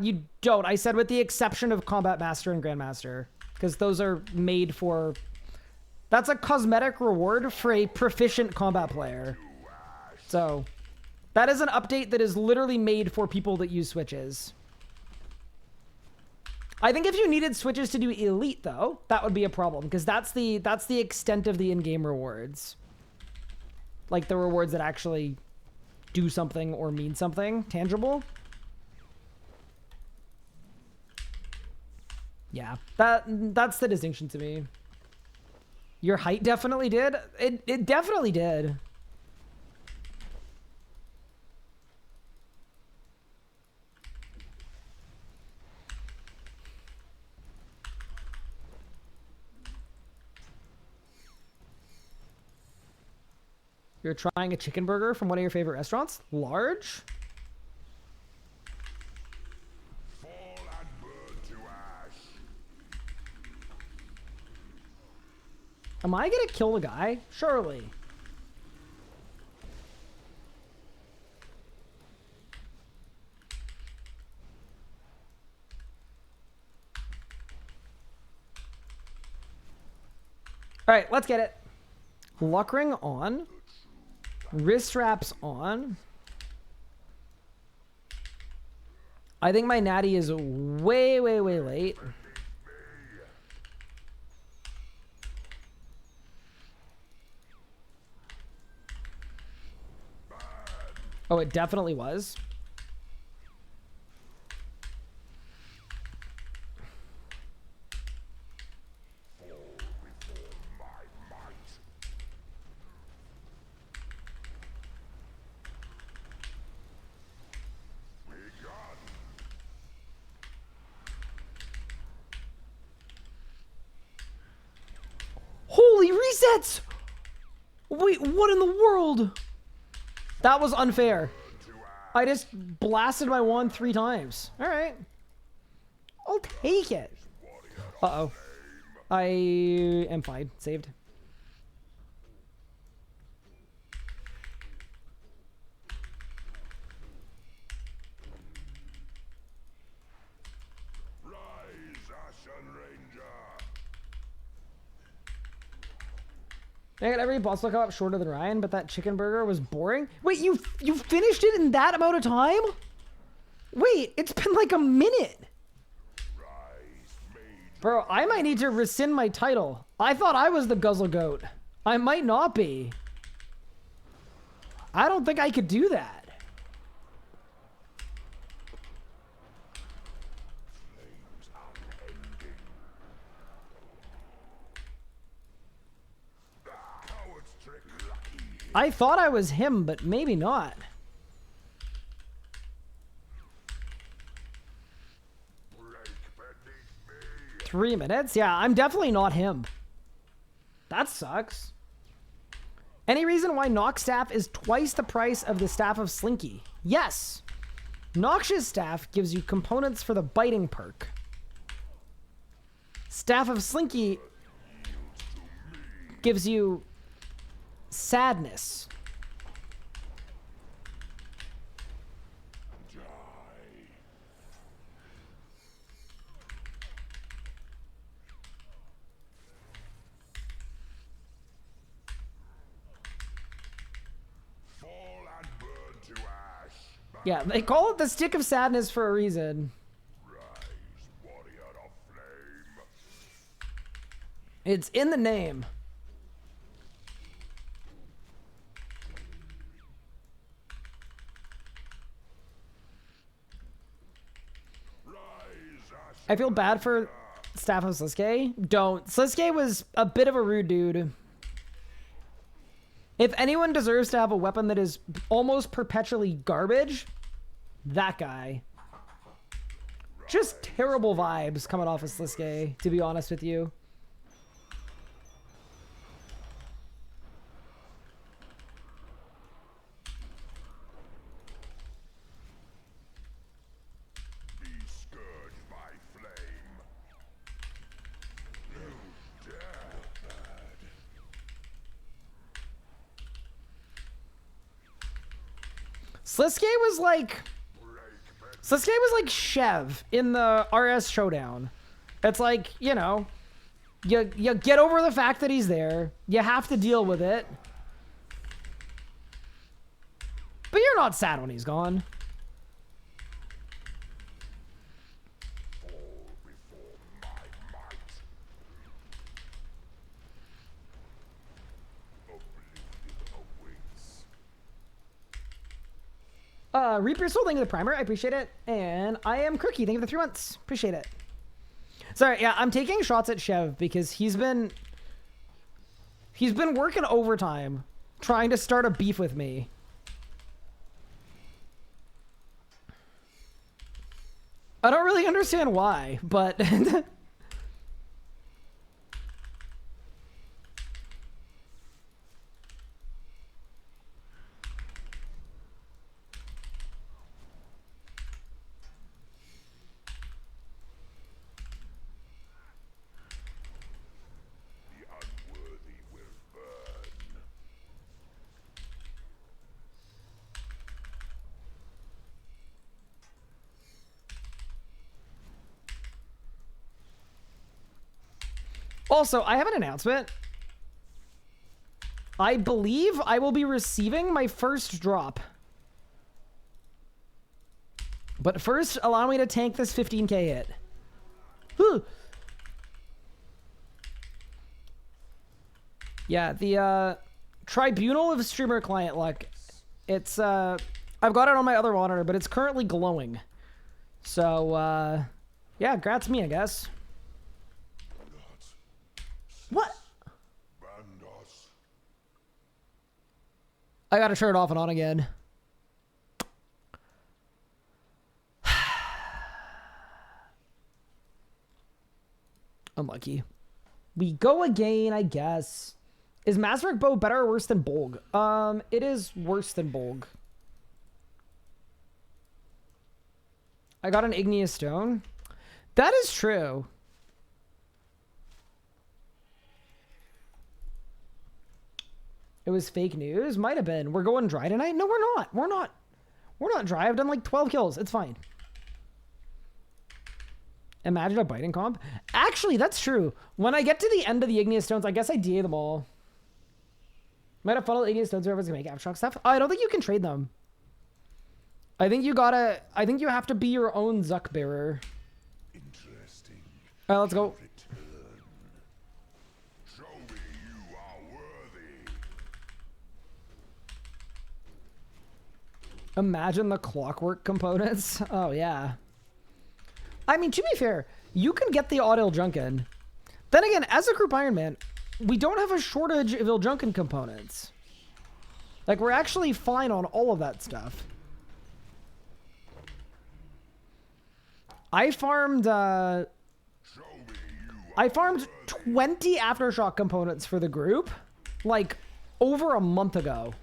You don't. I said with the exception of Combat Master and Grandmaster. Because those are made for... That's a cosmetic reward for a proficient combat player. So, that is an update that is literally made for people that use switches. I think if you needed switches to do Elite, though, that would be a problem. Because that's the extent of the in-game rewards. Like the rewards that actually do something or mean something tangible. Yeah, that's the distinction to me. Your height definitely did. It definitely did. You're trying a chicken burger from one of your favorite restaurants? Large? Am I gonna kill the guy? Surely. Alright, let's get it. Luck ring on. Wrist straps on. I think my natty is way, way, way late. Oh, it definitely was. Holy resets! Wait, what in the world? That was unfair. I just blasted my wand 3 times. Alright. I'll take it. Uh-oh. I am fine. Saved. I got every boss look up shorter than Ryan, but that chicken burger was boring. Wait, you finished it in that amount of time? Wait, it's been like a minute. Bro, I might need to rescind my title. I thought I was the guzzle goat. I might not be. I don't think I could do that. I thought I was him, but maybe not. Three minutes? Yeah, I'm definitely not him. That sucks. Any reason why Nox staff is twice the price of the staff of Slinky? Yes. Nox's staff gives you components for the biting perk. Staff of Slinky gives you sadness. Yeah, they call it the Stick of Sadness for a reason. It's in the name. I feel bad for Staff of Sliske. Don't. Sliske was a bit of a rude dude. If anyone deserves to have a weapon that is almost perpetually garbage, that guy. Just terrible vibes coming off of Sliske, to be honest with you. Sliske was like Chev in the RS Showdown. It's like, you know, you get over the fact that he's there. You have to deal with it. But you're not sad when he's gone. Reap your soul, thank you for the primer. I appreciate it. And I am Crookie. Thank you for the 3 months. Appreciate it. Sorry, yeah, I'm taking shots at Chev because he's been working overtime trying to start a beef with me. I don't really understand why, but also, I have an announcement. I believe I will be receiving my first drop. But first, allow me to tank this 15k hit. Whew. Yeah, the Tribunal of Streamer Client Luck. It's, I've got it on my other monitor, but it's currently glowing. So, yeah, grats me, I guess. What? I gotta turn it off and on again. Unlucky. We go again, I guess. Is Masterwork Bow better or worse than Bolg? It is worse than Bolg. I got an Igneous Stone. That is true. It was fake news. Might have been. We're going dry tonight? No, we're not. We're not dry. I've done like 12 kills. It's fine. Imagine a biting comp. Actually, that's true. When I get to the end of the Igneous Stones, I guess I DA them all. Might have funneled 80 stone servers to make abstract stuff. I don't think you can trade them. I think you have to be your own Zuck bearer. Interesting. All right, let's go. Show me you are worthy. Imagine the clockwork components. Oh, yeah. I mean, to be fair, you can get the odd Iljunkin. Then again, as a group Iron Man, we don't have a shortage of Iljunkin components. Like, we're actually fine on all of that stuff. I farmed 20 Aftershock components for the group, like, over a month ago.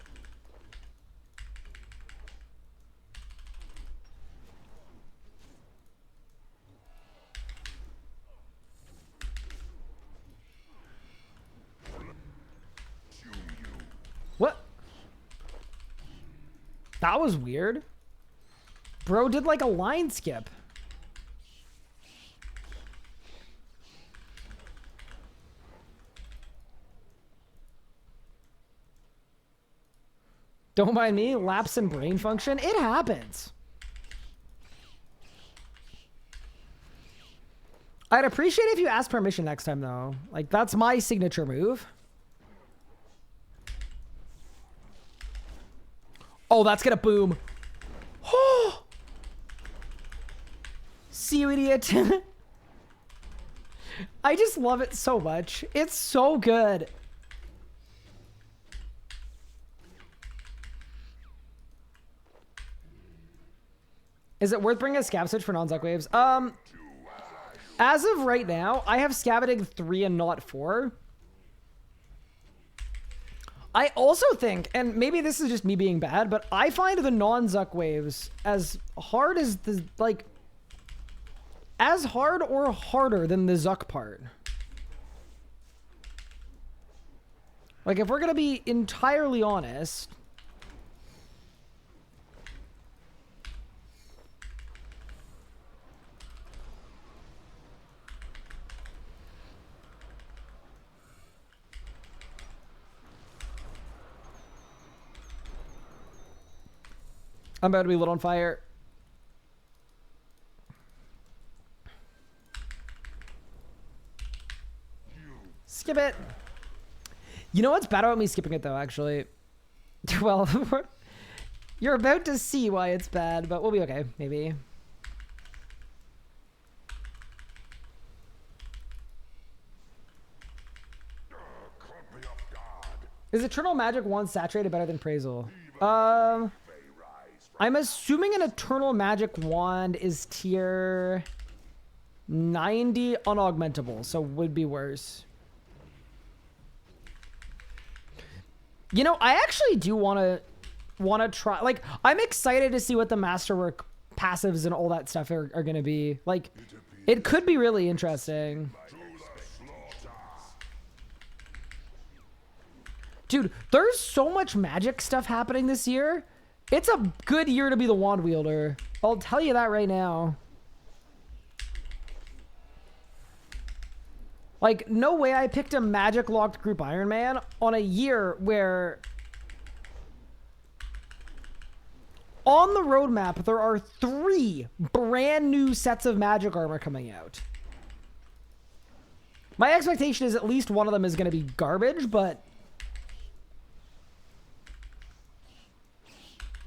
What? That was weird. Bro did like a line skip. Don't mind me, lapse in brain function. It happens. I'd appreciate if you ask permission next time, though. Like, that's my signature move. Oh, that's gonna boom. Oh! See you, idiot. I just love it so much. It's so good. Is it worth bringing a scab switch for non-Zuck waves? As of right now, I have scabbing 3 and not 4. I also think, and maybe this is just me being bad, but I find the non-Zuck waves as hard as the, like, as hard or harder than the Zuck part. Like, if we're gonna be entirely honest, I'm about to be lit on fire. Skip it. You know what's bad about me skipping it, though, actually? Well, you're about to see why it's bad, but we'll be okay, maybe. Is Eternal Magic Wand saturated better than Praisal? I'm assuming an Eternal Magic Wand is tier 90 unaugmentable, so would be worse. You know, I actually do want to try. Like, I'm excited to see what the Masterwork passives and all that stuff are going to be. Like, it could be really interesting. Dude, there's so much magic stuff happening this year. It's a good year to be the wand wielder. I'll tell you that right now. Like, no way I picked a magic locked group Iron Man on a year where on the roadmap there are 3 brand new sets of magic armor coming out. My expectation is at least one of them is going to be garbage, but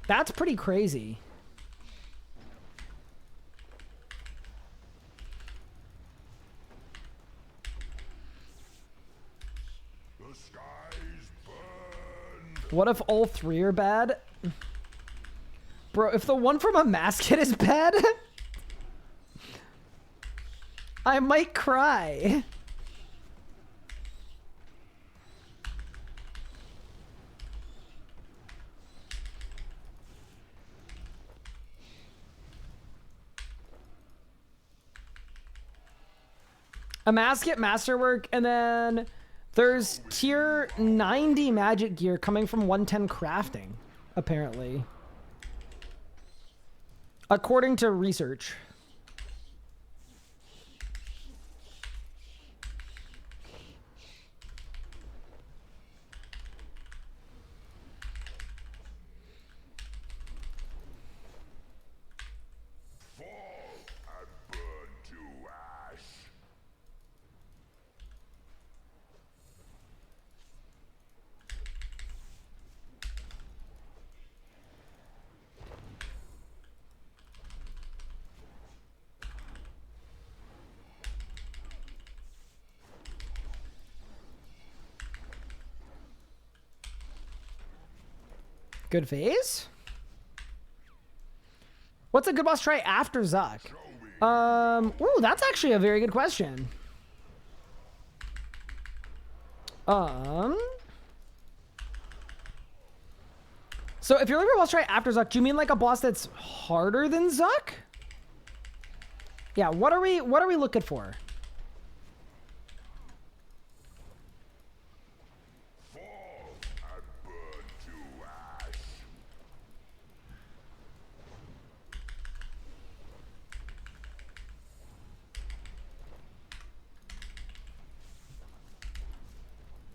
that's pretty crazy. The skies burn. What if all 3 are bad? Bro, if the one from a masket is bad, I might cry. A masket, masterwork, and then there's tier 90 magic gear coming from 110 crafting, apparently. According to research. Good phase. What's a good boss try after Zuck? Ooh, that's actually a very good question. So if you're looking for a boss try after Zuck, do you mean like a boss that's harder than Zuck? Yeah, what are we looking for?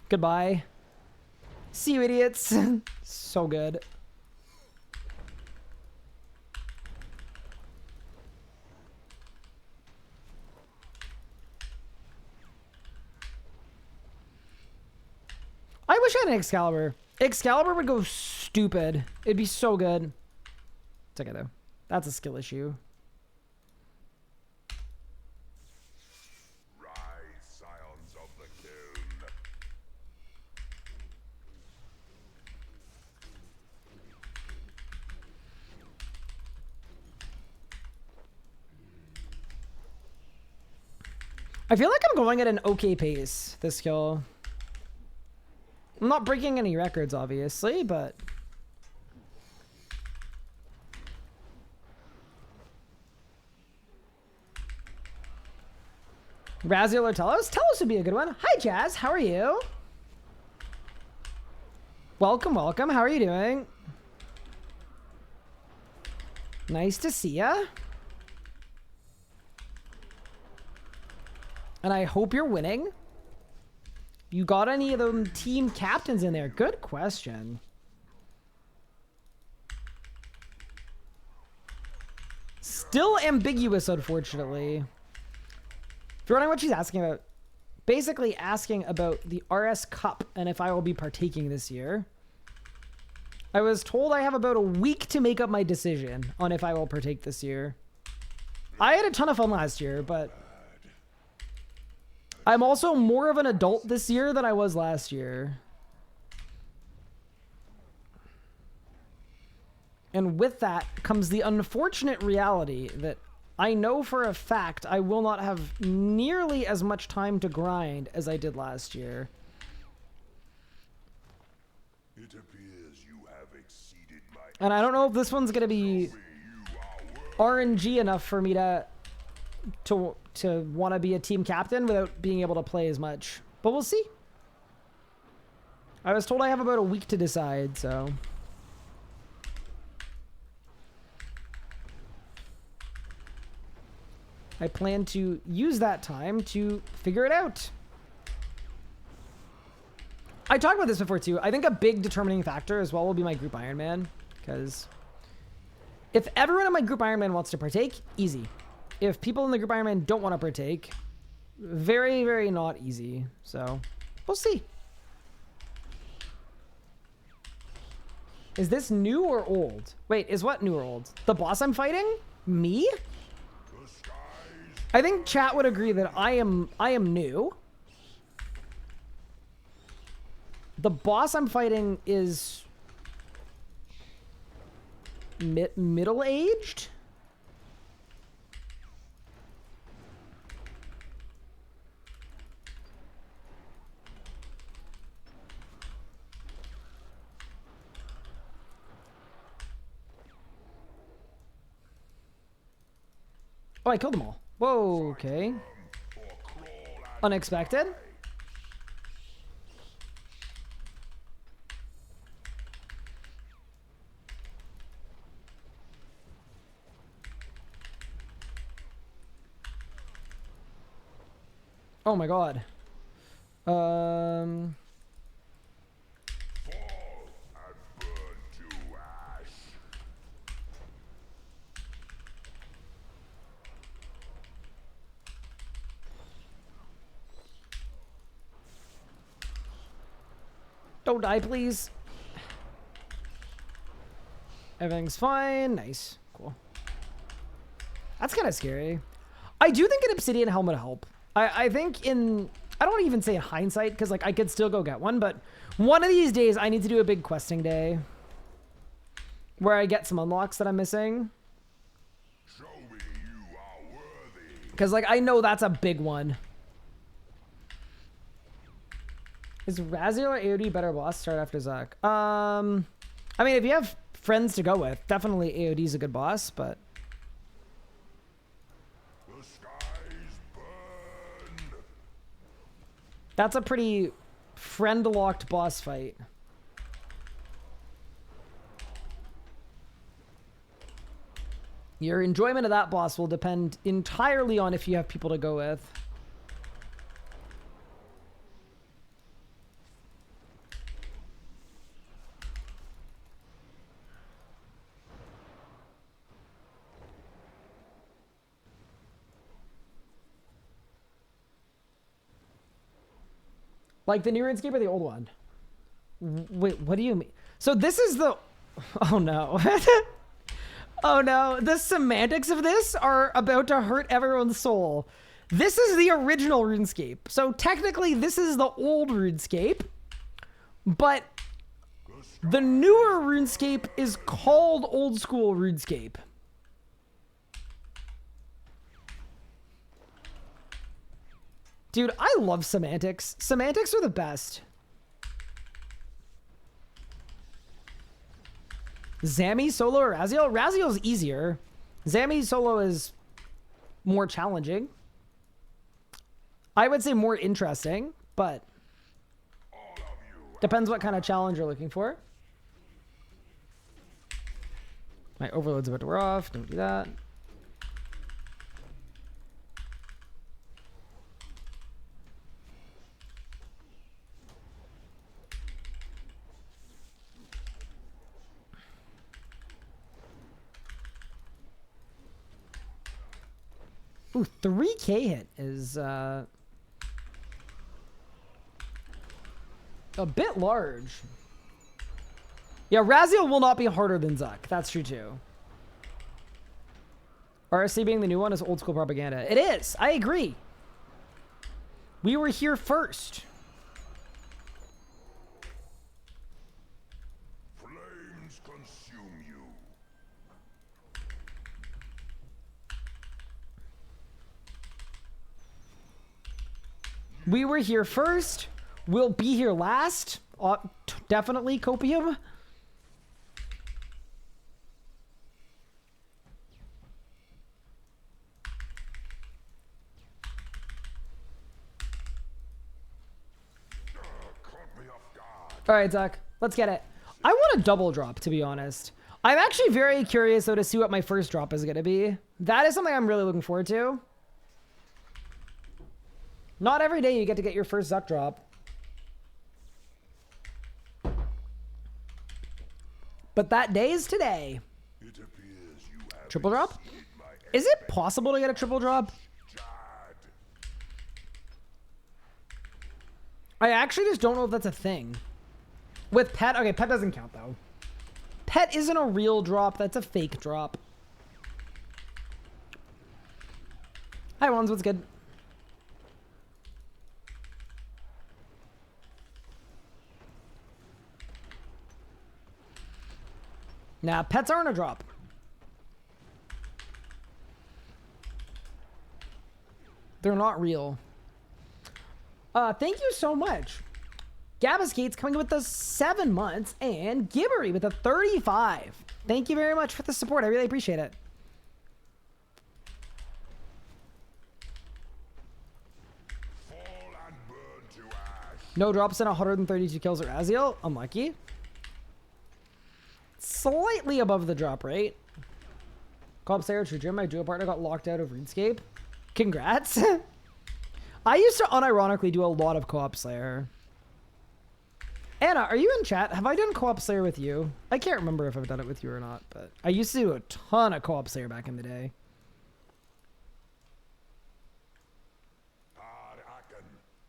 Goodbye. See you, idiots. So good. I wish I had an Excalibur. Excalibur would go stupid. It'd be so good. It's okay, though. That's a skill issue. I feel like I'm going at an okay pace, this kill. I'm not breaking any records, obviously, but... Raziel or Telos? Telos would be a good one. Hi, Jazz. How are you? Welcome, welcome. How are you doing? Nice to see ya. And I hope you're winning. You got any of them team captains in there? Good question. Still ambiguous, unfortunately. If you're wondering what she's asking about, basically asking about the RS Cup and if I will be partaking this year. I was told I have about a week to make up my decision on if I will partake this year. I had a ton of fun last year, but I'm also more of an adult this year than I was last year. And with that comes the unfortunate reality that I know for a fact I will not have nearly as much time to grind as I did last year. It appears you have exceeded my... And I don't know if this one's going to be RNG enough for me to want to be a team captain without being able to play as much. But we'll see. I was told I have about a week to decide, so... I plan to use that time to figure it out. I talked about this before too. I think a big determining factor as well will be my group Ironman, because if everyone in my group Ironman wants to partake, easy. If people in the group Ironman don't want to partake, very, very not easy. So we'll see. Is this new or old? Wait, is what new or old? The boss I'm fighting? Me? I think chat would agree that I am new. The boss I'm fighting is middle-aged. Oh, I killed them all. Whoa, okay. Unexpected. Oh my god. Don't die, please. Everything's fine. Nice. Cool. That's kind of scary. I do think an obsidian helmet will help. I think in... I don't even say in hindsight, because like I could still go get one, but one of these days I need to do a big questing day. where I get some unlocks that I'm missing. Because, like, I know that's a big one. Is Raziel or AOD better boss start after Zuck? I mean, if you have friends to go with, definitely AOD's a good boss, but... That's a pretty friend-locked boss fight. Your enjoyment of that boss will depend entirely on if you have people to go with. Like the new RuneScape or the old one? Wait, what do you mean? So this is the... Oh no. Oh no, the semantics of this are about to hurt everyone's soul. This is the original RuneScape. So technically this is the old RuneScape, but the newer RuneScape is called old school RuneScape. Dude, I love semantics. Semantics are the best. Zammy solo or Raziel? Raziel's easier. Zammy solo is more challenging. I would say more interesting, but depends what kind of challenge you're looking for. My overload's about to wear off. Don't do that. Ooh, 3K hit is a bit large. Yeah, Raziel will not be harder than Zuck. That's true too. RSC being the new one is old school propaganda. It is. I agree. We were here first. Flames consume you. We were here first. We'll be here last. Definitely copium. All right, Zuck, let's get it. I want a double drop, to be honest. I'm actually very curious, though, to see what my first drop is going to be. That is something I'm really looking forward to. Not every day you get to get your first Zuck drop. But that day is today. Triple drop? Is it possible to get a triple drop? I actually just don't know if that's a thing. With pet, okay, pet doesn't count though. Pet isn't a real drop, that's a fake drop. Hi, Wands, what's good? Nah, pets aren't a drop. They're not real. Thank you so much. Gabaskate's coming with the 7 months, and Gibbery with a 35. Thank you very much for the support. I really appreciate it. No drops in 132 kills at Raziel. Unlucky. Slightly above the drop rate. Co-op Slayer, True Gym. My duo partner got locked out of RuneScape. Congrats. I used to unironically do a lot of co-op Slayer. Anna, are you in chat? Have I done co-op Slayer with you? I can't remember if I've done it with you or not, but I used to do a ton of co-op Slayer back in the day.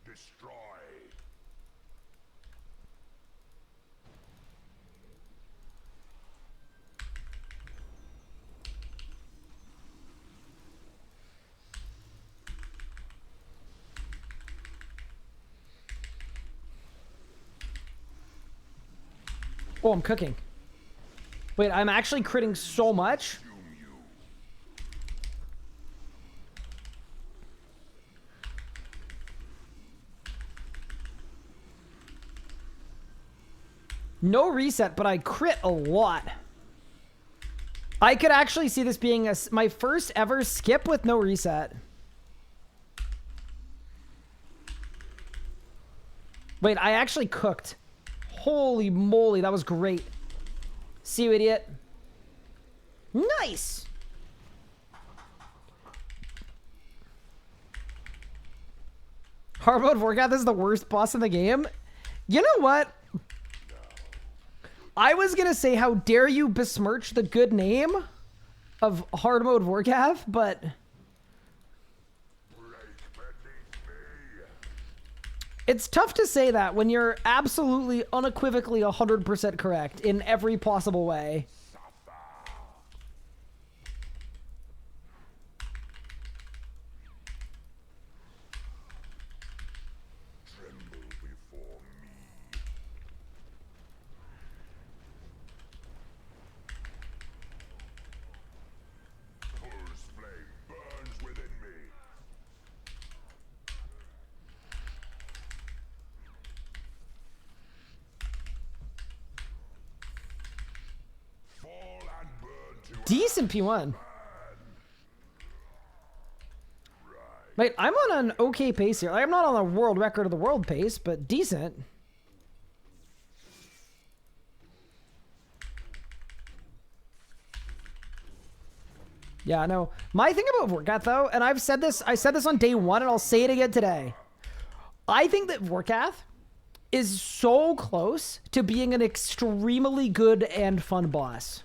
Destroy. Oh, I'm cooking. Wait, I'm actually critting so much. No reset, but I crit a lot. I could actually see this being my first ever skip with no reset. Wait, I actually cooked. Holy moly, that was great. See you, idiot. Nice. Hard mode Vorkath is the worst boss in the game. You know what? I was gonna say, how dare you besmirch the good name of hard mode Vorkath, but it's tough to say that when you're absolutely unequivocally 100% correct in every possible way. Decent P1. Wait, I'm on an okay pace here. Like, I'm not on a world record of the world pace, but decent. Yeah, no. My thing about Vorkath, though, and I said this on day one, and I'll say it again today. I think that Vorkath is so close to being an extremely good and fun boss.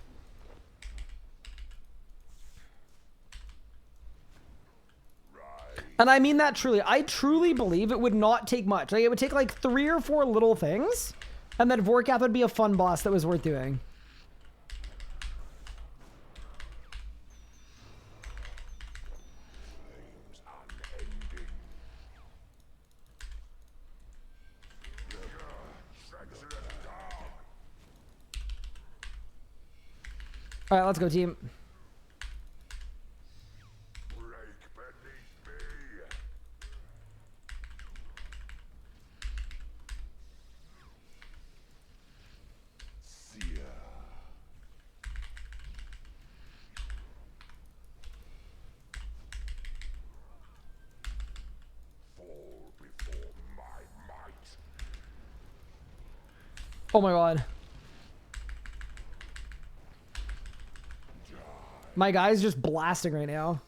And I mean that truly. I truly believe it would not take much. Like, it would take like 3 or 4 little things, and then Vorkath would be a fun boss that was worth doing. All right, let's go, team. Oh my god. My guy's just blasting right now.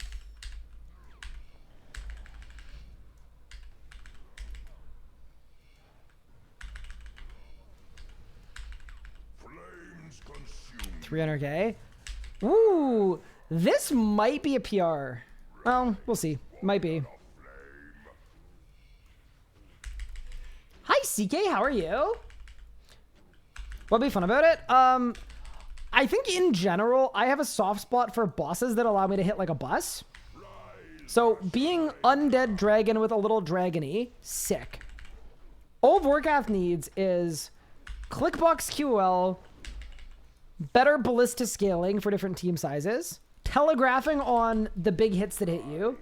Flames consume. 300k. Ooh, this might be a PR. Well, we'll see. Might be. Hi, CK. How are you? What'd be fun about it? I think in general, I have a soft spot for bosses that allow me to hit like a bus. So being undead dragon with a little dragony, sick. All Vorkath needs is clickbox QL, better ballista scaling for different team sizes, telegraphing on the big hits that hit you,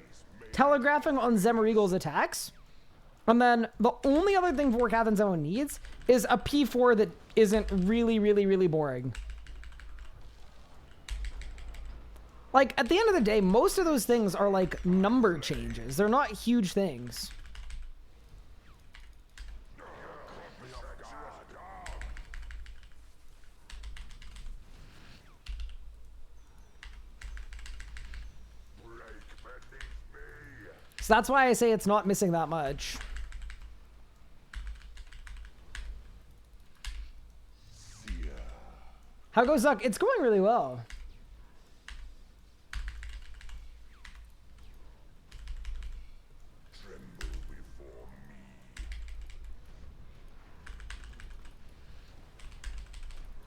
telegraphing on Zemregal's attacks, and then the only other thing Vorkath and Zone needs is a P4 that isn't really boring. Like, at the end of the day, most of those things are like number changes. They're not huge things. So that's why I say it's not missing that much. How goes Zuck? It's going really well.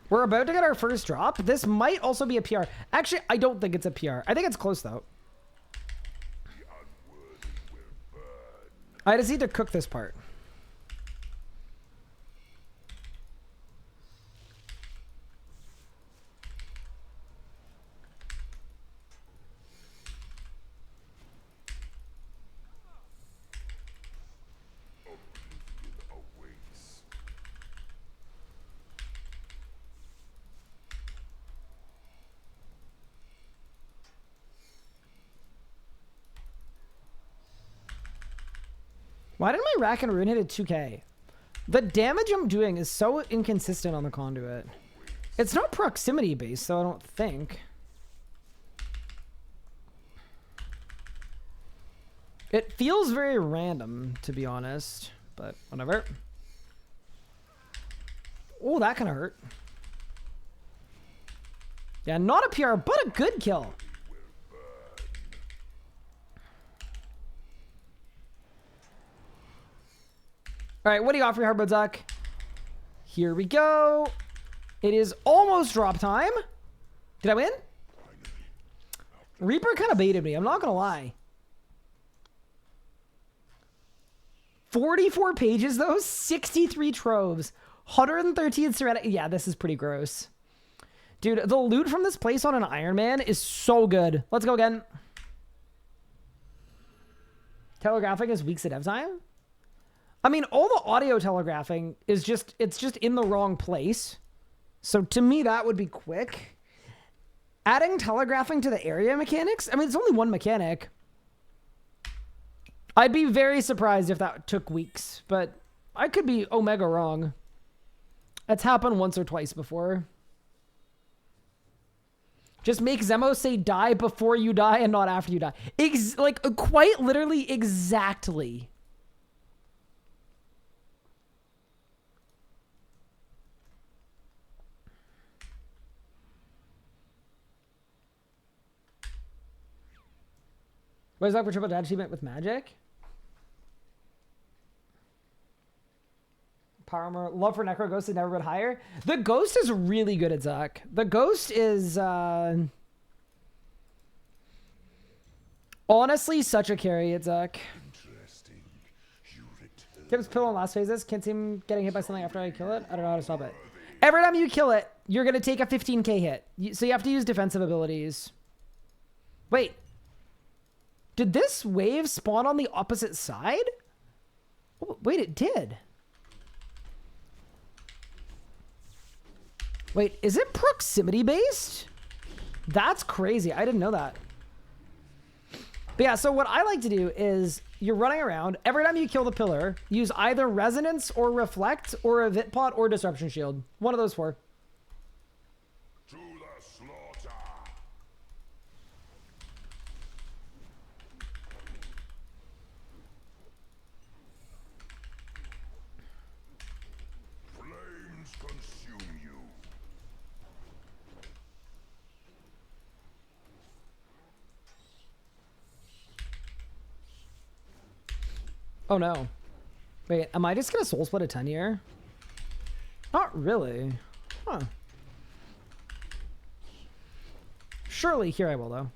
We're about to get our first drop. This might also be a PR. Actually, I don't think it's a PR. I think it's close, though. I just need to cook this part. Why did my rack and rune hit at 2k? The damage I'm doing is so inconsistent on the conduit. It's not proximity based, so I don't think. It feels very random, to be honest, but whatever. Oh, that kind of hurt. Yeah, not a PR, but a good kill. All right, what do you got for your hardboard, Zuck? Here we go. It is almost drop time. Did I win? Reaper kind of baited me, I'm not going to lie. 44 pages, though. 63 troves. 113 serenity. Yeah, this is pretty gross. Dude, the loot from this place on an Iron Man is so good. Let's go again. Telegraphing is weeks at dev time? I mean, all the audio telegraphing is just, it's just in the wrong place. So to me, that would be quick. Adding telegraphing to the area mechanics? I mean, it's only one mechanic. I'd be very surprised if that took weeks, but I could be omega wrong. That's happened once or twice before. Just make Zemo say die before you die and not after you die. Like, quite literally exactly. What is that for triple dad achievement with magic? Power armor. Love for Necro Ghost has never been higher. The Ghost is really good at Zuck. The Ghost is honestly such a carry at Zuck. Kim's pill on last phases. Can't see him getting hit by something after I kill it. I don't know how to stop it. Every time you kill it, you're going to take a 15k hit. So you have to use defensive abilities. Wait. Did this wave spawn on the opposite side? Oh, wait, it did. Wait, is it proximity based? That's crazy. I didn't know that. But yeah, so what I like to do is you're running around. Every time you kill the pillar, use either resonance or reflect or a vit pot or disruption shield. One of those four. Oh no. Wait, am I just gonna soul split a 10 here? Not really. Huh. Surely here I will though.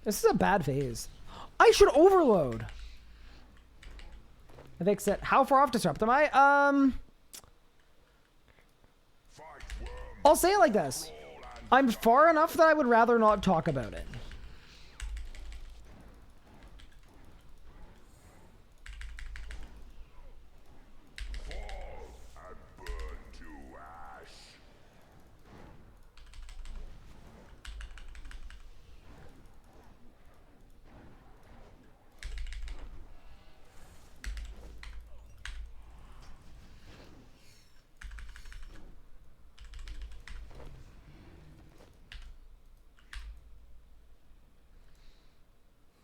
This is a bad phase. I should overload. I fix it. How far off disrupt am I? I'll say it like this. I'm far enough that I would rather not talk about it.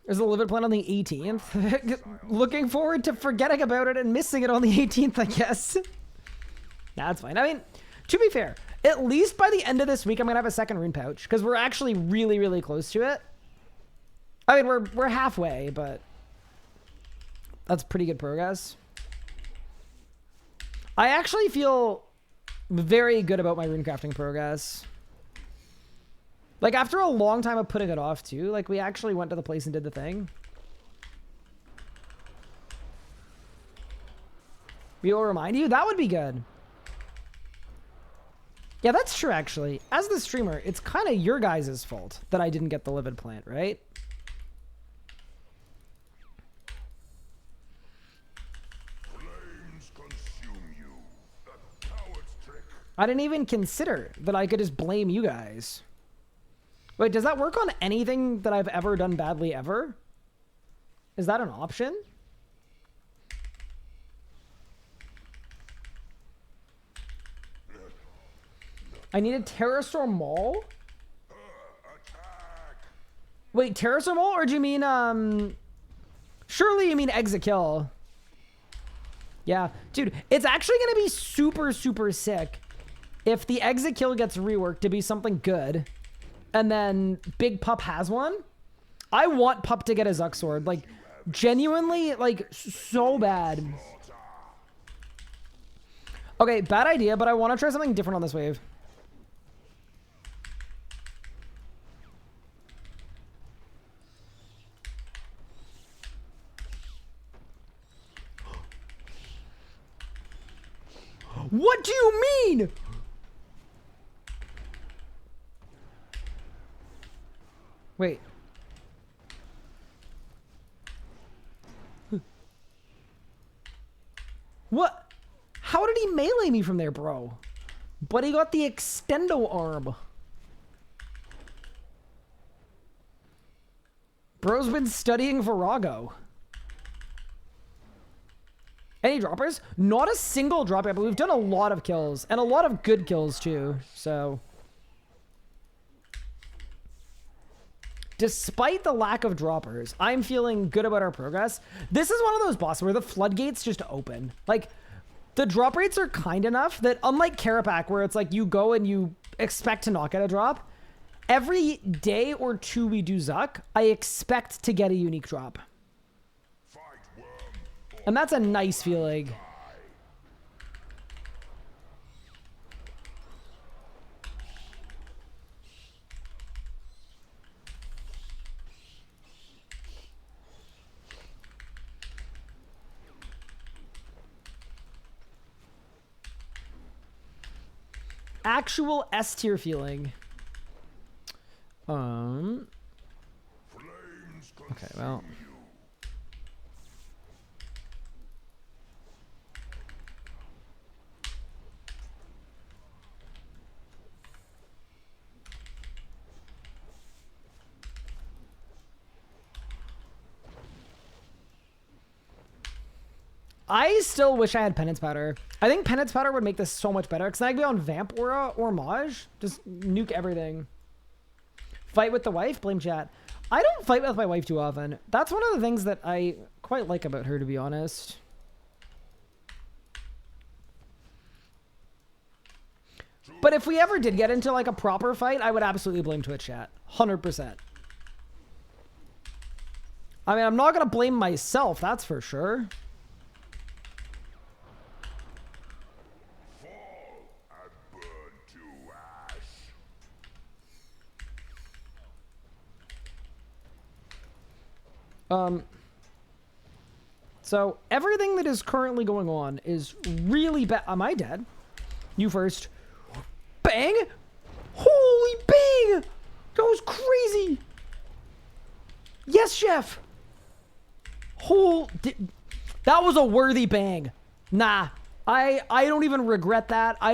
There's a livid plan on the 18th. Looking forward to forgetting about it and missing it on the 18th, I guess. That's fine. I mean, to be fair, at least by the end of this week, I'm going to have a second rune pouch because we're actually really, really close to it. I mean, we're halfway, but that's pretty good progress. I actually feel very good about my rune crafting progress. Like, after a long time of putting it off, too, like, we actually went to the place and did the thing. We will remind you? That would be good. Yeah, that's true, actually. As the streamer, it's kind of your guys' fault that I didn't get the livid plant, right? Flames consume you. The coward's trick. I didn't even consider that I could just blame you guys. Wait, does that work on anything that I've ever done badly ever? Is that an option? I need a Terrastorm Maul? Wait, Terrastorm Maul, or do you mean, surely you mean Exit Kill. Yeah, dude, it's actually gonna be super, super sick if the Exit Kill gets reworked to be something good, and then Big Pup has one. I want Pup to get a Zuck sword, like, genuinely, like, so bad. Okay, bad idea, but I want to try something different on this wave. What do you mean? Wait. What? How did he melee me from there, bro? But he got the extendo arm. Bro's been studying Virago. Any droppers? Not a single drop yet, but we've done a lot of kills. And a lot of good kills, too. So... despite the lack of droppers, I'm feeling good about our progress. This is one of those bosses where the floodgates just open. Like, the drop rates are kind enough that, unlike Carapac, where it's like you go and you expect to not get a drop, every day or two we do Zuck, I expect to get a unique drop. And that's a nice feeling. Actual S tier feeling. Okay, well. I still wish I had Penance Powder. I think Penance Powder would make this so much better. Because then I could be on Vamp Aura or Maj. Just nuke everything. Fight with the wife? Blame chat. I don't fight with my wife too often. That's one of the things that I quite like about her, to be honest. But if we ever did get into like a proper fight, I would absolutely blame Twitch chat. 100%. I mean, I'm not going to blame myself, that's for sure. So everything that is currently going on is really bad. Am I dead? You first. Bang! Holy bang! That was crazy! Yes, chef! That was a worthy bang. Nah. I don't even regret that. I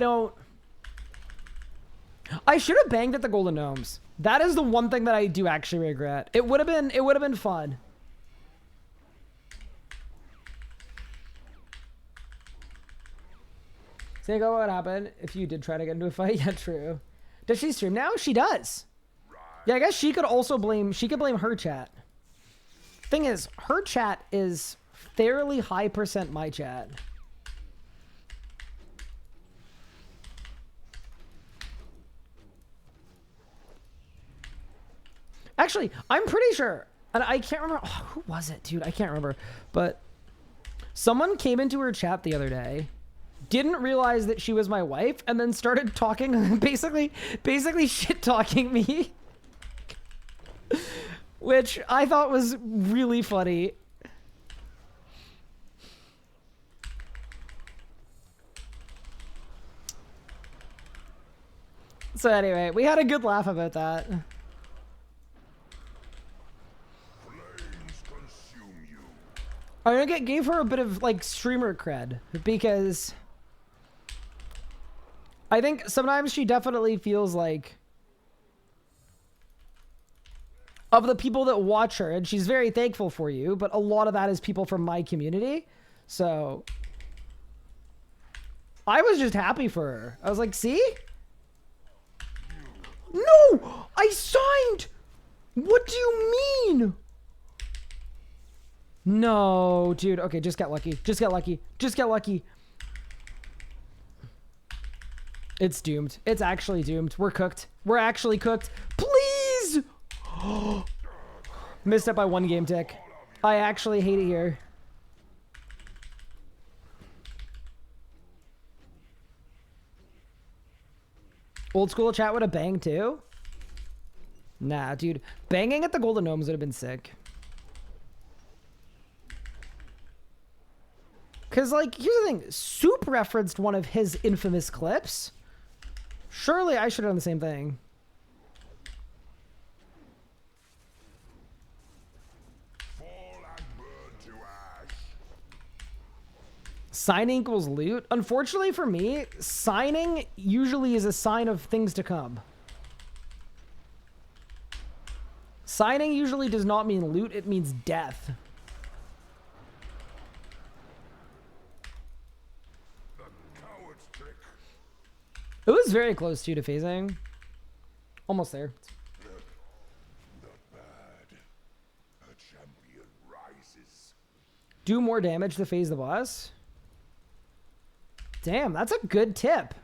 should have banged at the Golden Gnomes. That is the one thing that I do actually regret. It would have been fun. Sango, what happened if you did try to get into a fight? Yeah, true. Does she stream now? She does. Yeah, I guess she could also blame her chat. Thing is, her chat is fairly high percent my chat. Actually, I'm pretty sure, and I can't remember, who was it, dude? I can't remember, but someone came into her chat the other day, didn't realize that she was my wife, and then started talking, basically shit-talking me, which I thought was really funny. So anyway, we had a good laugh about that. I gave her a bit of like streamer cred because I think sometimes she definitely feels like of the people that watch her, and she's very thankful for you, but a lot of that is people from my community. So I was just happy for her. I was like, see? No! I signed! What do you mean? No, dude. Okay, just get lucky. Just get lucky. Just get lucky. It's doomed. It's actually doomed. We're cooked. We're actually cooked. Please! Missed it by 1 game tick. I actually hate it here. Old school chat would have banged too? Nah, dude. Banging at the Golden Gnomes would have been sick. Because, like, here's the thing. Soup referenced one of his infamous clips. Surely I should have done the same thing. Signing equals loot. Unfortunately for me, signing usually is a sign of things to come. Signing usually does not mean loot, it means death. It was very close to phasing. Almost there. Do more damage to phase the boss? Damn, that's a good tip.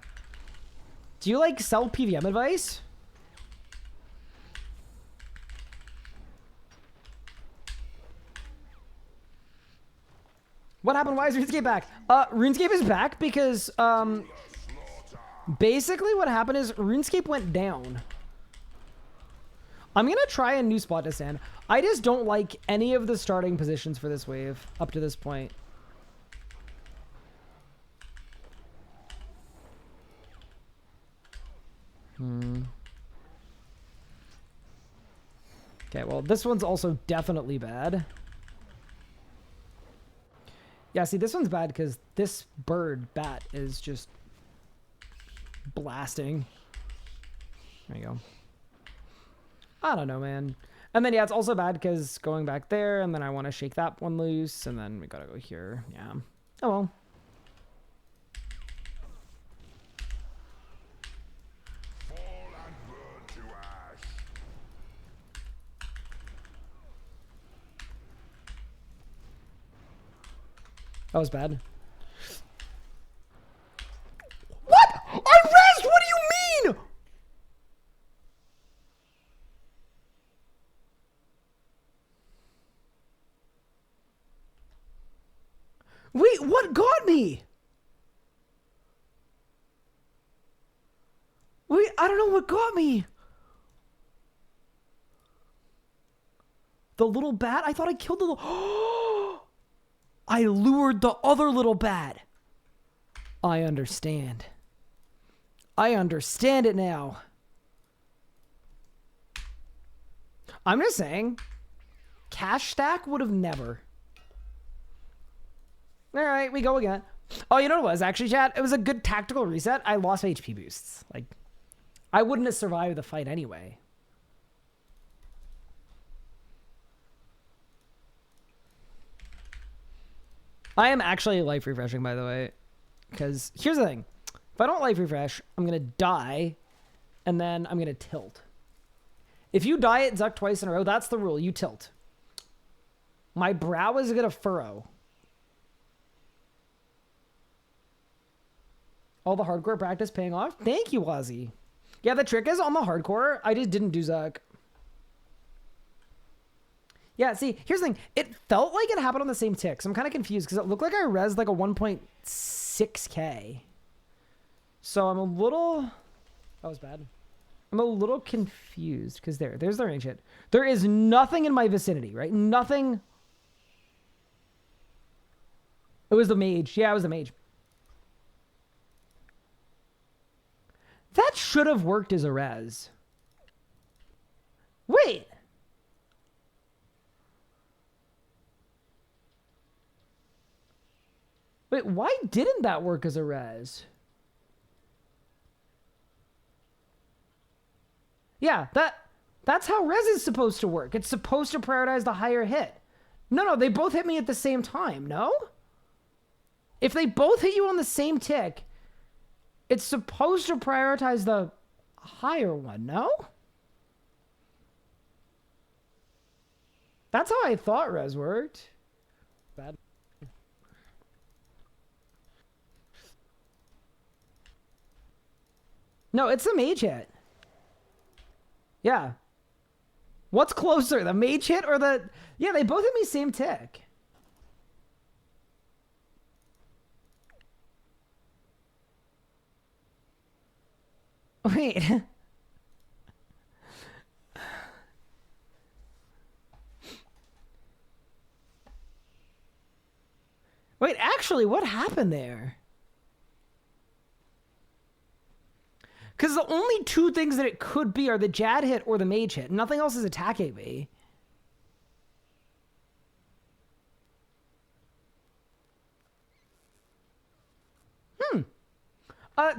Do you like sell PVM advice? What happened? Why is RuneScape back? RuneScape is back because basically what happened is RuneScape went down. I'm gonna try a new spot to stand. I just don't like any of the starting positions for this wave up to this point. Okay, well, this one's also definitely bad. Yeah, see, this one's bad because this bat is just blasting. There you go. I don't know, man. And then, yeah, it's also bad because going back there, and then I want to shake that one loose, and then we gotta go here. Yeah. Oh, well. That was bad. What? I rezzed! What do you mean? Wait, what got me? Wait, I don't know what got me. The little bat? I thought I killed the little... I lured the other little bat. I understand. I understand it now. I'm just saying, cash stack would have never. All right, we go again. Oh, you know what it was actually, chat? It was a good tactical reset. I lost HP boosts. Like, I wouldn't have survived the fight anyway. I am actually life refreshing, by the way, because here's the thing. If I don't life refresh, I'm going to die, and then I'm going to tilt. If you die at Zuck twice in a row, that's the rule. You tilt. My brow is going to furrow. All the hardcore practice paying off? Thank you, Wazzy. Yeah, the trick is on the hardcore, I just didn't do Zuck. Yeah, see, here's the thing. It felt like it happened on the same tick, so I'm kind of confused because it looked like I rezzed like a 1.6k. So I'm a little... That was bad. I'm a little confused because there's the range hit. There is nothing in my vicinity, right? Nothing. It was the mage. Yeah, it was the mage. That should have worked as a res. Wait. Wait, why didn't that work as a res? Yeah, that's how res is supposed to work. It's supposed to prioritize the higher hit. No, they both hit me at the same time, no? If they both hit you on the same tick, it's supposed to prioritize the higher one, no? That's how I thought res worked. Bad. No, it's the mage hit. Yeah. What's closer, the mage hit or the... Yeah, they both hit me same tick. Wait. Wait, actually, what happened there? Because the only two things that it could be are the Jad hit or the mage hit. Nothing else is attacking me.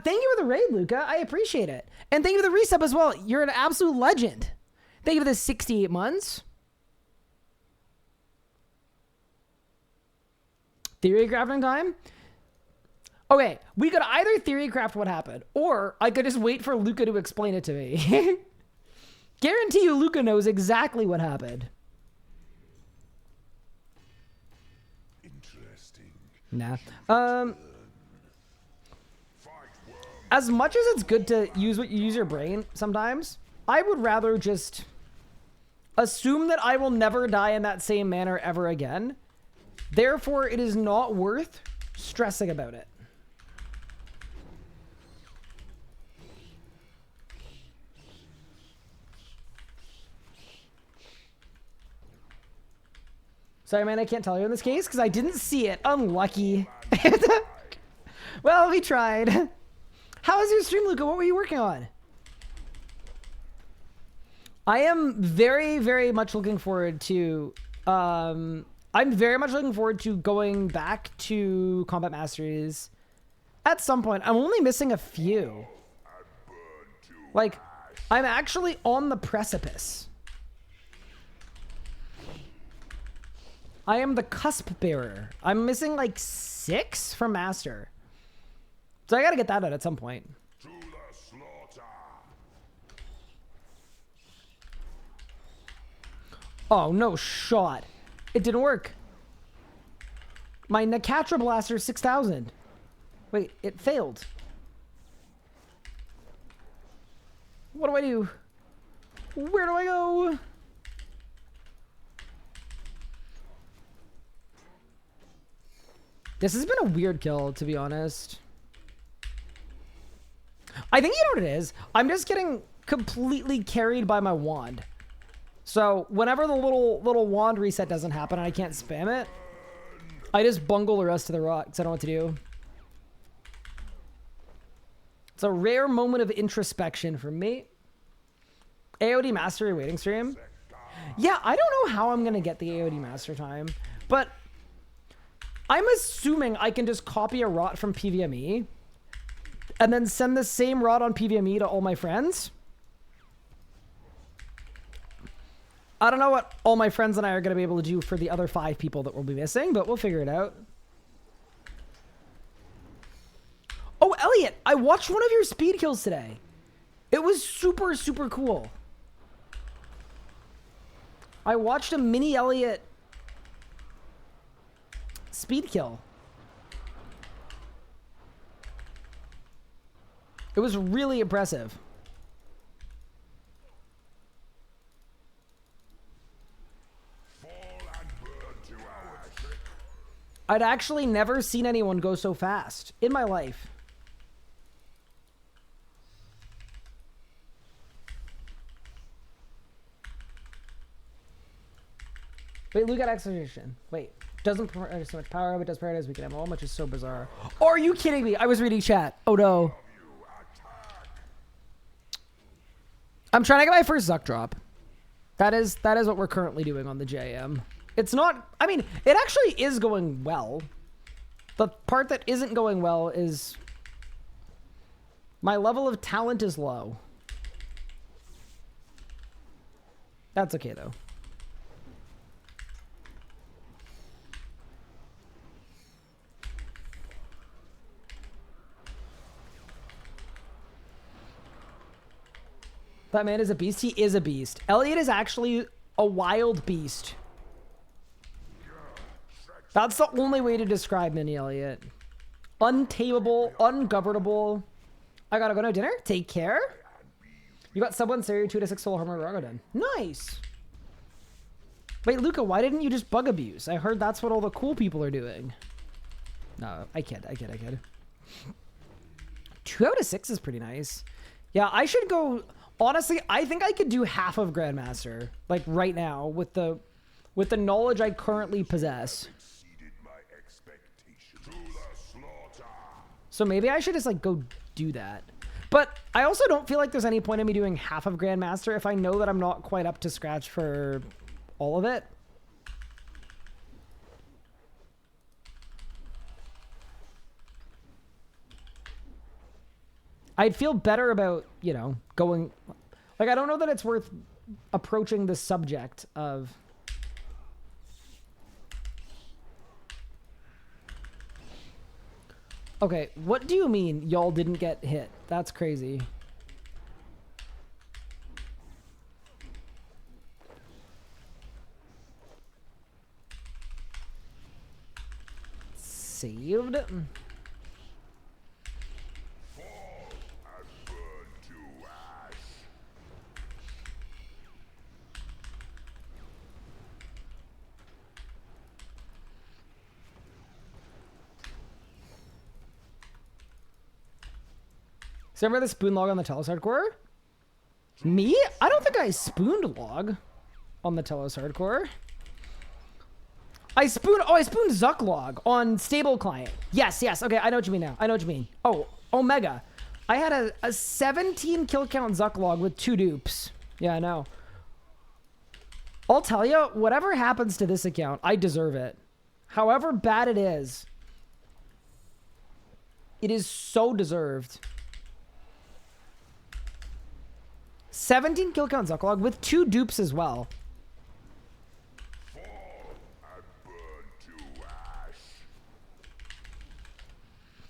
Thank you for the raid, Luca. I appreciate it. And thank you for the resub as well. You're an absolute legend. Thank you for the 68 months. Theory crafting time? Okay, we could either theory craft what happened, or I could just wait for Luca to explain it to me. Guarantee you Luca knows exactly what happened. Interesting. Nah. As much as it's good to use your brain sometimes, I would rather just assume that I will never die in that same manner ever again. Therefore, it is not worth stressing about it. Sorry, man, I can't tell you in this case because I didn't see it. Unlucky. Well, we tried. How was your stream, Luca? What were you working on? I am very, very much looking forward to... I'm very much looking forward to going back to Combat Masteries at some point. I'm only missing a few. Like, I'm actually on the precipice. I am the cusp bearer. I'm missing like 6 from Master. So I gotta get that out at some point. Oh, no shot. It didn't work. My Nakatra Blaster 6000. Wait, it failed. What do I do? Where do I go? This has been a weird kill, to be honest. I think you know what it is. I'm just getting completely carried by my wand. So whenever the little wand reset doesn't happen and I can't spam it, I just bungle the rest of the rocks. I don't know what to do. It's a rare moment of introspection for me. AOD Mastery waiting stream. Yeah, I don't know how I'm going to get the AOD Master time, but I'm assuming I can just copy a rot from PVME and then send the same rot on PVME to all my friends. I don't know what all my friends and I are going to be able to do for the other 5 people that we'll be missing, but we'll figure it out. Oh, Elliot, I watched one of your speed kills today. It was super, super cool. I watched a mini Elliot speed kill. It was really impressive. I'd actually never seen anyone go so fast in my life. Wait, look at acceleration. Wait, doesn't provide so much power, but does prioritize weekend ammo, which is so bizarre. Are you kidding me? I was reading chat. Oh no. I'm trying to get my first Zuck drop. That is what we're currently doing on the JM. It's not, I mean, it actually is going well. The part that isn't going well is my level of talent is low. That's okay though. That man is a beast. He is a beast. Elliot is actually a wild beast. That's the only way to describe Mini Elliot. Untamable, ungovernable. I gotta go to dinner. Take care. You got someone Series 2 to 6 full armor Rago done. Nice. Wait, Luca, why didn't you just bug abuse? I heard that's what all the cool people are doing. No, I kid. 2 out of 6 is pretty nice. Yeah, I should go. Honestly, I think I could do half of Grandmaster, like right now, with the knowledge I currently possess. So maybe I should just like go do that. But I also don't feel like there's any point in me doing half of Grandmaster if I know that I'm not quite up to scratch for all of it. I'd feel better about, you know, going... Like, I don't know that it's worth approaching the subject of... Okay, what do you mean y'all didn't get hit? That's crazy. Saved? So remember the spoon log on the Telos Hardcore? Me? I don't think I spooned log on the Telos Hardcore. I spooned Zuck log on stable client. Yes. Okay, I know what you mean now. I know what you mean. Oh, Omega. I had a 17 kill count Zuck log with 2 dupes. Yeah, I know. I'll tell you, whatever happens to this account, I deserve it. However bad it is so deserved. 17 kill count Zuck log with 2 dupes as well.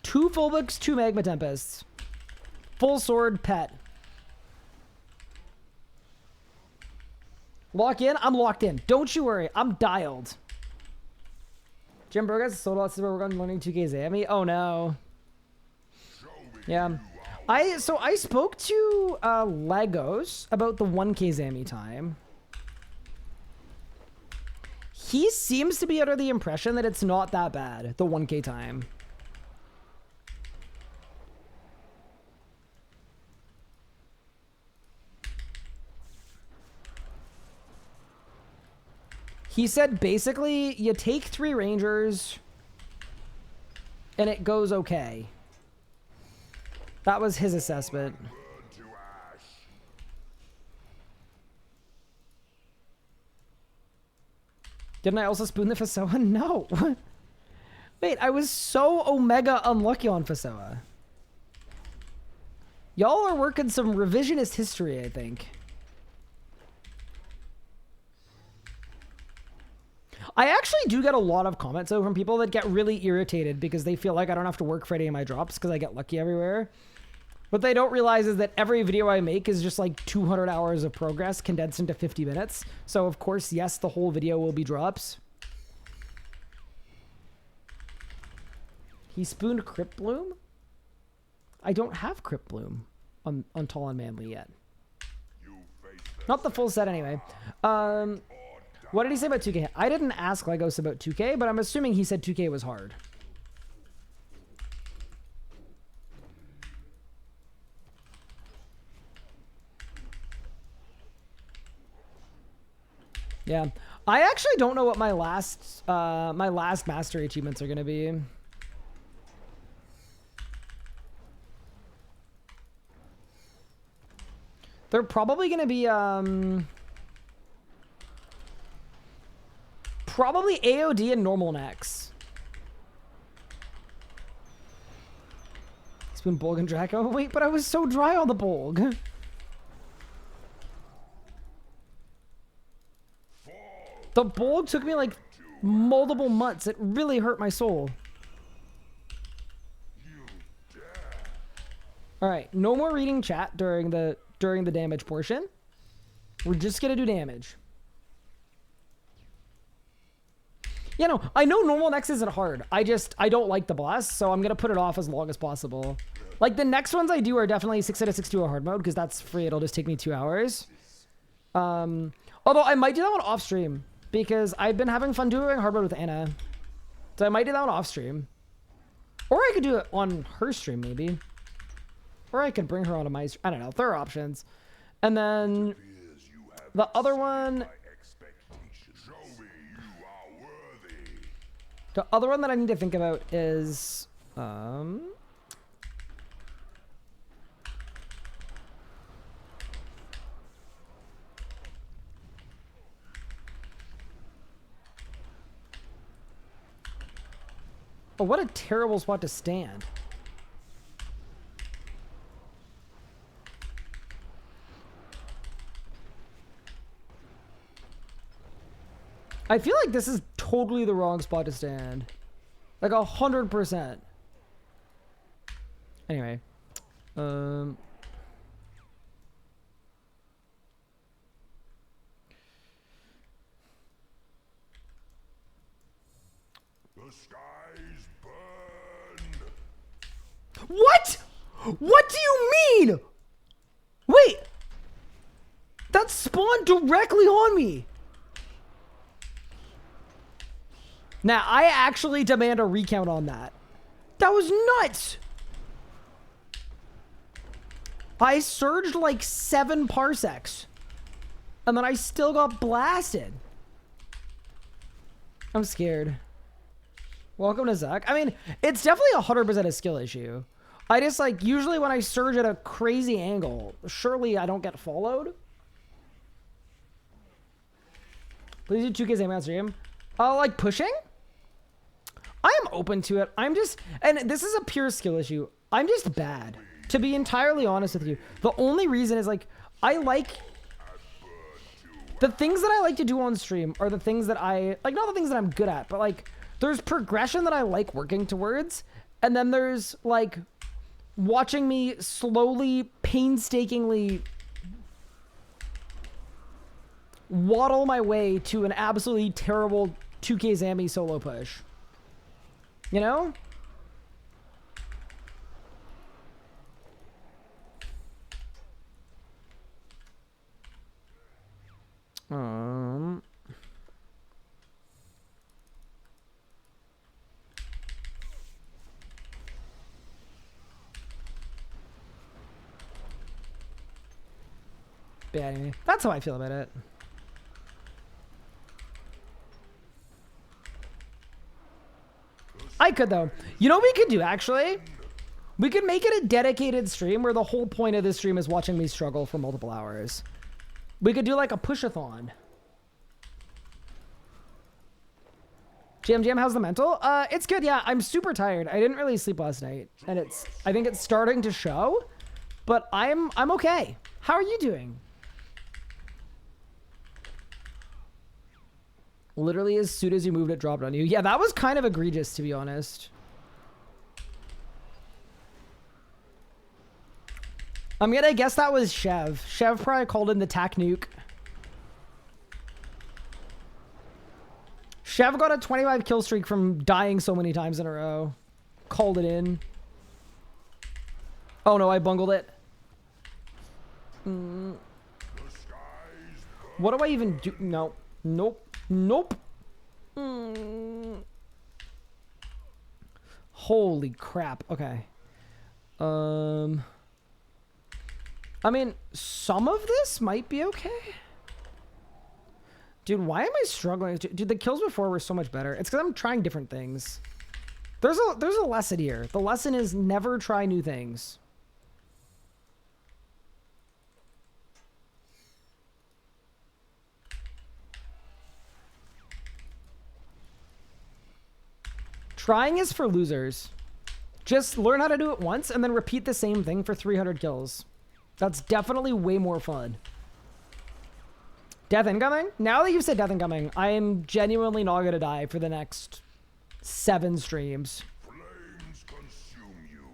Two full books, 2 magma tempests. Full sword pet. Lock in? I'm locked in. Don't you worry. I'm dialed. Jim Burgess, sold out silver. We're going learning 2K Zami. Oh no. Yeah. I spoke to Legos about the 1K Zami time. He seems to be under the impression that it's not that bad, the 1K time. He said basically you take 3 rangers and it goes okay. That was his assessment. Didn't I also spoon the Fasoa? No. Wait, I was so Omega unlucky on Fasoa. Y'all are working some revisionist history, I think. I actually do get a lot of comments though from people that get really irritated because they feel like I don't have to work for any of my drops because I get lucky everywhere. What they don't realize is that every video I make is just like 200 hours of progress condensed into 50 minutes. So of course, yes, the whole video will be drops. He spooned Crypt Bloom? I don't have Crypt Bloom on Tall and Manly yet. Not the full set anyway. What did he say about 2K? I didn't ask Legos about 2K, but I'm assuming he said 2K was hard. Yeah, I actually don't know what my last mastery achievements are gonna be. They're probably gonna be probably AOD and normal next. It's been Bolg and Draco. Wait, but I was so dry on the Bolg. The bowl took me like multiple months. It really hurt my soul. All right, no more reading chat during the damage portion. We're just gonna do damage. Yeah, no, I know normal next isn't hard. I don't like the boss, so I'm gonna put it off as long as possible. Like the next ones I do are definitely 6 out of 6 to a hard mode because that's free. It'll just take me 2 hours. Although I might do that one off stream because I've been having fun doing hard mode with Anna, so I might do that one off stream, or I could do it on her stream maybe. Or I could bring her onto my stream. I don't know. There are options. And then the other one... The other one that I need to think about is... Oh, what a terrible spot to stand. I feel like this is totally the wrong spot to stand. Like 100%. Anyway. The skies burn. What? What do you mean? Wait. That spawned directly on me. Now, I actually demand a recount on that. That was nuts. I surged like 7 parsecs. And then I still got blasted. I'm scared. Welcome to Zuck. I mean, it's definitely 100% a skill issue. I just like, usually when I surge at a crazy angle, surely I don't get followed. Please do 2Ks aim on stream. Like pushing? I am open to it. I'm just, and this is a pure skill issue. I'm just bad, to be entirely honest with you. The only reason is like, I like, the things that I like to do on stream are the things that I, like not the things that I'm good at, but like, there's progression that I like working towards. And then there's like, watching me slowly, painstakingly waddle my way to an absolutely terrible 2K Zammy solo push. You know? Bad anime. That's how I feel about it. I could though. You know what we could do actually? We could make it a dedicated stream where the whole point of this stream is watching me struggle for multiple hours. We could do like a push-a-thon. Jam, how's the mental? It's good, yeah. I'm super tired. I didn't really sleep last night. And I think it's starting to show. But I'm okay. How are you doing? Literally as soon as you moved it dropped on you. Yeah, that was kind of egregious to be honest. I'm gonna guess that was Chev. Chev probably called in the tac nuke. Chev got a 25 kill streak from dying so many times in a row. Called it in. Oh no, I bungled it. What do I even do? No. Nope. Nope. Holy crap. Okay. I mean, some of this might be okay. Dude, why am I struggling? Dude, the kills before were so much better. It's because I'm trying different things. There's a lesson here. The lesson is never try new things. Trying is for losers. Just learn how to do it once and then repeat the same thing for 300 kills. That's definitely way more fun. Death incoming? Now that you've said death incoming, I am genuinely not gonna die for the next 7 streams. Flames consume you.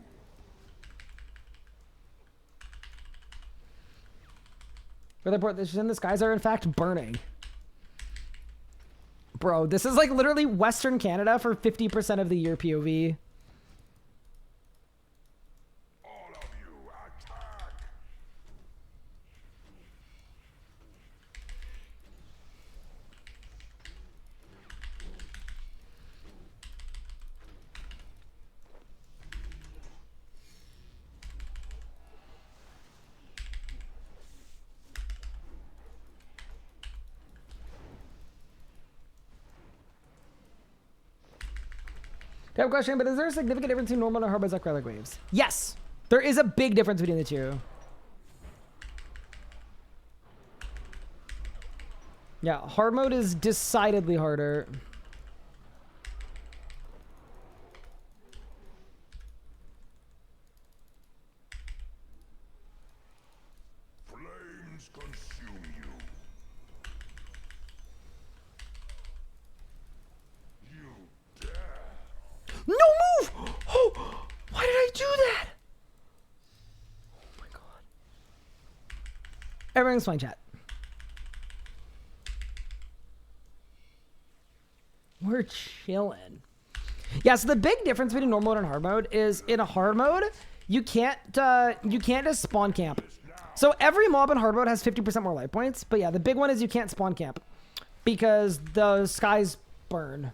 For the report, the skies are in fact burning. Bro, this is like literally Western Canada for 50% of the year POV. All of you attack. I have a question, but is there a significant difference between normal and hard mode ZUK relic waves? Yes! There is a big difference between the two. Yeah, hard mode is decidedly harder. Flames consume you. You dare. No move! Oh, why did I do that? Oh my god. Everything's fine, chat. We're chilling. Yeah, so the big difference between normal mode and hard mode is in a hard mode, you can't just spawn camp. So every mob in hard mode has 50% more life points, but yeah, the big one is you can't spawn camp because the skies burn.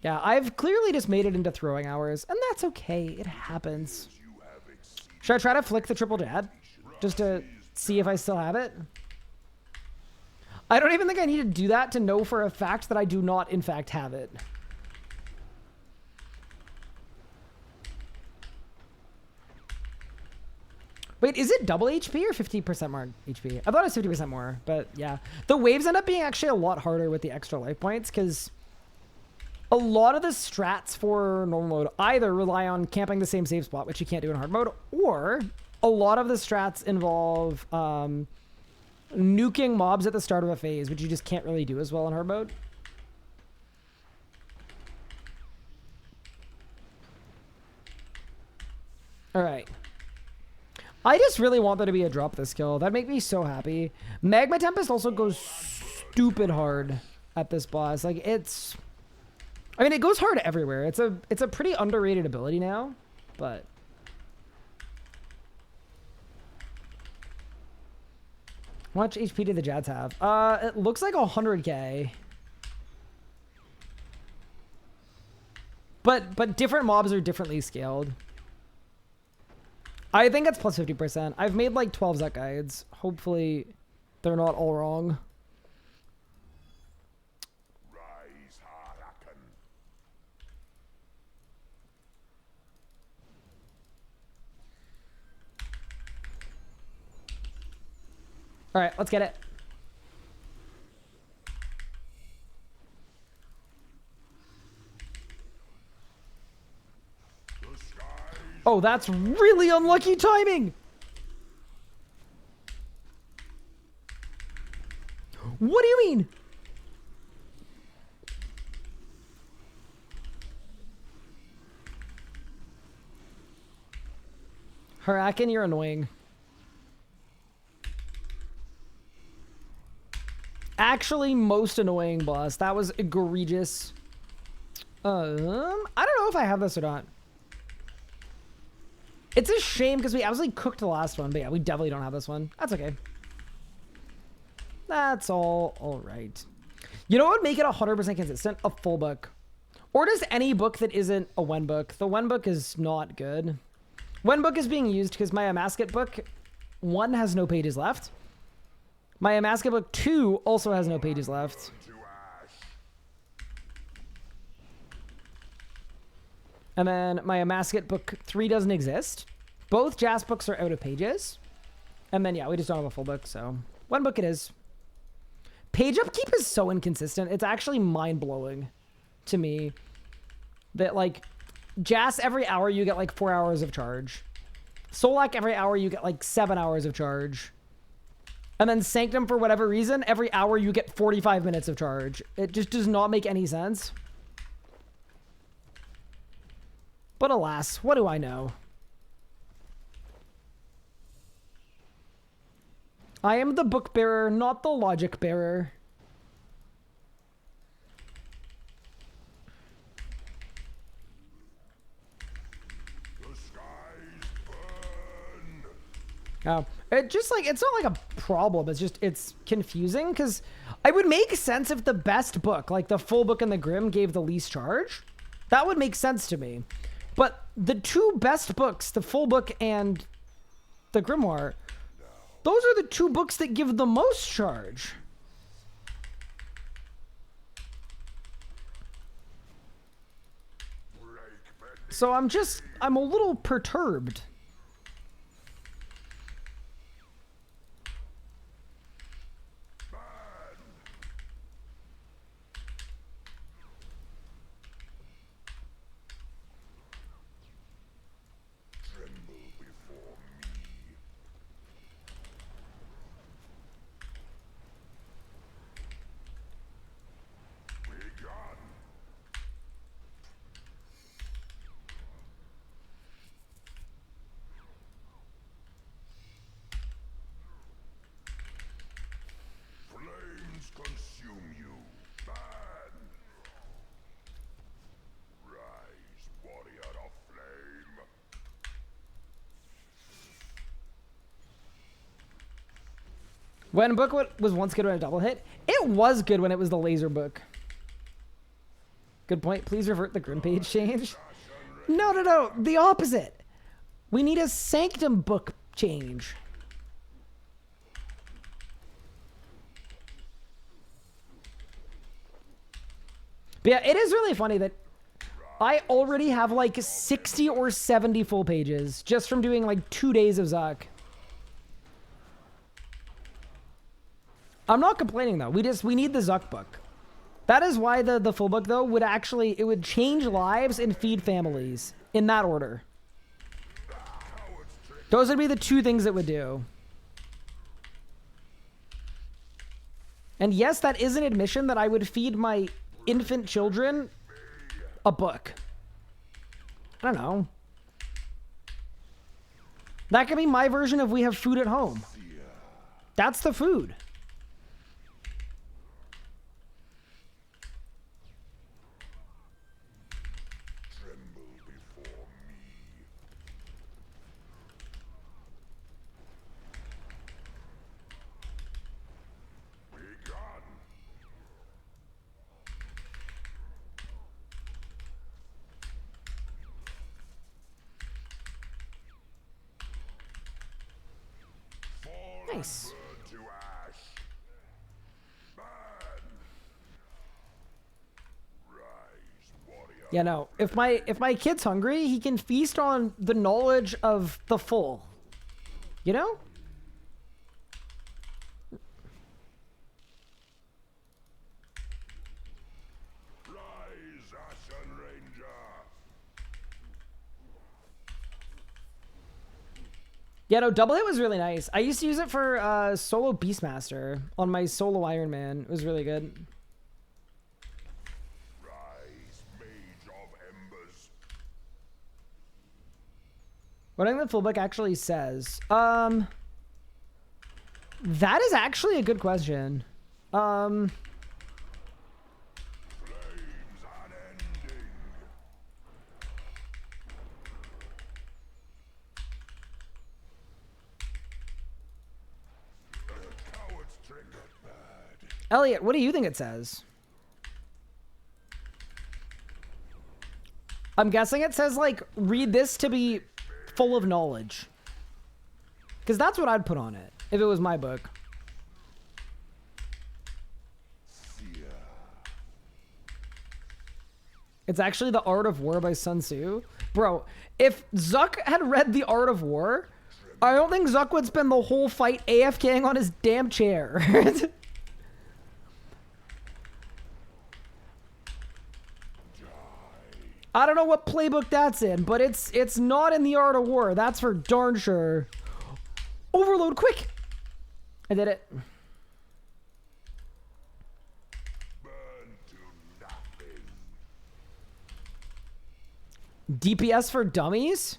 Yeah, I've clearly just made it into throwing hours, and that's okay. It happens. Should I try to flick the triple jab? Just to see if I still have it? I don't even think I need to do that to know for a fact that I do not, in fact, have it. Wait, is it double HP or 50% more HP? I thought it was 50% more, but yeah. The waves end up being actually a lot harder with the extra life points, because a lot of the strats for normal mode either rely on camping the same save spot, which you can't do in hard mode, or a lot of the strats involve nuking mobs at the start of a phase, which you just can't really do as well in hard mode. All right. I just really want there to be a drop this kill. That'd make me so happy. Magma Tempest also goes stupid hard at this boss. Like, it's... I mean, it goes hard everywhere. It's a pretty underrated ability now, but... How much HP do the Jads have? It looks like 100k. But different mobs are differently scaled. I think it's plus 50%. I've made like 12 ZUK guides. Hopefully they're not all wrong. All right, let's get it. Oh, that's really unlucky timing. What do you mean? Huracan, you're annoying. Actually, most annoying boss. That was egregious. I don't know if I have this or not. It's a shame because we absolutely cooked the last one, but yeah, we definitely don't have this one. That's okay. That's all right. You know what would make it 100% consistent? A full book. Or just any book that isn't a Wen book. The Wen book is not good. Wen book is being used because my Amasket book 1 has no pages left. My Amasket book 2 also has no pages left. And then my Amasket book 3 doesn't exist. Both Jas books are out of pages. And then, yeah, we just don't have a full book, so... One book it is. Page upkeep is so inconsistent. It's actually mind-blowing to me. That, like, Jas, every hour you get, like, 4 hours of charge. Solak, every hour you get like 7 hours of charge. And then Sanctum, for whatever reason, every hour you get 45 minutes of charge. It just does not make any sense. But alas, what do I know? I am the book bearer, not the logic bearer. Oh, it just like, it's not like a problem. It's just, it's confusing because it would make sense if the best book, like the full book and the Grim, gave the least charge. That would make sense to me. But the two best books, the full book and the Grimoire, those are the two books that give the most charge. So I'm a little perturbed. Consume you, man. Rise, warrior of flame. When a book was once good when a double hit, it was good when it was the laser book. Good point. Please revert the Grim page change. No. The opposite. We need a Sanctum book change. But yeah, it is really funny that I already have like 60 or 70 full pages just from doing like 2 days of Zuck. I'm not complaining though. We need the Zuck book. That is why the full book though would actually, it would change lives and feed families in that order. Those would be the two things it would do. And yes, that is an admission that I would feed my infant children a book. I don't know. That could be my version of We Have Food at Home. That's the food. Nice. Yeah, no. If my kid's hungry, he can feast on the knowledge of the full. You know? Yeah, no, double hit was really nice. I used to use it for solo Beastmaster on my solo Iron Man. It was really good. Rise, mage of embers. What I think the full book actually says. That is actually a good question. Elliot, what do you think it says? I'm guessing it says, like, read this to be full of knowledge. Because that's what I'd put on it, if it was my book. It's actually The Art of War by Sun Tzu. Bro, if Zuck had read The Art of War, I don't think Zuck would spend the whole fight AFKing on his damn chair. I don't know what playbook that's in, but it's not in the Art of War. That's for darn sure. Overload, quick! I did it. DPS for dummies?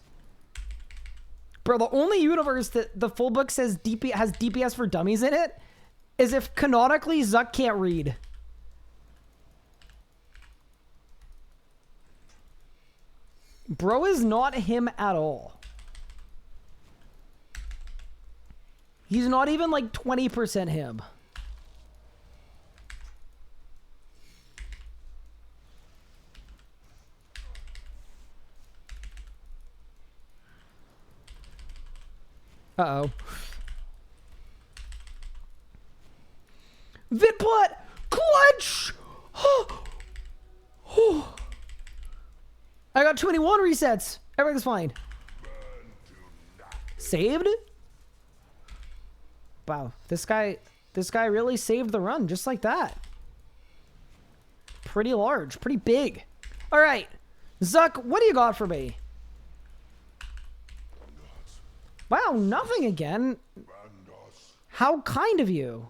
Bro, the only universe that the full book says has DPS for dummies in it is if canonically Zuck can't read. Bro is not him at all. He's not even like 20% him. Uh-oh. Vidpot! Clutch! I got 21 resets. Everything's fine. Saved? Wow, this guy really saved the run just like that. Pretty large, pretty big. All right, Zuck, what do you got for me? Wow, nothing again. How kind of you.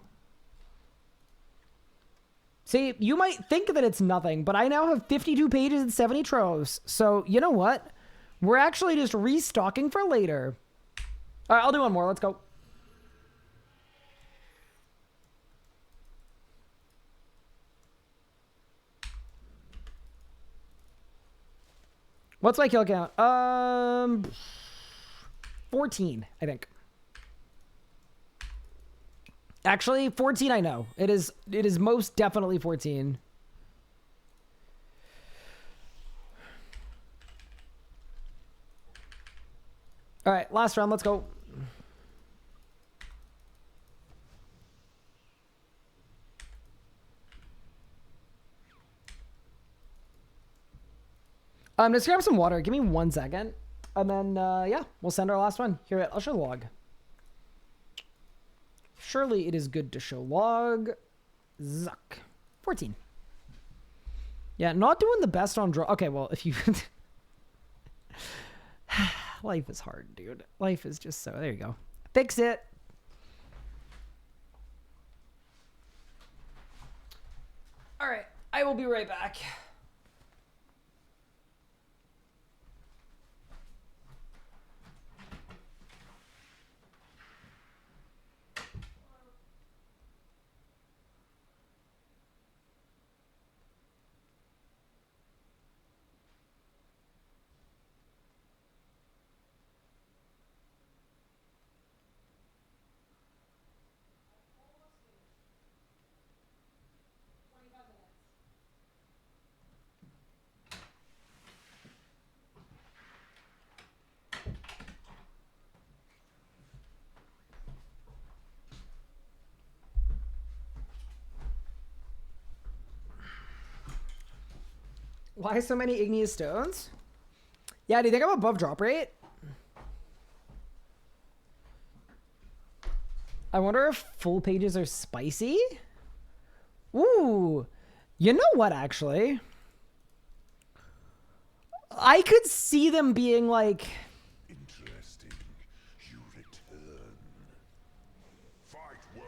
See, you might think that it's nothing, but I now have 52 pages and 70 troves. So, you know what? We're actually just restocking for later. All right, I'll do one more. Let's go. What's my kill count? 14, I think. Actually, 14 I know. It is most definitely 14. All right, last round, let's go. Just grab some water. Give me 1 second. And then, yeah, we'll send our last one. Here, I'll show the log. Surely it is good to show log. Zuck. 14. Yeah, not doing the best on draw. Okay, well, if you... Life is hard, dude. Life is just so... There you go. Fix it. All right, I will be right back. Why so many igneous stones? Yeah, do you think I'm above drop rate? I wonder if full pages are spicy? Ooh. You know what, actually? I could see them being like... Interesting. You return. Fight, worm.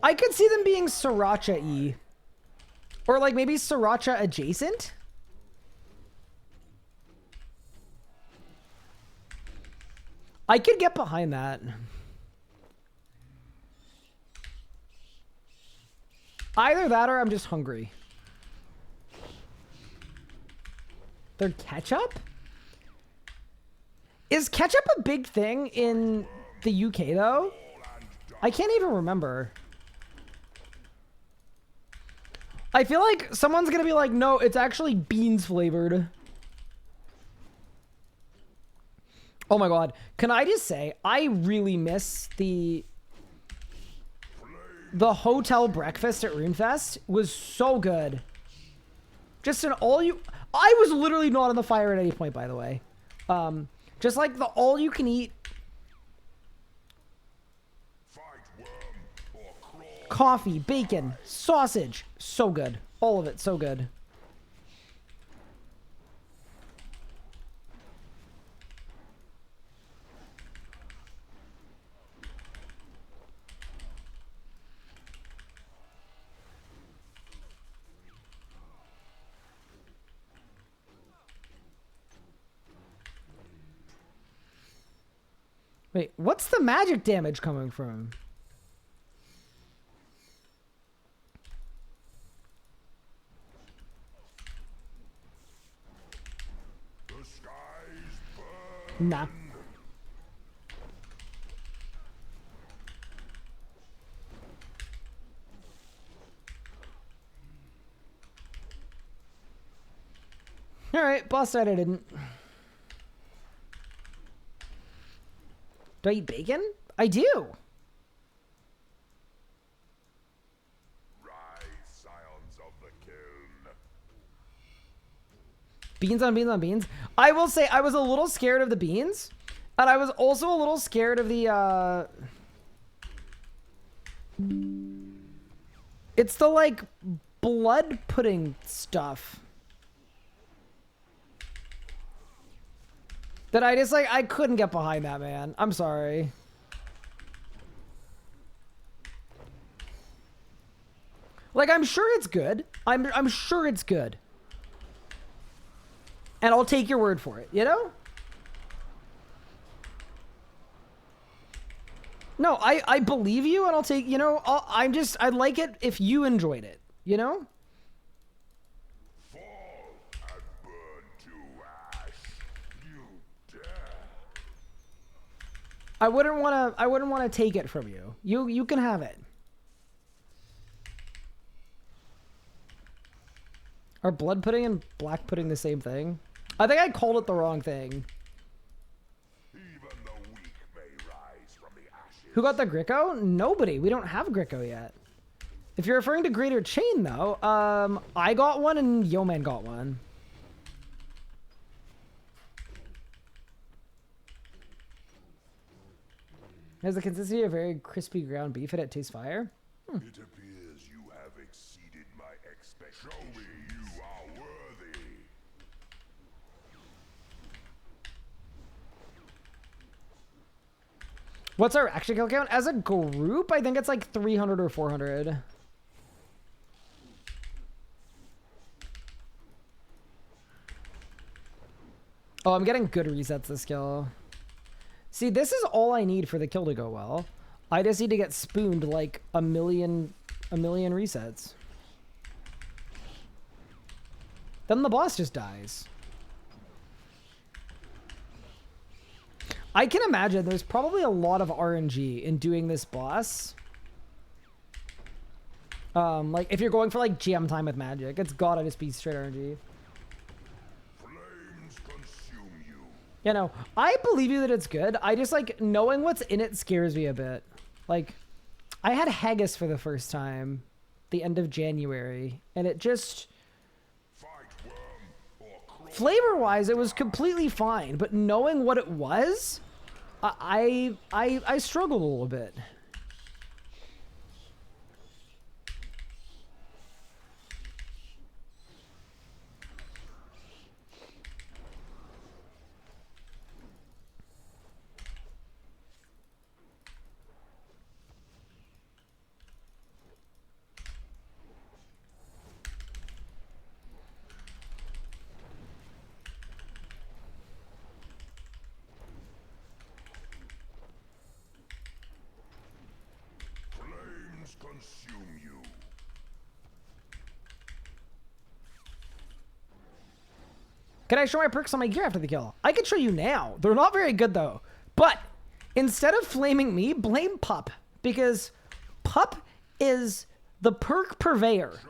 I could see them being Sriracha-y. Or like maybe Sriracha adjacent? I could get behind that. Either that or I'm just hungry. They're ketchup? Is ketchup a big thing in the UK though? I can't even remember. I feel like someone's gonna be like, no, it's actually beans flavored. Oh my god. Can I just say, I really miss the hotel breakfast at RuneFest was so good. Just an I was literally not on the fire at any point, by the way. Just like the all you can eat coffee, bacon, sausage. So good. All of it, so good. Wait, what's the magic damage coming from? Nah. Alright, boss fight I didn't. Do I eat bacon? I do! Beans on beans on beans. I will say I was a little scared of the beans. And I was also a little scared of the, It's the, like, blood pudding stuff. That I just, like, I couldn't get behind that, man. I'm sorry. Like, I'm sure it's good. I'm sure it's good. And I'll take your word for it, you know? No, I believe you, and I'll take, you know, I'd like it if you enjoyed it, you know? I wouldn't want to take it from you. You can have it. Are blood pudding and black pudding the same thing? I think I called it the wrong thing. Who got the Greco? Nobody. We don't have Greco yet. If you're referring to Greater Chain, though, I got one and Yeoman got one. Has the consistency of very crispy ground beef and it tastes fire? It appears you have exceeded my expectations. Show me you are worthy. What's our action kill count? As a group, I think it's like 300 or 400. Oh, I'm getting good resets this kill. See, this is all I need for the kill to go well. I just need to get spooned like a million resets. Then the boss just dies. I can imagine there's probably a lot of RNG in doing this boss. Like if you're going for like jam time with magic, it's gotta just be straight RNG. You know, I believe you that it's good. I just like knowing what's in it scares me a bit. Like, I had haggis for the first time the end of January, and it just flavor-wise, it was completely fine. But knowing what it was, I struggled a little bit. Consume you. Can I show my perks on my gear after the kill? I can show you now. They're not very good though. But instead of flaming me, blame Pup. Because Pup is the perk purveyor.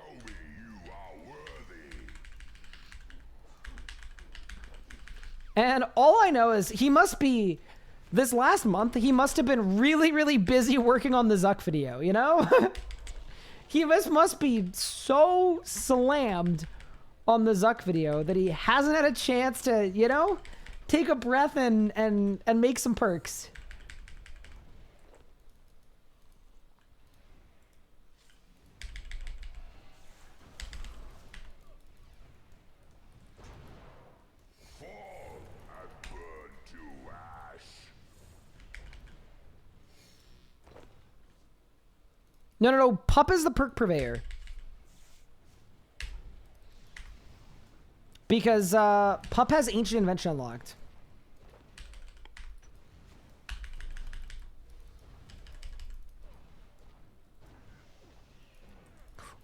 And all I know is he must be, this last month, he must have been really, really busy working on the Zuck video, you know? He must be so slammed on the Zuck video that he hasn't had a chance to, you know, take a breath and make some perks. No. Pup is the perk purveyor. Because Pup has Ancient Invention unlocked.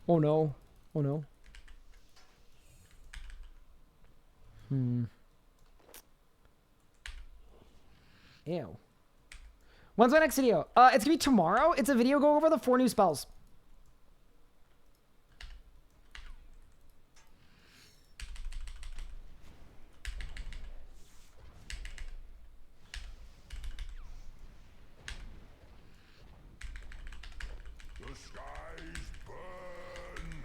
Oh no. Oh no. Ew. When's my next video? It's gonna be tomorrow. It's a video going over the 4 new spells. The skies burn.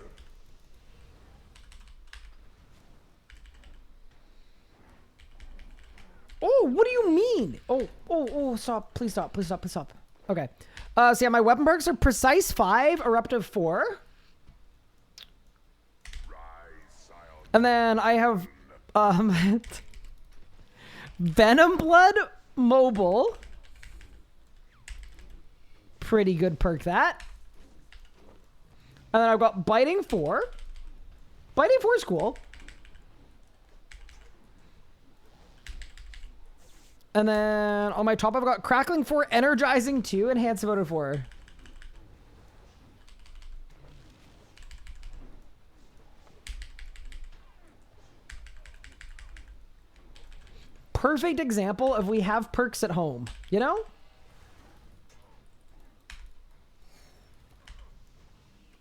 Oh, what do you mean? Oh, stop. Please stop. Please stop. Please stop. Okay. So yeah, my weapon perks are precise 5, eruptive 4. And then I have Venom Blood Mobile. Pretty good perk that. And then I've got Biting 4. Biting 4 is cool. And then on my top, I've got Crackling 4, Energizing 2, Enhanced Voter 4. Perfect example of we have perks at home, you know?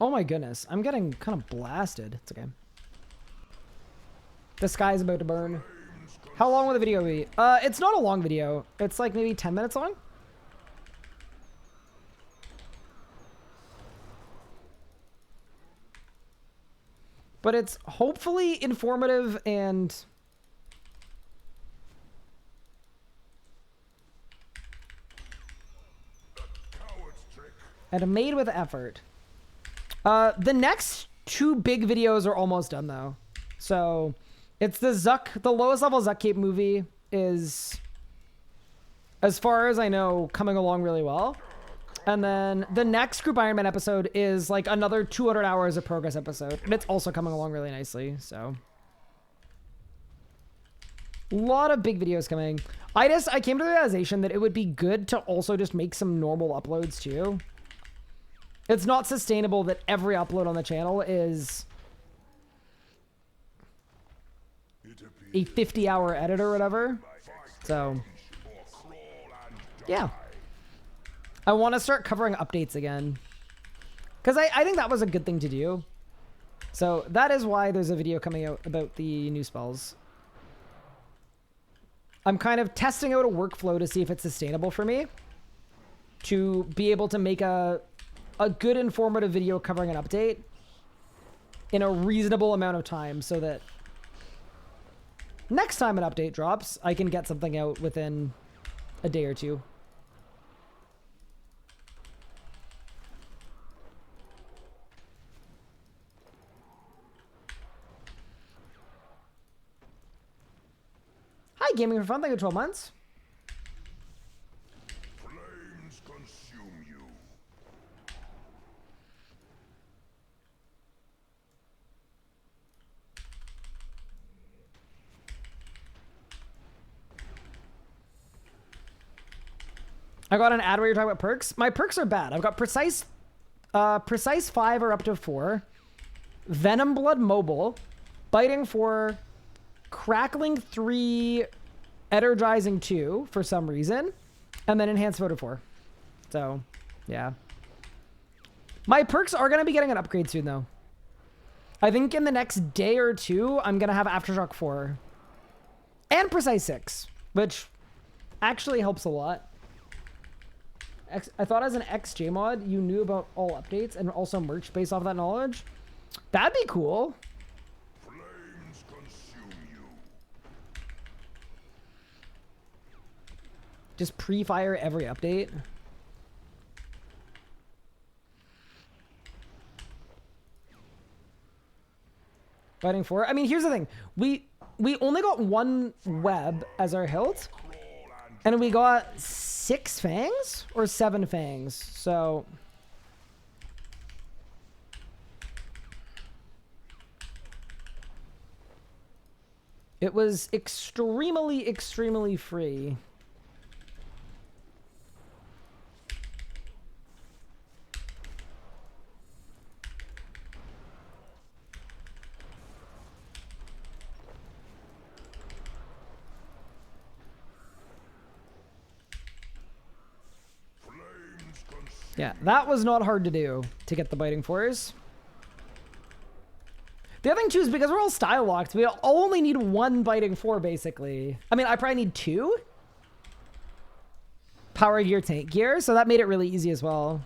Oh my goodness, I'm getting kind of blasted. It's okay. The sky's about to burn. How long will the video be? It's not a long video. It's like maybe 10 minutes long. But it's hopefully informative and made with effort. The next 2 big videos are almost done though. So it's the ZUK, the lowest level ZUK cape movie is, as far as I know, coming along really well. And then the next Group Iron Man episode is like another 200 hours of progress episode. And it's also coming along really nicely, so. A lot of big videos coming. I came to the realization that it would be good to also just make some normal uploads too. It's not sustainable that every upload on the channel is a 50-hour edit or whatever. So, yeah. I want to start covering updates again. Because I think that was a good thing to do. So, that is why there's a video coming out about the new spells. I'm kind of testing out a workflow to see if it's sustainable for me. To be able to make a good informative video covering an update in a reasonable amount of time so that next time an update drops, I can get something out within a day or 2. Hi, Gaming for Fun. Thank you, 12 months. Flames consume you. I got an ad where you're talking about perks. My perks are bad. I've got precise 5 or up to 4, Venom Blood Mobile, Biting 4, Crackling 3, Energizing 2 for some reason, and then Enhanced Voter 4. So, yeah. My perks are going to be getting an upgrade soon, though. I think in the next day or 2, I'm going to have Aftershock 4. And Precise 6, which actually helps a lot. I thought as an XJ mod, you knew about all updates and also merch based off of that knowledge. That'd be cool. Flames consume you. Just pre-fire every update. Fighting 4. I mean, here's the thing. We only got 1 web as our hilt. And we got 6 fangs or 7 fangs. So it was extremely free. Yeah, that was not hard to do to get the biting fours. The other thing too is because we're all style locked, we only need one biting four basically. I mean, I probably need two. Power gear, tank gear, so that made it really easy as well.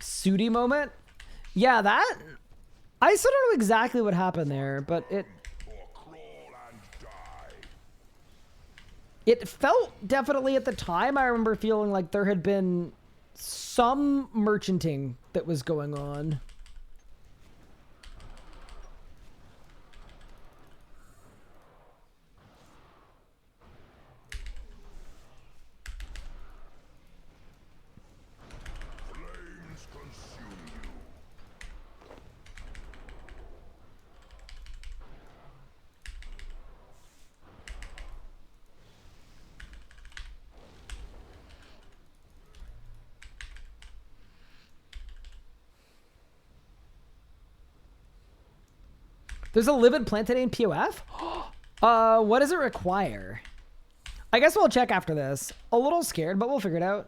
Sudi moment? Yeah, that... I still don't know exactly what happened there, but it felt definitely at the time, I remember feeling like there had been some merchanting that was going on. There's a livid plant today in POF? What does it require? I guess we'll check after this. A little scared, but we'll figure it out.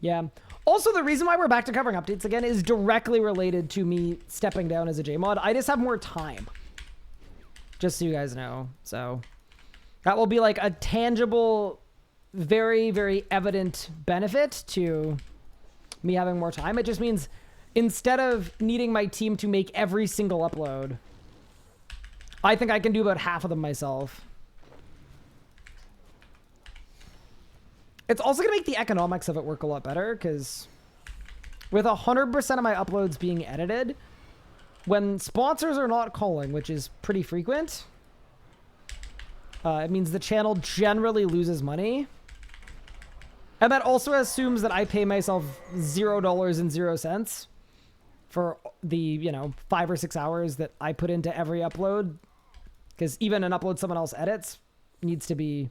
Yeah. Also, the reason why we're back to covering updates again is directly related to me stepping down as a JMod. I just have more time. Just so you guys know. So that will be like a tangible, very, very evident benefit to me having more time. It just means instead of needing my team to make every single upload, I think I can do about half of them myself. It's also going to make the economics of it work a lot better, because with 100% of my uploads being edited, when sponsors are not calling, which is pretty frequent, it means the channel generally loses money. And that also assumes that I pay myself $0.00 for the, 5 or 6 hours that I put into every upload. Because even an upload someone else edits needs to be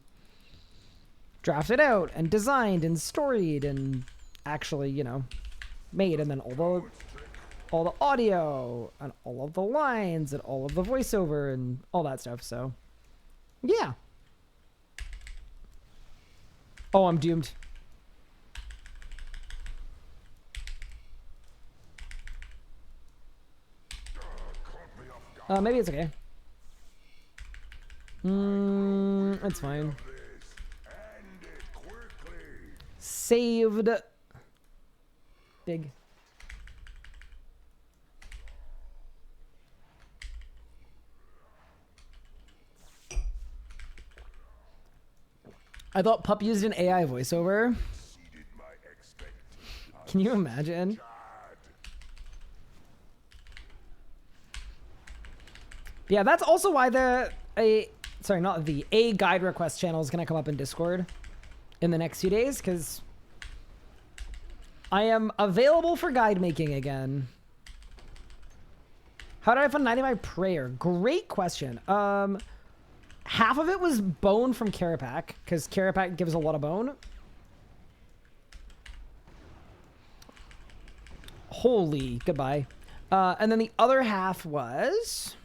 drafted out and designed and storied and actually, made. And then all the audio and all of the lines and all of the voiceover and all that stuff. So, yeah. Oh, I'm doomed. Maybe it's okay. It's fine. Saved. Big. I thought Pup used an AI voiceover. Can you imagine? Yeah, that's also why a guide request channel is going to come up in Discord in the next few days, because I am available for guide making again. How did I find 95 prayer? Great question. Half of it was bone from Carapac, because Carapac gives a lot of bone. Holy, goodbye. And then the other half was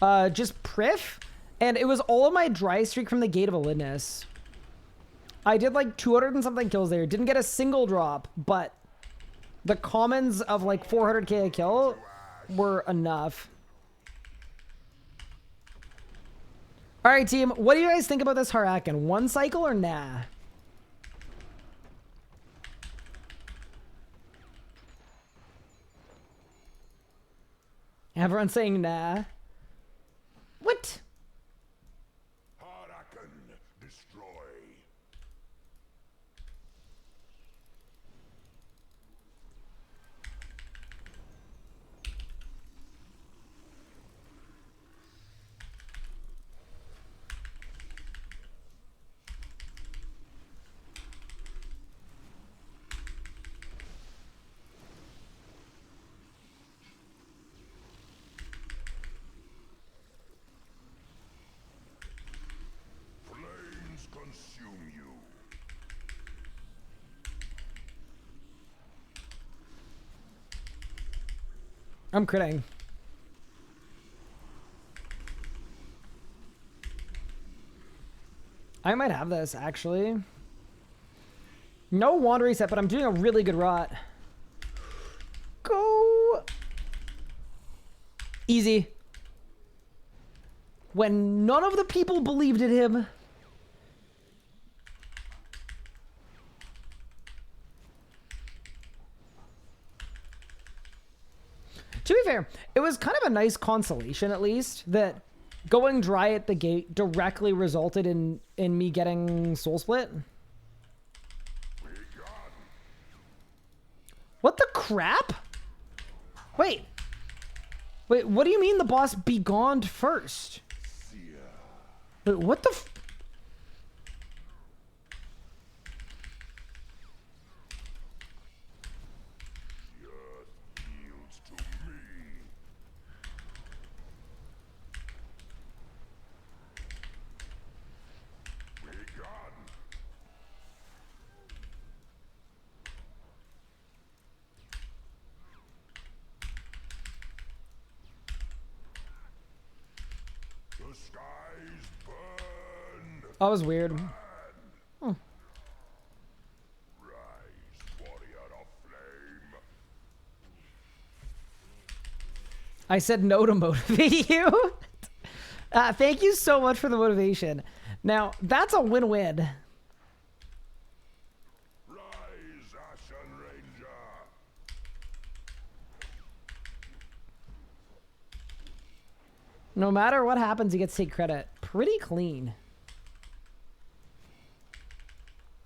just Priff, and it was all of my dry streak from the Gate of Elidness. I did like 200 and something kills there. Didn't get a single drop, but the commons of like 400k a kill were enough. All right, team. What do you guys think about this Harakan? One cycle or nah? Everyone's saying nah. What? Harakan destroy. I'm critting. I might have this, actually. No wand reset, but I'm doing a really good rot. Go! Easy. When none of the people believed in him. To be fair, it was kind of a nice consolation, at least, that going dry at the gate directly resulted in me getting soul split. What the crap? Wait, what do you mean the boss begoned first? Wait, what the That was weird. Hmm. I said no to motivate you. Thank you so much for the motivation. Now, that's a win-win. No matter what happens, he gets to take credit. Pretty clean.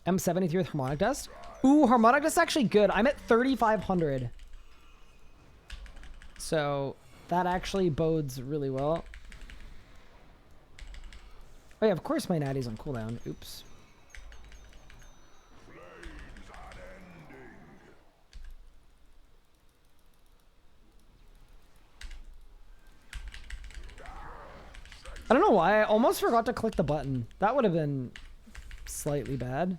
M73 with Harmonic Dust? Ooh, Harmonic Dust is actually good. I'm at 3,500. So, that actually bodes really well. Oh yeah, of course my natty's on cooldown. Oops. I don't know why. I almost forgot to click the button. That would have been slightly bad.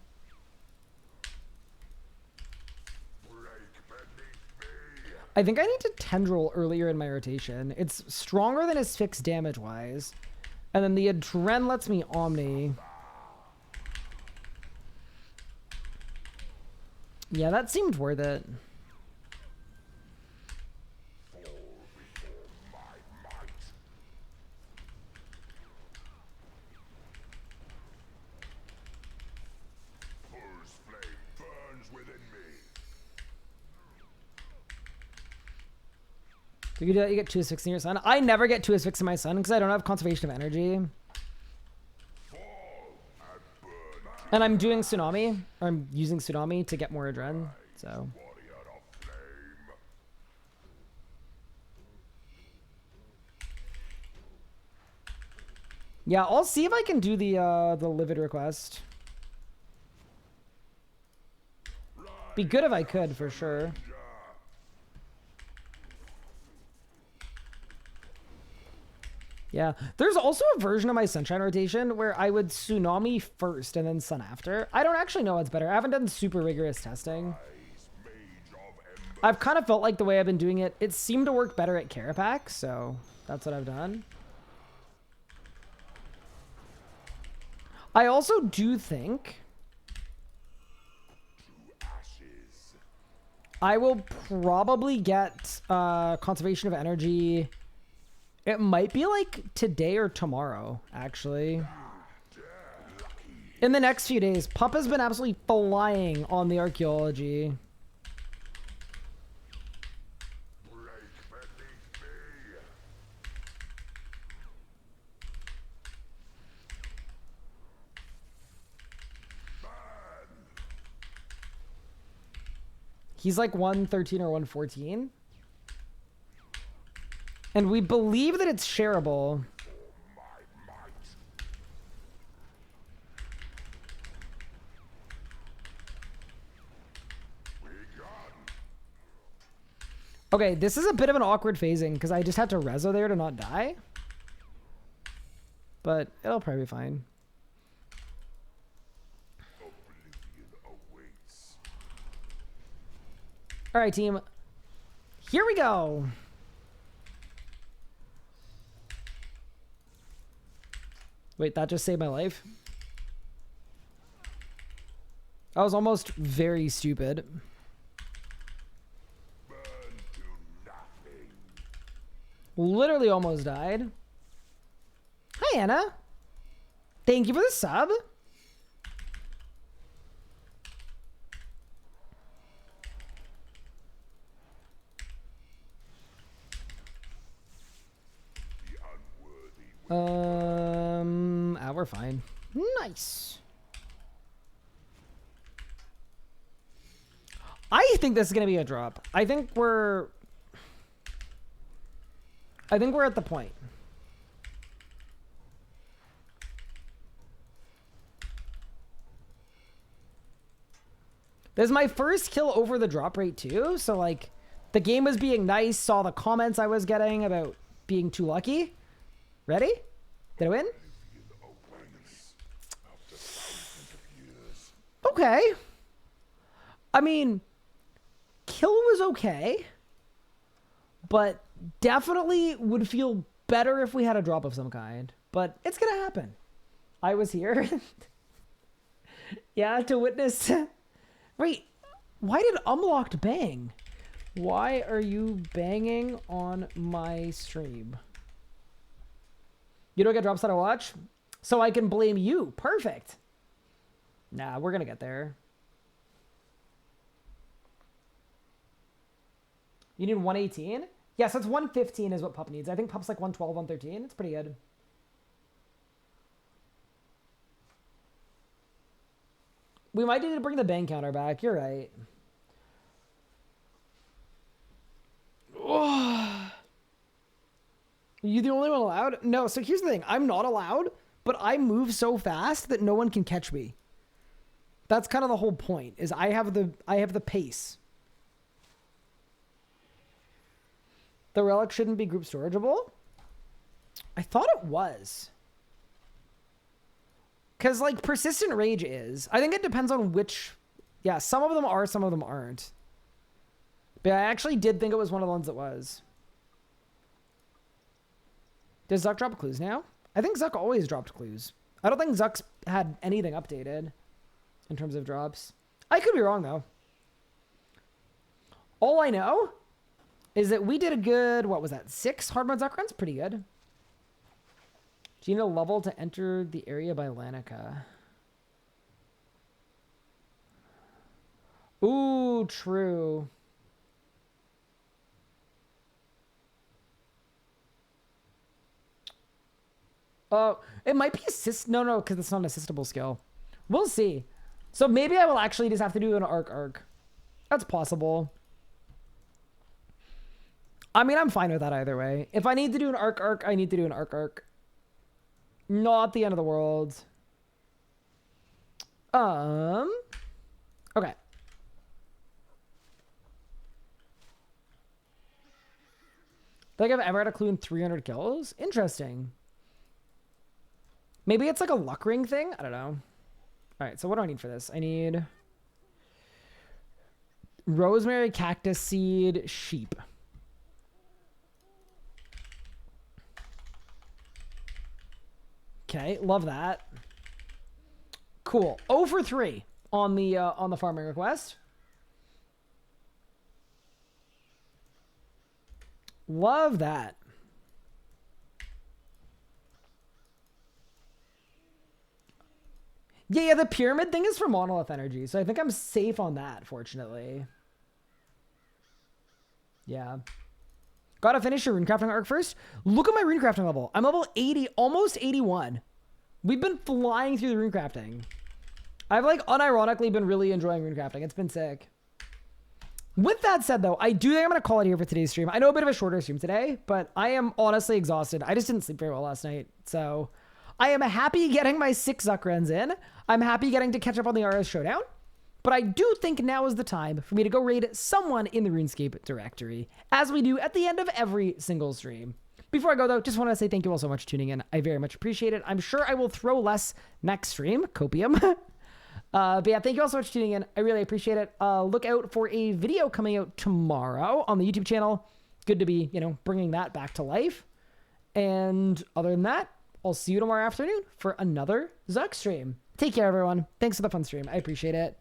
I think I need to tendril earlier in my rotation. It's stronger than his fixed damage wise. And then the Adren lets me Omni. Yeah, that seemed worth it. You can do that, you get 2 of 6 in your sun. I never get 2 of 6 in my sun because I don't have conservation of energy. And I'm doing Tsunami, or I'm using Tsunami to get more Adren, so. Yeah, I'll see if I can do the Livid request. Be good if I could, for sure. Yeah, there's also a version of my Sunshine rotation where I would Tsunami first and then Sun after. I don't actually know what's better. I haven't done super rigorous testing. I've kind of felt like the way I've been doing it, it seemed to work better at Carapax, so that's what I've done. I also do think I will probably get Conservation of Energy. It might be like today or tomorrow, actually. In the next few days. Pup has been absolutely flying on the archaeology. He's like 113 or 114. And we believe that it's shareable. Okay, this is a bit of an awkward phasing because I just had to rezo there to not die. But it'll probably be fine. All right, team. Here we go. Wait, that just saved my life. I was almost very stupid. Literally almost died. Hi, Anna. Thank you for the sub. We're fine. Nice. I think this is gonna be a drop. I think we're at the point. This is my first kill over the drop rate too, so like the game was being nice, saw the comments I was getting about being too lucky. Ready? Did I win? Okay. I mean, kill was okay, but definitely would feel better if we had a drop of some kind. But it's gonna happen. I was here. Yeah, to witness. Wait, why did Unlocked bang? Why are you banging on my stream? You don't get drops that I watch? So I can blame you. Perfect. Nah, we're gonna get there. You need 118? Yeah, so it's 115 is what Pup needs. I think Pup's like 112, 113. It's pretty good. We might need to bring the bang counter back. You're right. Oh. You the only one allowed? No, so here's the thing. I'm not allowed, but I move so fast that no one can catch me. That's kind of the whole point, is I have the pace. The relic shouldn't be group storageable? I thought it was. Because, like, Persistent Rage is. I think it depends on which... Yeah, some of them are, some of them aren't. But I actually did think it was one of the ones that was. Does Zuck drop clues now? I think Zuck always dropped clues. I don't think Zuck's had anything updated in terms of drops. I could be wrong, though. All I know is that we did a good... What was that? 6 hard mode Zuck runs? Pretty good. Do you need a level to enter the area by Lanica? Ooh, true. Oh, it might be assist. No, because it's not an assistable skill. We'll see. So maybe I will actually just have to do an arc. That's possible. I mean, I'm fine with that either way. If I need to do an arc, I need to do an arc. Not the end of the world. Okay. Think I've ever had a clue in 300 kills? Interesting. Maybe it's like a luck ring thing? I don't know. Alright, so what do I need for this? I need... rosemary, cactus seed, sheep. Okay, love that. Cool. 0 for 3 on the farming request. Love that. Yeah, the pyramid thing is for monolith energy, so I think I'm safe on that, fortunately. Yeah. Gotta finish your runecrafting arc first. Look at my runecrafting level. I'm level 80, almost 81. We've been flying through the runecrafting. I've like unironically been really enjoying runecrafting. It's been sick. With that said though, I do think I'm gonna call it here for today's stream. I know a bit of a shorter stream today, but I am honestly exhausted. I just didn't sleep very well last night. So I am happy getting my 6 Zuck runs in. I'm happy getting to catch up on the RS Showdown. But I do think now is the time for me to go raid someone in the RuneScape directory, as we do at the end of every single stream. Before I go, though, just want to say thank you all so much for tuning in. I very much appreciate it. I'm sure I will throw less next stream, copium. But yeah, thank you all so much for tuning in. I really appreciate it. Look out for a video coming out tomorrow on the YouTube channel. Good to be, bringing that back to life. And other than that, I'll see you tomorrow afternoon for another Zuck stream. Take care, everyone. Thanks for the fun stream. I appreciate it.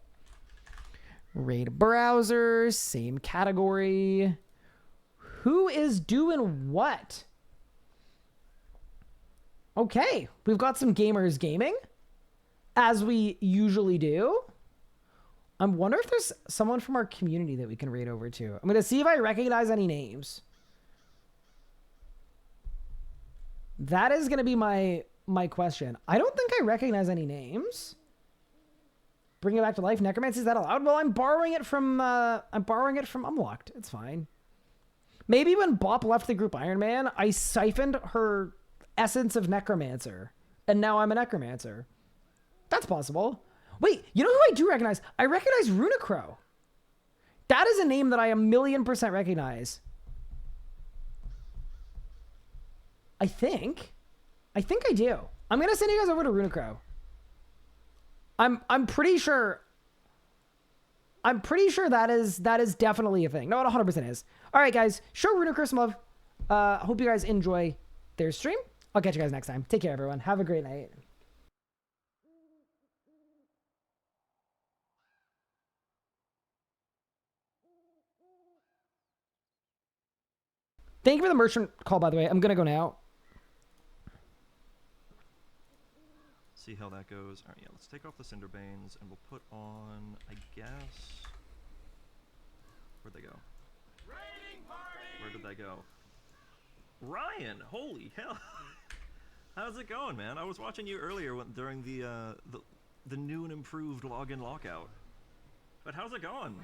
Raid browser, same category. Who is doing what? Okay, we've got some gamers gaming, as we usually do. I wonder if there's someone from our community that we can raid over to. I'm going to see if I recognize any names. That is going to be my question. I don't think I recognize any names. Bring it back to life. Necromancy, is that allowed? Well, I'm borrowing it from Unlocked. It's fine. Maybe when Bop left the group Iron Man, I siphoned her essence of Necromancer, and now I'm a Necromancer. That's possible. Wait, you know who I do recognize? I recognize Runecrow. That is a name that I 1,000,000% recognize. I think I do. I'm gonna send you guys over to Runecrow. I'm pretty sure that is definitely a thing. No, it 100% is. All right, guys, show Runecrow some love. Hope you guys enjoy their stream. I'll catch you guys next time. Take care, everyone. Have a great night. Thank you for the merchant call, by the way. I'm gonna go now. See how that goes. Alright, yeah, let's take off the Cinderbanes and we'll put on, I guess... Where'd they go? Where did they go? Ryan! Holy hell! How's it going, man? I was watching you earlier during the new and improved login lockout. But how's it going?